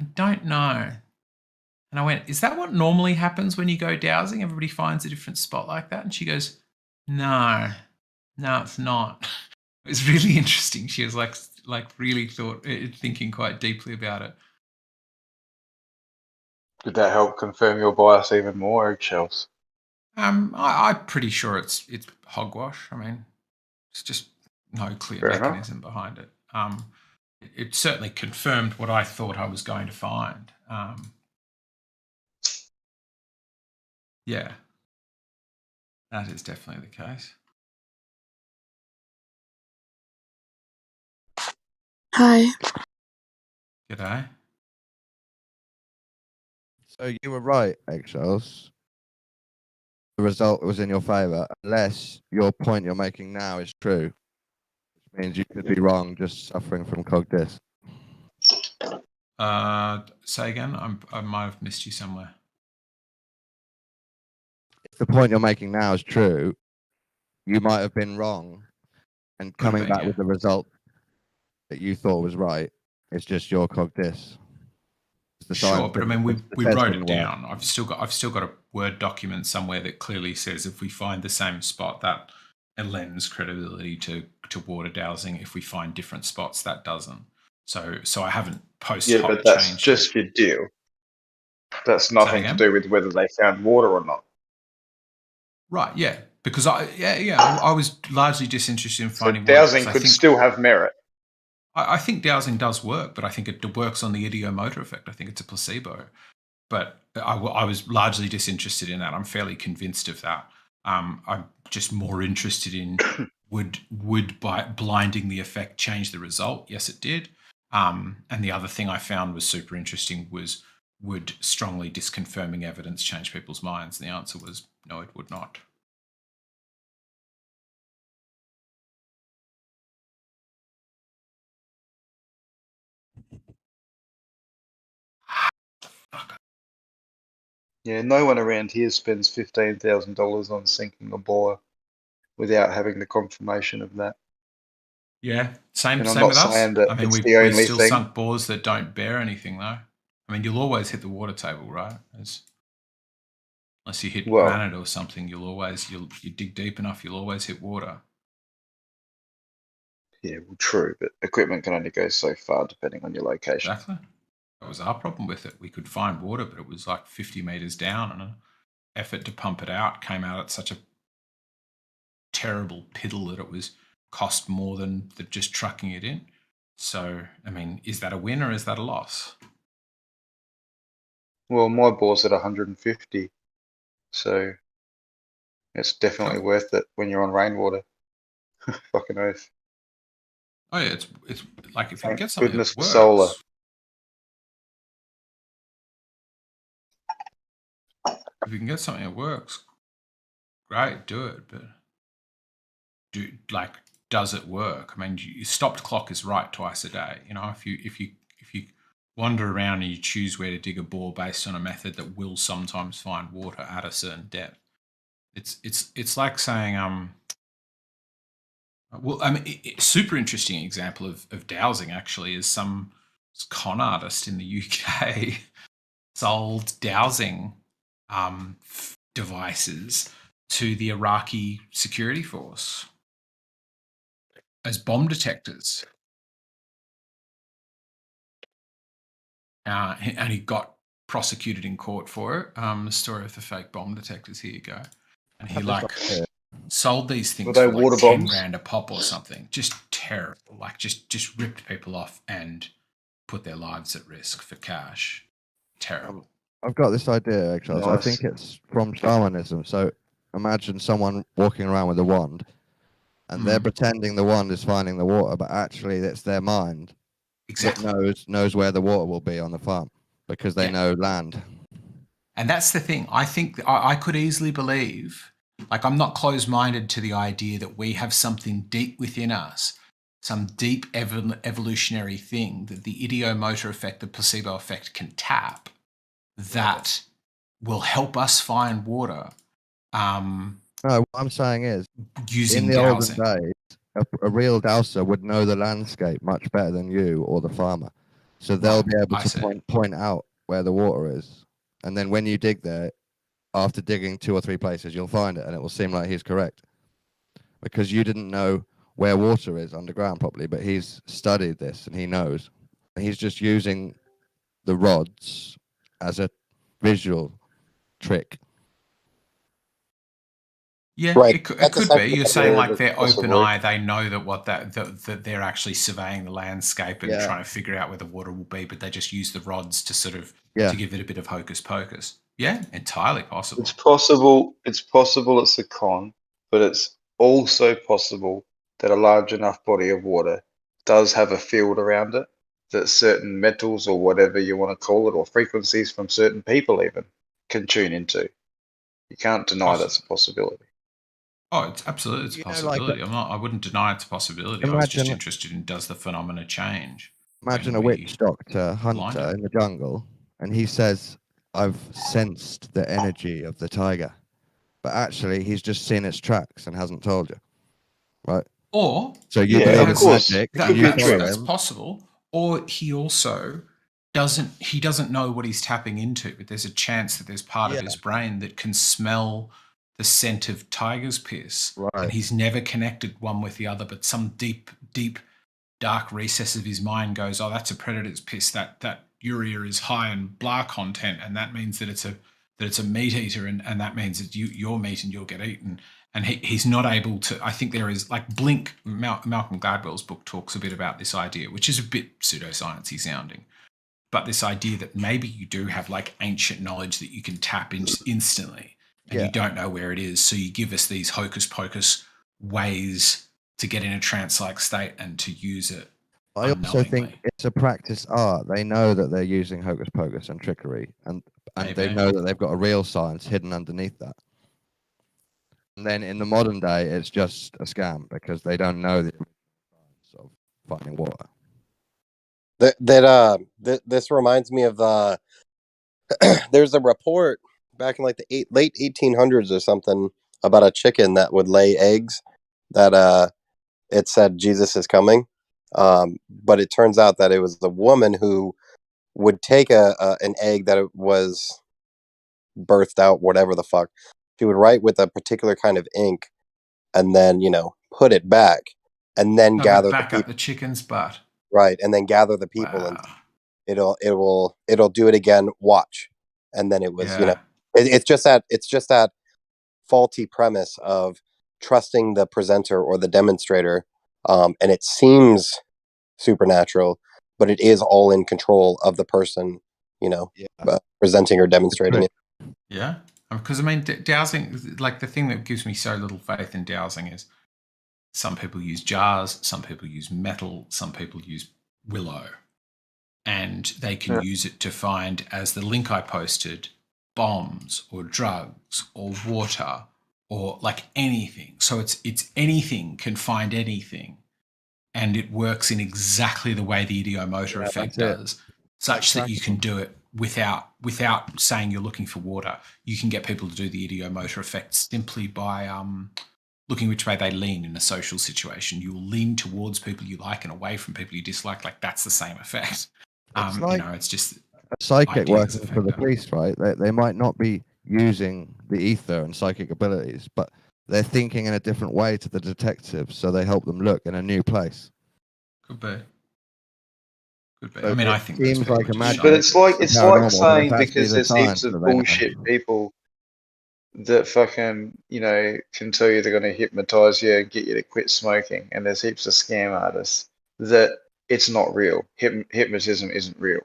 "I don't know." And I went, "Is that what normally happens when you go dowsing? Everybody finds a different spot like that?" And she goes, No, it's not." It was really interesting. She was really thinking quite deeply about it. Did that help confirm your bias even more, Eggshells? I'm pretty sure it's hogwash. I mean, it's just no clear mechanism behind it. It certainly confirmed what I thought I was going to find. Yeah, that is definitely the case. Hi. G'day. So you were right, Eggshells. The result was in your favour, unless your point you're making now is true, which means you could be wrong, just suffering from cog dis. Say again. I might have missed you somewhere. If the point you're making now is true, you might have been wrong, and coming back with the result that you thought was right It's just your cogdiss. Sure, but I mean, we wrote it down. I've still got a Word document somewhere that clearly says if we find the same spot, that it lends credibility to water dowsing. If we find different spots, that doesn't. So I haven't post hoc but that's changed just your deal. That's nothing to do with whether they found water or not. Right, yeah. Because I was largely disinterested in finding dowsing could still have merit. I think dowsing does work, but I think it works on the idiomotor effect. I think it's a placebo. But I was largely disinterested in that. I'm fairly convinced of that. I'm just more interested in would by blinding the effect change the result? Yes, it did. And the other thing I found was super interesting was would strongly disconfirming evidence change people's minds? And the answer was no, it would not. Yeah, no one around here spends $15,000 on sinking a bore without having the confirmation of that. Yeah, same with us. I mean, we've still sunk bores that don't bear anything, though. I mean, you'll always hit the water table, right? Unless you hit granite or something, you dig deep enough, you'll always hit water. Yeah, well, true, but equipment can only go so far depending on your location. Exactly. That was our problem with it. We could find water, but it was like 50 meters down, and an effort to pump it out came out at such a terrible piddle that it was cost more than just trucking it in. So, I mean, is that a win or is that a loss? Well, my bore's at 150, so it's definitely worth it when you're on rainwater. Fucking oath. Oh yeah, it's like if you can get something that works. Solar. If you can get something that works, great, do it. But does it work? I mean, your stopped clock is right twice a day. You know, if you wander around and you choose where to dig a bore based on a method that will sometimes find water at a certain depth, it's like saying well, I mean, super interesting example of dowsing actually is some con artist in the UK sold dowsing devices to the Iraqi security force as bomb detectors. And he got prosecuted in court for it. The story of the fake bomb detectors, here you go. And he sold these things for like 10 grand a pop or something. Just terrible. Like just ripped people off and put their lives at risk for cash. Terrible. I've got this idea, actually. Nice. I think it's from shamanism. So imagine someone walking around with a wand and they're pretending the wand is finding the water, but actually it's their mind that knows where the water will be on the farm because they know land. And that's the thing. I think I could easily believe, like I'm not closed-minded to the idea that we have something deep within us, some deep evolutionary thing that the idiomotor effect, the placebo effect can tap that will help us find water. No, what I'm saying is, using in the dowsing. olden days, a real dowser would know the landscape much better than you or the farmer. So they'll be able to point out where the water is. And then when you dig there, after digging 2 or 3 places, you'll find it and it will seem like he's correct. Because you didn't know where water is underground properly, but he's studied this and he knows. And he's just using the rods as a visual trick. Yeah, right. It could be. You're saying like they're open eye, they know that they're actually surveying the landscape and trying to figure out where the water will be, but they just use the rods to sort of to give it a bit of hocus pocus. Yeah, entirely possible. It's possible it's a con, but it's also possible that a large enough body of water does have a field around it that certain metals or whatever you want to call it, or frequencies from certain people even, can tune into. You can't deny that's a possibility. Oh, it's absolutely it's a possibility. I wouldn't deny it's a possibility. I was just interested in, does the phenomena change? Imagine a witch doctor hunter in the jungle, and he says, I've sensed the energy of the tiger. But actually, he's just seen its tracks and hasn't told you. Right? Or, so you that's possible. Or he also doesn't know what he's tapping into, but there's a chance that there's part of his brain that can smell the scent of tiger's piss, and he's never connected one with the other, but some deep dark recess of his mind goes, oh, that's a predator's piss, that urea is high in blah content, and that means that it's a meat eater, and that means that you're meat and you'll get eaten. And he's not able to. I think there is, like, Blink, Malcolm Gladwell's book talks a bit about this idea, which is a bit pseudoscience-y sounding, but this idea that maybe you do have, like, ancient knowledge that you can tap instantly, and you don't know where it is, so you give us these hocus pocus ways to get in a trance-like state and to use it. I also think it's a practice art. They know that they're using hocus pocus and trickery, and they know that they've got a real science hidden underneath that. And then in the modern day, it's just a scam because they don't know the science of finding water. This reminds me of the. There's a report back in like the late 1800s or something about a chicken that would lay eggs that it said Jesus is coming, but it turns out that it was the woman who would take an egg that it was birthed out, whatever the fuck. She would write with a particular kind of ink, and then put it back, and then gather back up the chicken's butt. Right, and then gather the people, and it'll do it again. Watch, and then it was it's just that faulty premise of trusting the presenter or the demonstrator, and it seems supernatural, but it is all in control of the person, presenting or demonstrating it. Yeah, because I mean, dowsing, like, the thing that gives me so little faith in dowsing is some people use jars, some people use metal, some people use willow, and they can use it to find, as the link I posted, bombs or drugs or water or like anything. So it's anything can find anything, and it works in exactly the way the ideomotor effect does, such that you can do it without saying you're looking for water. You can get people to do the ideomotor effect simply by looking which way they lean in a social situation. You'll lean towards people you like and away from people you dislike. Like, that's the same effect. It's like it's just a psychic working for the police, right? They might not be using the ether and psychic abilities, but they're thinking in a different way to the detectives, so they help them look in a new place. Could be. So I mean, I think seems like a magic. But it's like saying because there's heaps of bullshit people that fucking can tell you they're going to hypnotize you and get you to quit smoking, and there's heaps of scam artists that it's not real. Hypnotism isn't real.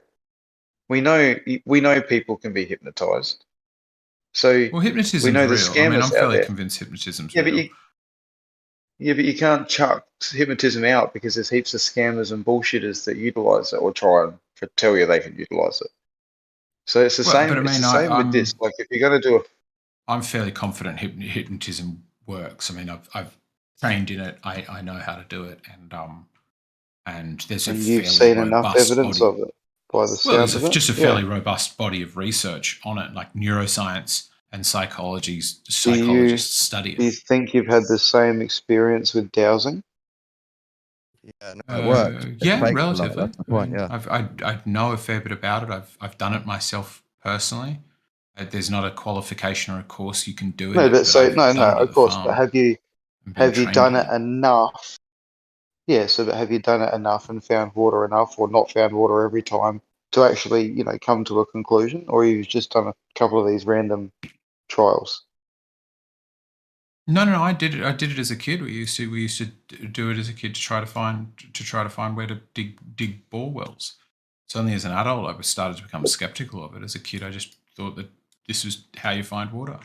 We know people can be hypnotized. So hypnotism. We know the real. scammers I mean, I'm fairly out convinced hypnotism's there. real. But you can't chuck hypnotism out because there's heaps of scammers and bullshitters that utilize it or try and tell you they can utilize it. So it's the same. It's the same with this. Like, if you're going to do I'm fairly confident hypnotism works. I mean, I've trained in it. I know how to do it, and there's you've seen enough evidence of it by the sounds of it. Just a fairly robust body of research on it, like neuroscience and psychologists study it. Do you think you've had the same experience with dowsing? Yeah, no, it works. Yeah, relatively. That's the point, yeah. I know a fair bit about it. I've done it myself personally. There's not a qualification or a course you can do it. No, but of course. But have you done it enough? Yeah, but have you done it enough and found water enough, or not found water every time, to actually come to a conclusion, or you've just done a couple of these random trials? No, I did it. I did it as a kid. We used to do it as a kid to try to find where to dig bore wells. It's only as an adult I started to become skeptical of it. As a kid, I just thought that this was how you find water.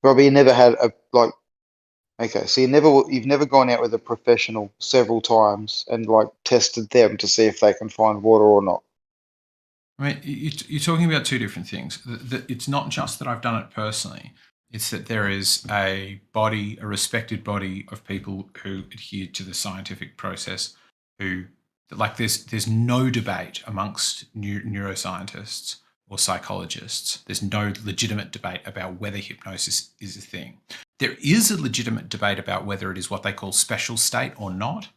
Robbie, you never had okay, so you've never gone out with a professional several times and tested them to see if they can find water or not. I mean, you're talking about two different things. It's not just that I've done it personally. It's that there is a respected body of people who adhere to the scientific process, who, like, there's no debate amongst neuroscientists or psychologists. There's no legitimate debate about whether hypnosis is a thing. There is a legitimate debate about whether it is what they call special state or not.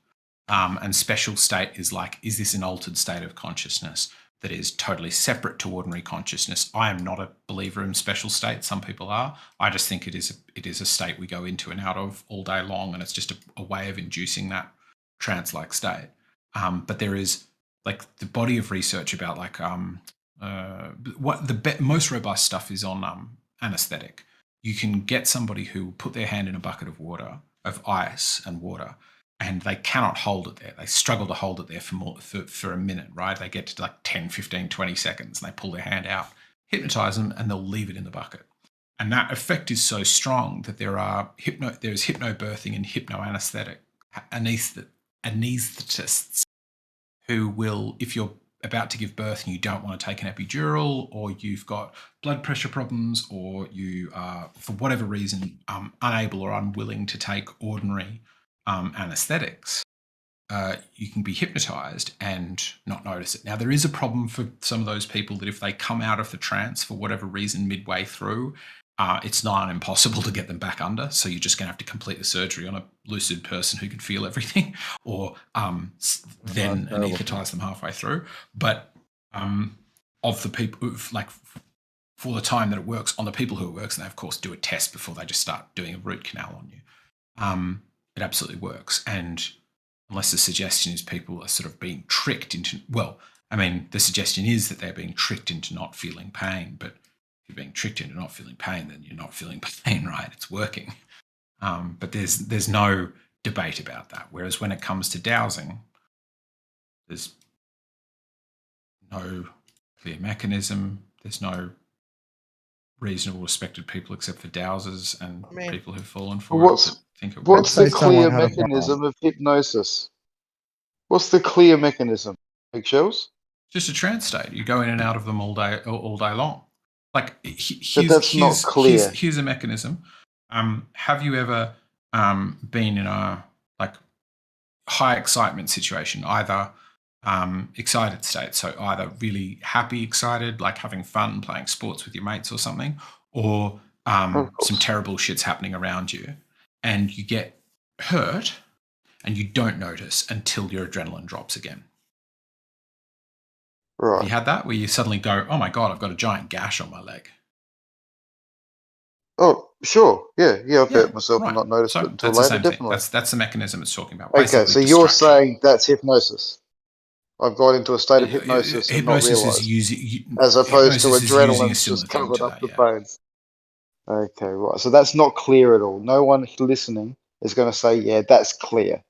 And special state is like, is this an altered state of consciousness that is totally separate to ordinary consciousness? I am not a believer in special state. Some people are. I just think it is a state we go into and out of all day long, and it's just a way of inducing that trance-like state. But there is like the body of research about like what the most robust stuff is on anesthetic. You can get somebody who will put their hand in a bucket of water, of ice and water, and they cannot hold it there. They struggle to hold it there for a minute, right? They get to like 10, 15, 20 seconds, and they pull their hand out, hypnotize them, and they'll leave it in the bucket. And that effect is so strong that there's hypnobirthing and hypnoanesthetic anesthetists who will, if you're about to give birth and you don't want to take an epidural, or you've got blood pressure problems, or you are, for whatever reason, unable or unwilling to take ordinary anesthetics, you can be hypnotized and not notice it. Now, there is a problem for some of those people that if they come out of the trance for whatever reason midway through, it's not impossible to get them back under. So you're just going to have to complete the surgery on a lucid person who can feel everything, or then anesthetize them halfway through. But of the people, like for the time that it works, on the people who it works, and they of course do a test before they just start doing a root canal on you. It absolutely works. And unless the suggestion is people are sort of being tricked into, well, I mean, the suggestion is that they're being tricked into not feeling pain, but if you're being tricked into not feeling pain, then you're not feeling pain, right? It's working. But there's no debate about that. Whereas when it comes to dowsing, there's no clear mechanism. There's no reasonable, respected people except for dowsers and people who've fallen for it. What's the clear mechanism of hypnosis? What's the clear mechanism? Eggshells? Just a trance state. You go in and out of them all day long. Like that's not clear. Here's a mechanism. Have you ever been in a like high excitement situation, either excited state, so either really happy, excited, like having fun, playing sports with your mates or something, or some terrible shit's happening around you, and you get hurt and you don't notice until your adrenaline drops again. Right. Have you had that where you suddenly go, oh my God, I've got a giant gash on my leg? Oh, sure. Yeah, I've hurt myself and not noticed so it until that's later, the same definitely. Thing. That's the mechanism it's talking about. Okay, Basically, so you're saying that's hypnosis. I've got into a state of hypnosis and not realised. As opposed to adrenaline just covered up the pains. Okay, right. So that's not clear at all. No one listening is going to say, yeah, that's clear.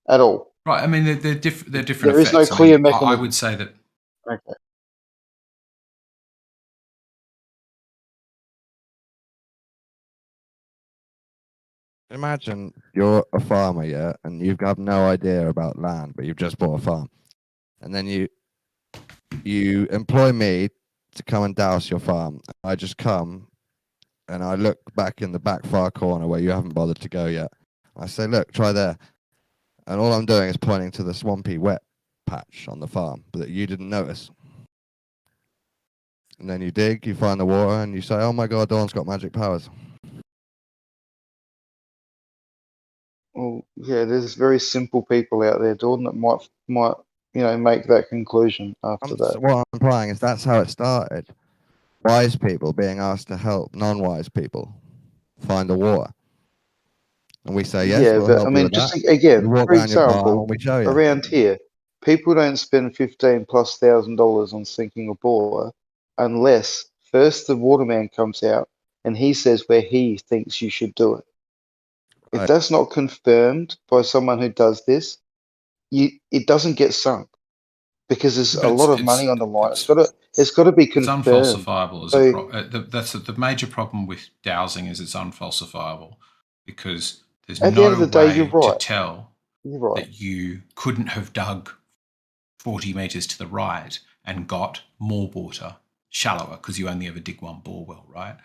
At all. Right. I mean, they're different. There is no clear mechanism. I would say that. Okay. Imagine you're a farmer, yeah, and you've got no idea about land, but you've just bought a farm. And then you employ me to come and douse your farm. I just come and I look back in the back far corner where you haven't bothered to go yet. I say, look, try there. And all I'm doing is pointing to the swampy wet patch on the farm that you didn't notice. And then you dig, you find the water, and you say, oh my God, Dawn's got magic powers. Well, yeah, there's very simple people out there, Dawn, that might make that conclusion after that. What I'm implying is that's how it started. Wise people being asked to help non-wise people find the water. And we say, yes, we'll help you with just that. again, for example, we show you. around here, people don't spend $15,000+ on sinking a bore unless first the waterman comes out and he says where he thinks you should do it. If that's not confirmed by someone who does this, it doesn't get sunk because there's a lot of money on the line. It's got to be confirmed. It's unfalsifiable. That's the major problem with dowsing is it's unfalsifiable because there's at the end of the day, you're right. to tell that you couldn't have dug 40 meters to the right and got more water shallower because you only ever dig one bore well, right?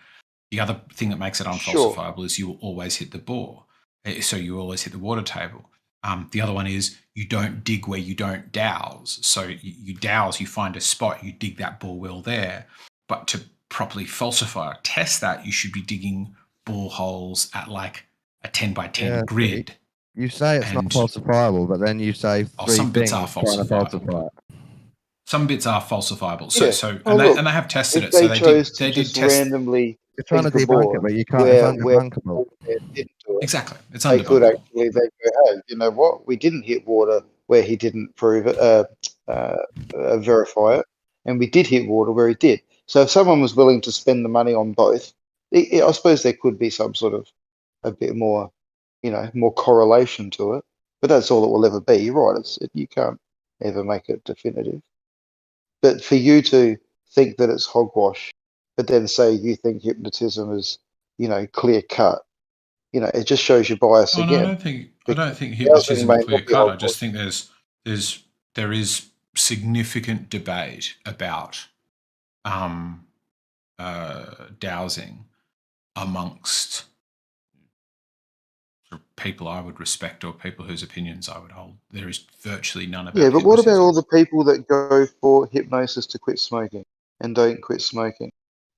The other thing that makes it unfalsifiable is you will always hit the bore. So you always hit the water table. The other one is you don't dig where you don't dowse. So you dowse, you find a spot, you dig that bore well there. But to properly falsify or test that, you should be digging boreholes at like a 10 by 10 grid. You say it's not falsifiable, but then you say three some bits things are trying to falsify it. Some bits are falsifiable. Look, And they have tested if it. So they they chose did to just test. randomly You're trying to think a debunk it, board but you can't. It's where undebunkable. didn't do it, Exactly. It's they could undebunkable. actually they go, hey, you know what? We didn't hit water where he didn't prove it, verify it, and we did hit water where he did. So if someone was willing to spend the money on both, I suppose there could be some sort of a bit more, more correlation to it. But that's all it will ever be. You're right. You can't ever make it definitive. But for you to think that it's hogwash, but then say you think hypnotism is, clear cut, it just shows your bias again. I don't think hypnotism is clear cut. I just think there is significant debate about dowsing amongst people I would respect or people whose opinions I would hold. There is virtually none about. Yeah, but what about all the people that go for hypnosis to quit smoking and don't quit smoking?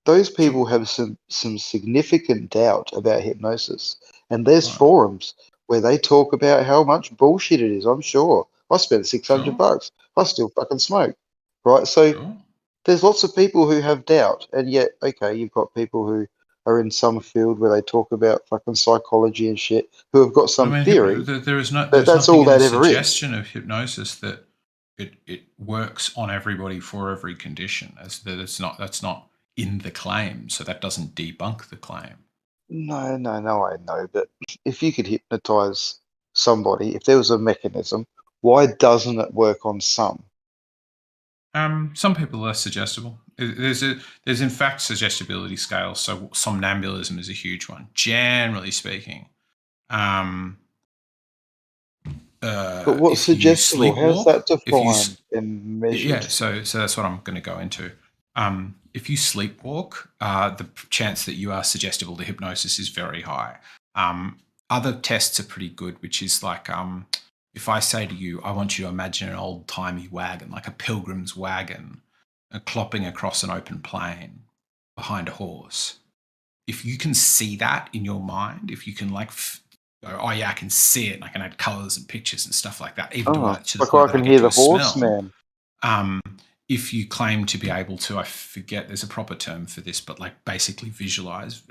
Those people have some significant doubt about hypnosis, and there's forums where they talk about how much bullshit it is. I'm sure I spent $600. I still fucking smoke, right? So there's lots of people who have doubt, and yet, okay, you've got people who are in some field where they talk about fucking psychology and shit who have got some theory. There's that's all that ever suggestion of hypnosis that it works on everybody for every condition. That's not in the claim, so that doesn't debunk the claim. No, I know. But if you could hypnotize somebody, if there was a mechanism, why doesn't it work on some? Some people are less suggestible. There's in fact suggestibility scales. So somnambulism is a huge one, generally speaking. But what's suggestible? How's that defined and measured? Yeah, so that's what I'm going to go into. If you sleepwalk, the chance that you are suggestible to hypnosis is very high. Other tests are pretty good, which is like if I say to you, I want you to imagine an old-timey wagon, like a pilgrim's wagon, clopping across an open plain behind a horse. If you can see that in your mind, if you can go, oh yeah, I can see it, and I can add colours and pictures and stuff like that, even to the point I can hear the horse, man. If you claim to be able to, I forget, there's a proper term for this, but like basically visualize,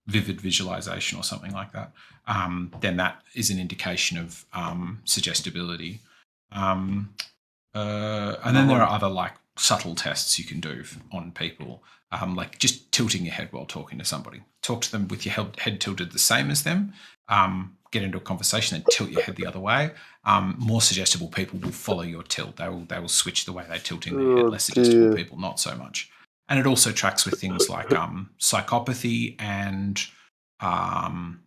vivid visualization or something like that, then that is an indication of suggestibility. And then there are other like subtle tests you can do on people, like just tilting your head while talking to somebody. Talk to them with your head tilted the same as them. Get into a conversation and tilt your head the other way. More suggestible people will follow your tilt. They will switch the way they're tilting their head. Less suggestible people, not so much. And it also tracks with things like psychopathy and autism.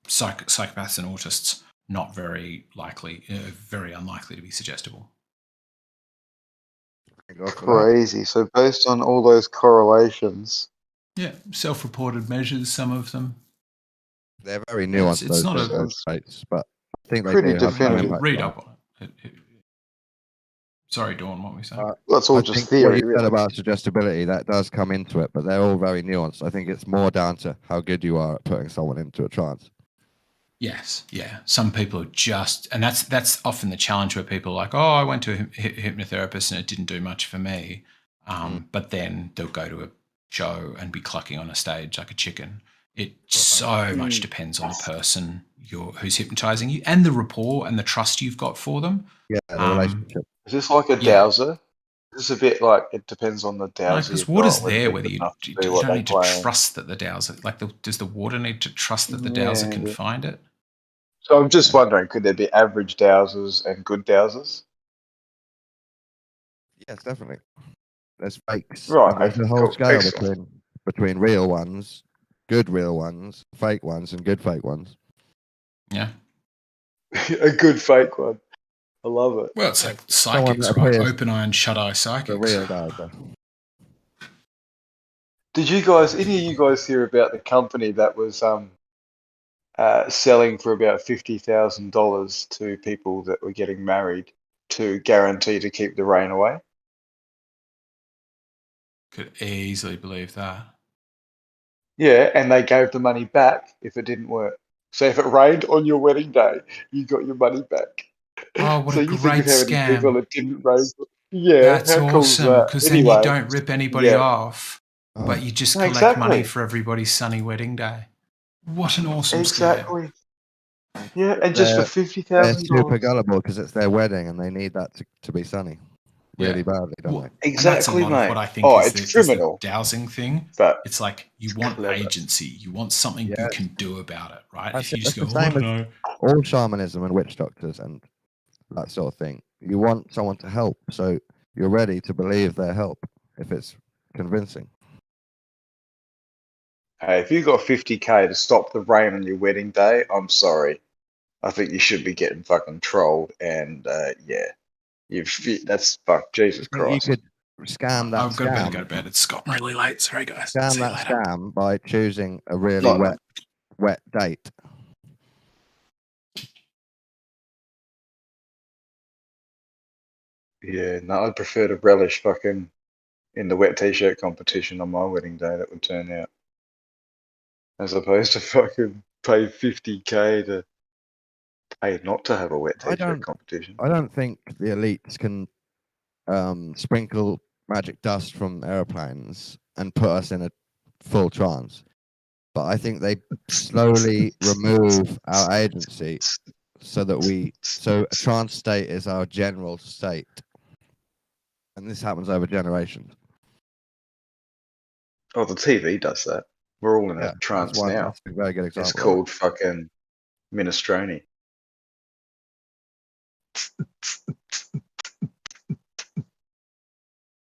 Psychopaths and autists not very unlikely to be suggestible. Crazy. So based on all those correlations, yeah, self-reported measures, some of them. They're very nuanced. It's not those traits, but I think they pretty do have definitive. Read up on it. Sorry, Dawn, what were we saying? That's all just theory. What you said about suggestibility, that does come into it, but they're all very nuanced. I think it's more down to how good you are at putting someone into a trance. Yes, yeah. Some people are just, and that's often the challenge where people are like, oh, I went to a hypnotherapist and it didn't do much for me. But then they'll go to a show and be clucking on a stage like a chicken. It so much depends on the person who's hypnotizing you and the rapport and the trust you've got for them. Yeah, the relationship. Is this like a dowser? This is a bit like it depends on the dowser. Because water's there, whether you don't need to trust that the dowser, does the water need to trust that the dowser can find it? So I'm just wondering, could there be average dowsers and good dowsers? Yes, definitely. There's fakes. Right. There's a whole scale between real ones, good real ones, fake ones, and good fake ones. Yeah. A good fake one. I love it. Well, it's like psychics, right? Open eye and shut eye psychics. The real dowser. Did you guys, any of you guys hear about the company that was selling for about $50,000 to people that were getting married to guarantee to keep the rain away? Could easily believe that. Yeah, and they gave the money back if it didn't work. So if it rained on your wedding day, you got your money back. Oh, what So a you think great of how many people scam. it didn't rain? Yeah, That's how cool is awesome, that? because then you Anyway, don't rip anybody yeah, off, but you just No, collect money exactly, for everybody's sunny wedding day. What an awesome scam. exactly. Yeah, and just for They're super $50,000. gullible because it's their wedding and they need that to be sunny really badly, don't Well, they? and that's a Exactly, lot of mate. what I think Oh, is it's the criminal, dowsing thing. but It's like you it's want clever. agency, you want something Yeah. you can do about it, right? That's, If you just that's go, the oh, I same don't with know. all shamanism and witch doctors and that sort of thing. You want someone to help, so you're ready to believe their help if it's convincing. Hey, if you got 50K to stop the rain on your wedding day, I'm sorry. I think you should be getting fucking trolled. And yeah, that's fuck. Jesus I think you Christ. could scam that I've got to better go scam. to bed. It's gotten really late. Sorry, guys. Scam See you that later. scam by choosing a really Not- wet date. Yeah, no, I'd prefer to relish fucking in the wet t-shirt competition on my wedding day. That would turn out, as opposed to fucking pay 50K to pay not to have a wet t-shirt competition. I don't think the elites can sprinkle magic dust from airplanes and put us in a full trance. But I think they slowly remove our agency so a trance state is our general state. And this happens over generations. Oh, the TV does that. We're all in a trance now. That's a very good example. It's called fucking minestrone.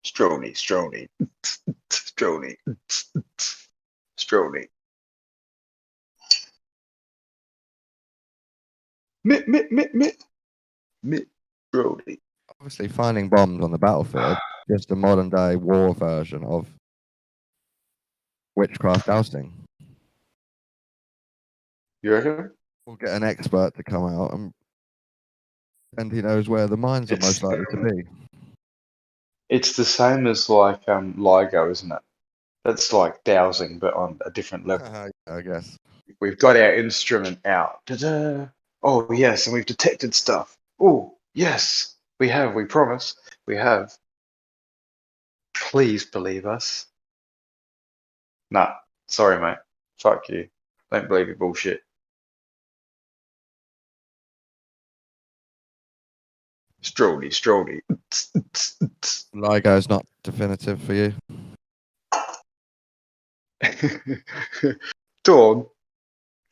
Strony, strony, strony, strony. Strony. Obviously, finding bombs on the battlefield is just a modern day war version of witchcraft ousting. You reckon? We'll get an expert to come out and he knows where the mines are most likely to be. It's the same as like LIGO, isn't it? That's like dowsing, but on a different level. I guess. We've got our instrument out. Ta-da! Oh yes, and we've detected stuff. Oh yes, we have. We promise. We have. Please believe us. Nah, sorry, mate. Fuck you. Don't believe your bullshit. Strody, strody. LIGO's not definitive for you. Dawn,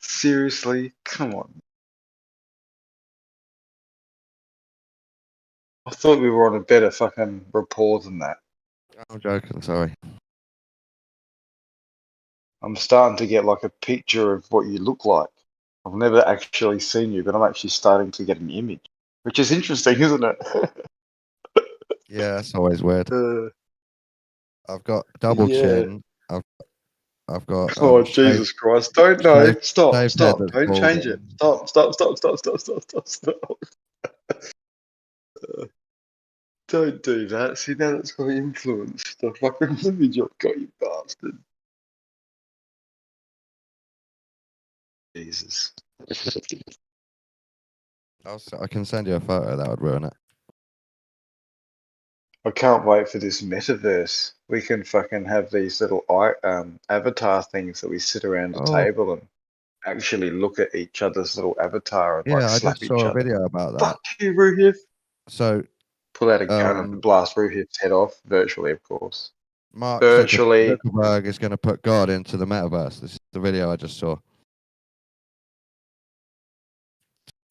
seriously? Come on. I thought we were on a better fucking rapport than that. I'm joking, sorry. I'm starting to get like a picture of what you look like. I've never actually seen you, but I'm actually starting to get an image, which is interesting, isn't it? Yeah, that's always weird. I've got double chin. I've got. Oh Jesus Christ! Don't stop! Don't change it! Stop! Don't do that. See, now that's going to influence the fucking image I've got, you bastard. Jesus. I can send you a photo. That would ruin it. I can't wait for this metaverse. We can fucking have these little avatar things that we sit around a table and actually look at each other's little avatar and like I slap just each saw a other. video about that. Fuck you, Ruhif. So pull out a gun and blast Ruhif's head off virtually, of course. Mark virtually. Zuckerberg is going to put God into the metaverse. This is the video I just saw.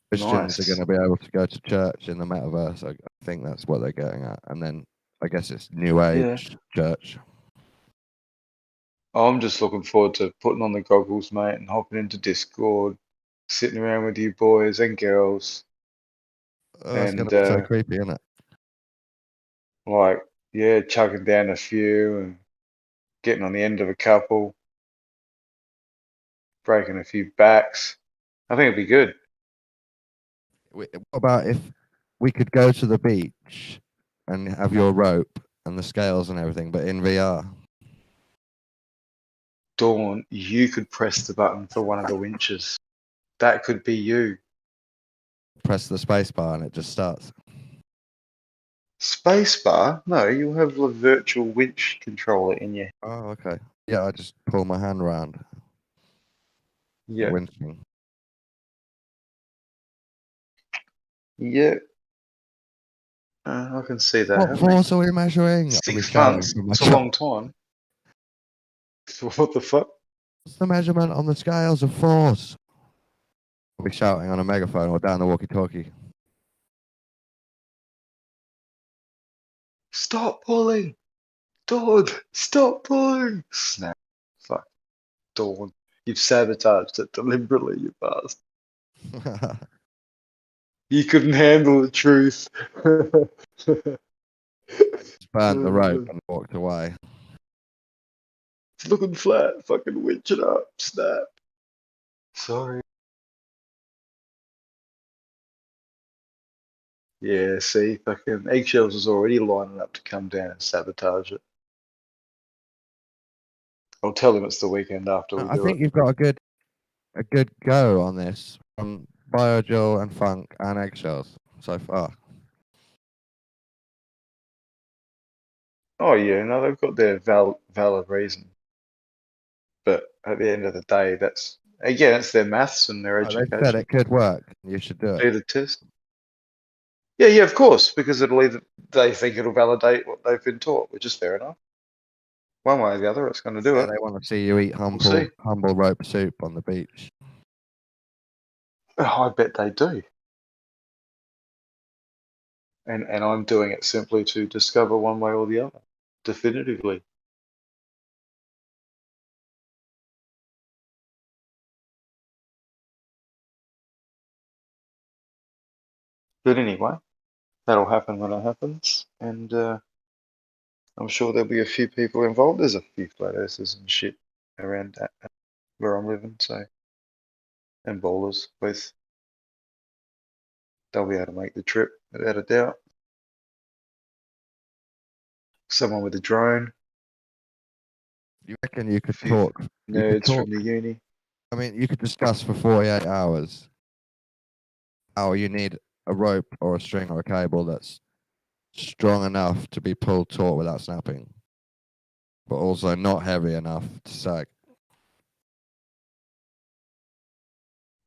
Christians are going to be able to go to church in the metaverse. I think that's what they're getting at. And then I guess it's New Age church. I'm just looking forward to putting on the goggles, mate, and hopping into Discord, sitting around with you boys and girls. Oh, that's going to be so creepy, isn't it? Like, yeah, chugging down a few and getting on the end of a couple, breaking a few backs. I think it'd be good. What about if we could go to the beach and have your rope and the scales and everything, but in VR? Dawn, you could press the button for one of the winches. That could be you. Press the space bar and it just starts. Spacebar? No, you have a virtual winch controller in your. Oh, okay. Yeah, I just pull my hand around. Yeah. Winching. Yeah. I can see that. What force are we measuring? 6 months. It's a long time. What the fuck? What's the measurement on the scales of force? I'll be shouting on a megaphone or down the walkie-talkie. Stop pulling! Dawn! Stop pulling! Snap. Fuck. Dawn. You've sabotaged it deliberately, you bastard. You couldn't handle the truth. Burned the rope and walked away. It's looking flat. Fucking winch it up. Snap. Sorry. Yeah, see, fucking Eggshells is already lining up to come down and sabotage it. I'll tell him it's the weekend after we do it. I think you've got a good go on this from Biojoel and Funk and Eggshells so far. Oh yeah, no, they've got their valid reason. But at the end of the day, that's again, it's their maths and their education. They said it could work. You should do it. Do the test. Yeah, of course, because they think it'll validate what they've been taught, which is fair enough. One way or the other, it's going to do it. They want to see you eat humble rope soup on the beach. Oh, I bet they do. And I'm doing it simply to discover one way or the other, definitively. But anyway, that'll happen when it happens, and I'm sure there'll be a few people involved. There's a few flat earthers and shit around where I'm living, so, and ballers, both. They'll be able to make the trip without a doubt. Someone with a drone. You reckon you could talk? Nerds from the uni. I mean, you could discuss for 48 hours how you need a rope or a string or a cable that's strong enough to be pulled taut without snapping, but also not heavy enough to sag.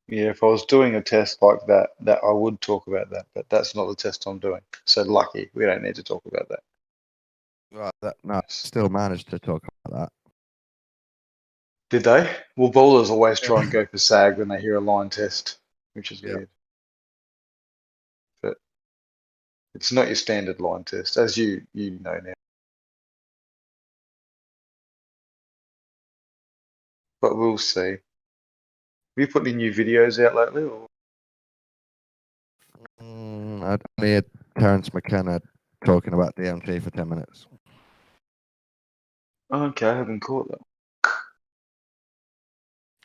Yeah, if I was doing a test like that I would talk about that, but that's not the test I'm doing. So lucky, we don't need to talk about that. Right, no, still managed to talk about that. Did they? Well, ballers always try and go for sag when they hear a line test, which is weird. But it's not your standard line test, as you know now. But we'll see. Have you put any new videos out lately? Or? I only heard Terence McKenna talking about DMT for 10 minutes. Okay, I haven't caught that.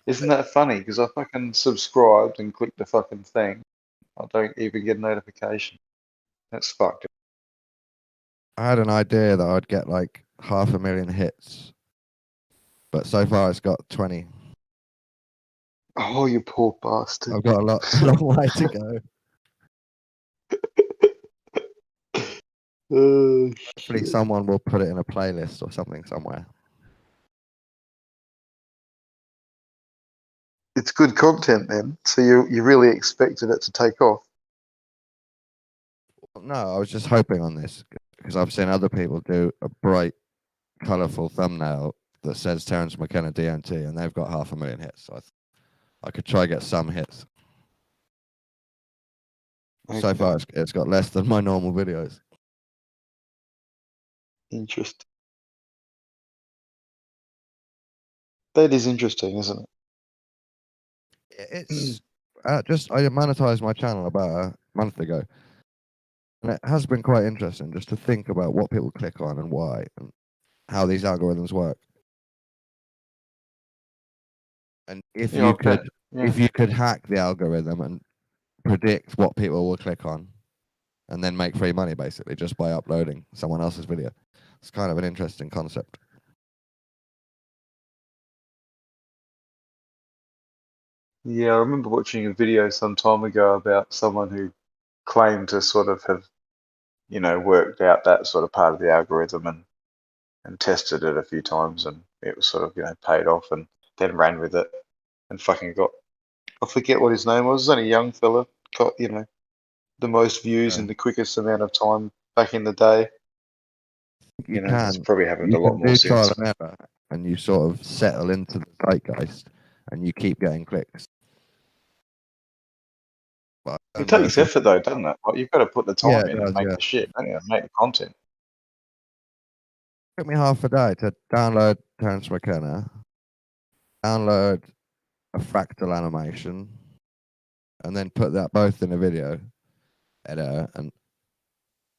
Isn't that funny? Because I fucking subscribed and clicked the fucking thing. I don't even get a notification. That's fucked. I had an idea that I'd get like 500,000 hits, but so far it's got 20. Oh, you poor bastard. I've got a long way to go. Hopefully someone will put it in a playlist or something somewhere. It's good content then. So you really expected it to take off? No, I was just hoping on this because I've seen other people do a bright, colourful thumbnail that says Terence McKenna DMT and they've got 500,000 hits. So I could try get some hits. Okay. So far it's got less than my normal videos. Interesting. That is interesting, isn't it? It's I monetized my channel about a month ago, and it has been quite interesting just to think about what people click on and why, and how these algorithms work. And if you could hack the algorithm and predict what people will click on, and then make free money basically just by uploading someone else's video, it's kind of an interesting concept. Yeah, I remember watching a video some time ago about someone who claimed to sort of have, worked out that sort of part of the algorithm and tested it a few times, and it was sort of, paid off, and then ran with it and fucking got, I forget what his name was. It was only a young fella, got, the most views in the quickest amount of time back in the day. It's probably happened a lot more do since. trial and error, and you sort of settle into the zeitgeist, and you keep getting clicks. But It takes effort though, doesn't it? Like, you've got to put the time in does, and make the shit, don't you? Make the content. It took me half a day to download Terence McKenna, download a fractal animation, and then put that both in a video editor, and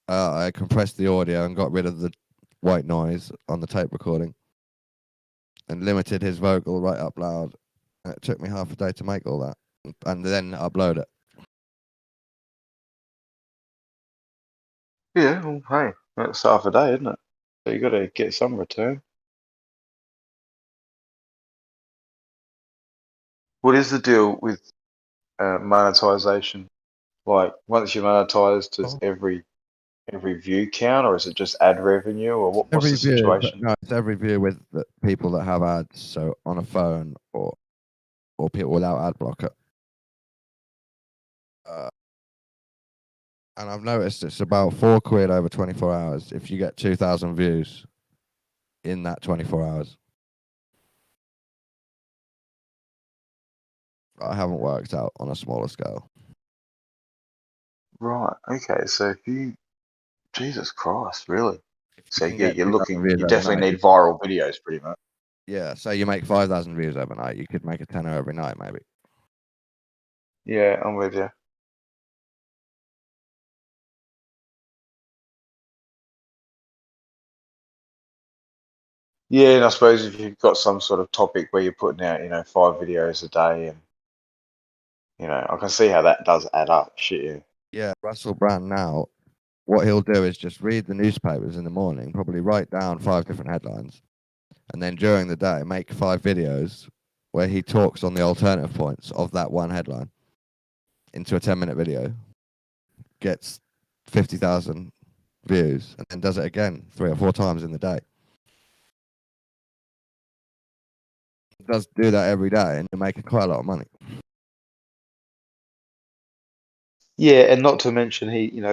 I compressed the audio and got rid of the white noise on the tape recording and limited his vocal right up loud. And it took me half a day to make all that and then upload it. Yeah, well, hey, that's half a day, isn't it? So you got to get some return. What is the deal with monetization? Like, once you monetize, does every view count, or is it just ad revenue, or what's the situation? No, it's every view with the people that have ads, so on a phone or people without ad blocker. And I've noticed it's about £4 over 24 hours if you get 2,000 views in that 24 hours. I haven't worked out on a smaller scale. Right. Okay. So if you, Jesus Christ, really? So you you're looking. You definitely need viral videos, pretty much. Yeah. So you make 5,000 views overnight. You could make a tenner every night, maybe. Yeah, I'm with you. Yeah, and I suppose if you've got some sort of topic where you're putting out, 5 videos a day, and I can see how that does add up. Shit. Yeah. Yeah, Russell Brand now, what he'll do is just read the newspapers in the morning, probably write down 5 different headlines, and then during the day make 5 videos where he talks on the alternative points of that one headline into a 10-minute video, gets 50,000 views, and then does it again 3 or 4 times in the day. He does do that every day, and you're making quite a lot of money. Yeah, and not to mention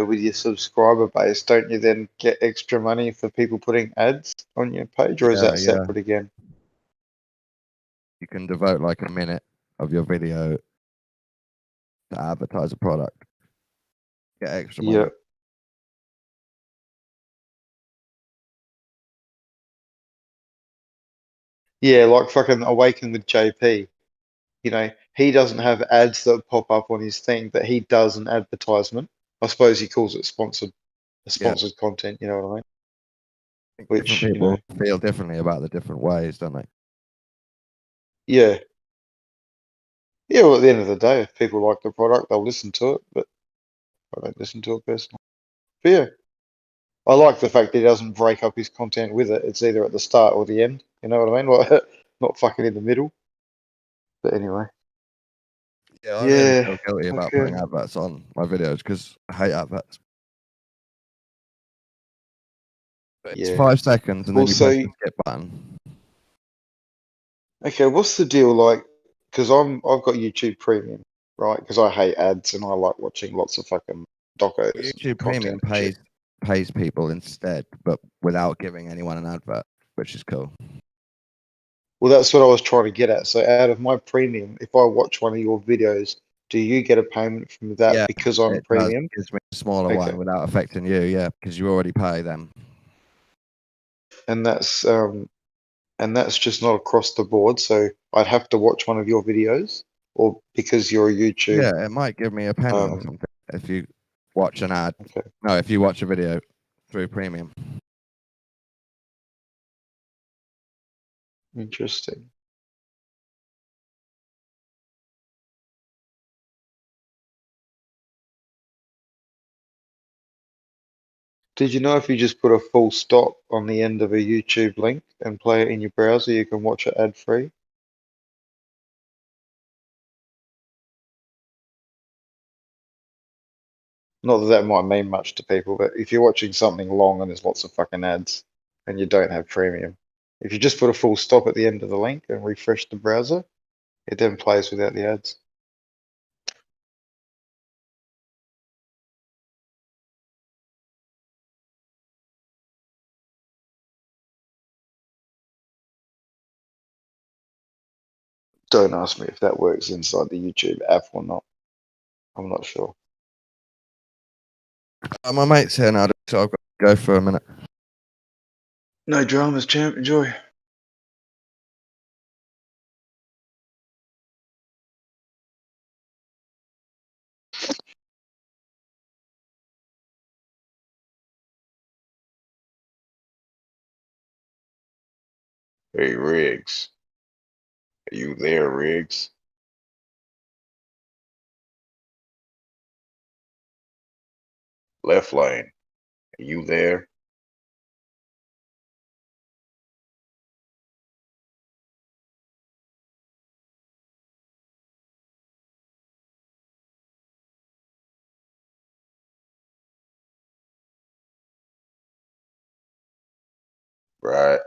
with your subscriber base, don't you then get extra money for people putting ads on your page, or is that separate again? You can devote like a minute of your video to advertise a product. Get extra money. Yeah. Yeah, like fucking Awaken with JP. He doesn't have ads that pop up on his thing, but he does an advertisement. I suppose he calls it sponsored content, you know what I mean? Which, different people feel differently about the different ways, don't they? Yeah. Yeah, well, at the end of the day, if people like the product, they'll listen to it, but I don't listen to it personally. But yeah, I like the fact that he doesn't break up his content with it. It's either at the start or the end. You know what I mean? Like, not fucking in the middle. But anyway. Yeah, I really feel guilty about putting adverts on my videos because I hate adverts. But it's 5 seconds and then you press the skip button. Okay, what's the deal like? Because I've got YouTube Premium, right? Because I hate ads and I like watching lots of fucking docos. YouTube Premium pays people instead, but without giving anyone an advert, which is cool. Well, that's what I was trying to get at. So out of my premium, if I watch one of your videos, do you get a payment from that because I'm premium? It gives me a smaller one without affecting you, because you already pay them. And that's just not across the board. So I'd have to watch one of your videos, or because you're a YouTube. Yeah, it might give me a penny or something if you watch an ad. No, if you watch a video through premium. Interesting. Did you know if you just put a full stop on the end of a YouTube link and play it in your browser, you can watch it ad-free? Not that that might mean much to people, but if you're watching something long and there's lots of fucking ads and you don't have premium, if you just put a full stop at the end of the link and refresh the browser, it then plays without the ads. Don't ask me if that works inside the YouTube app or not. I'm not sure. My mate's here now, so I've got to go for a minute. No dramas, champ. Enjoy. Hey, Riggs. Are you there, Riggs? Left lane. Are you there? Right.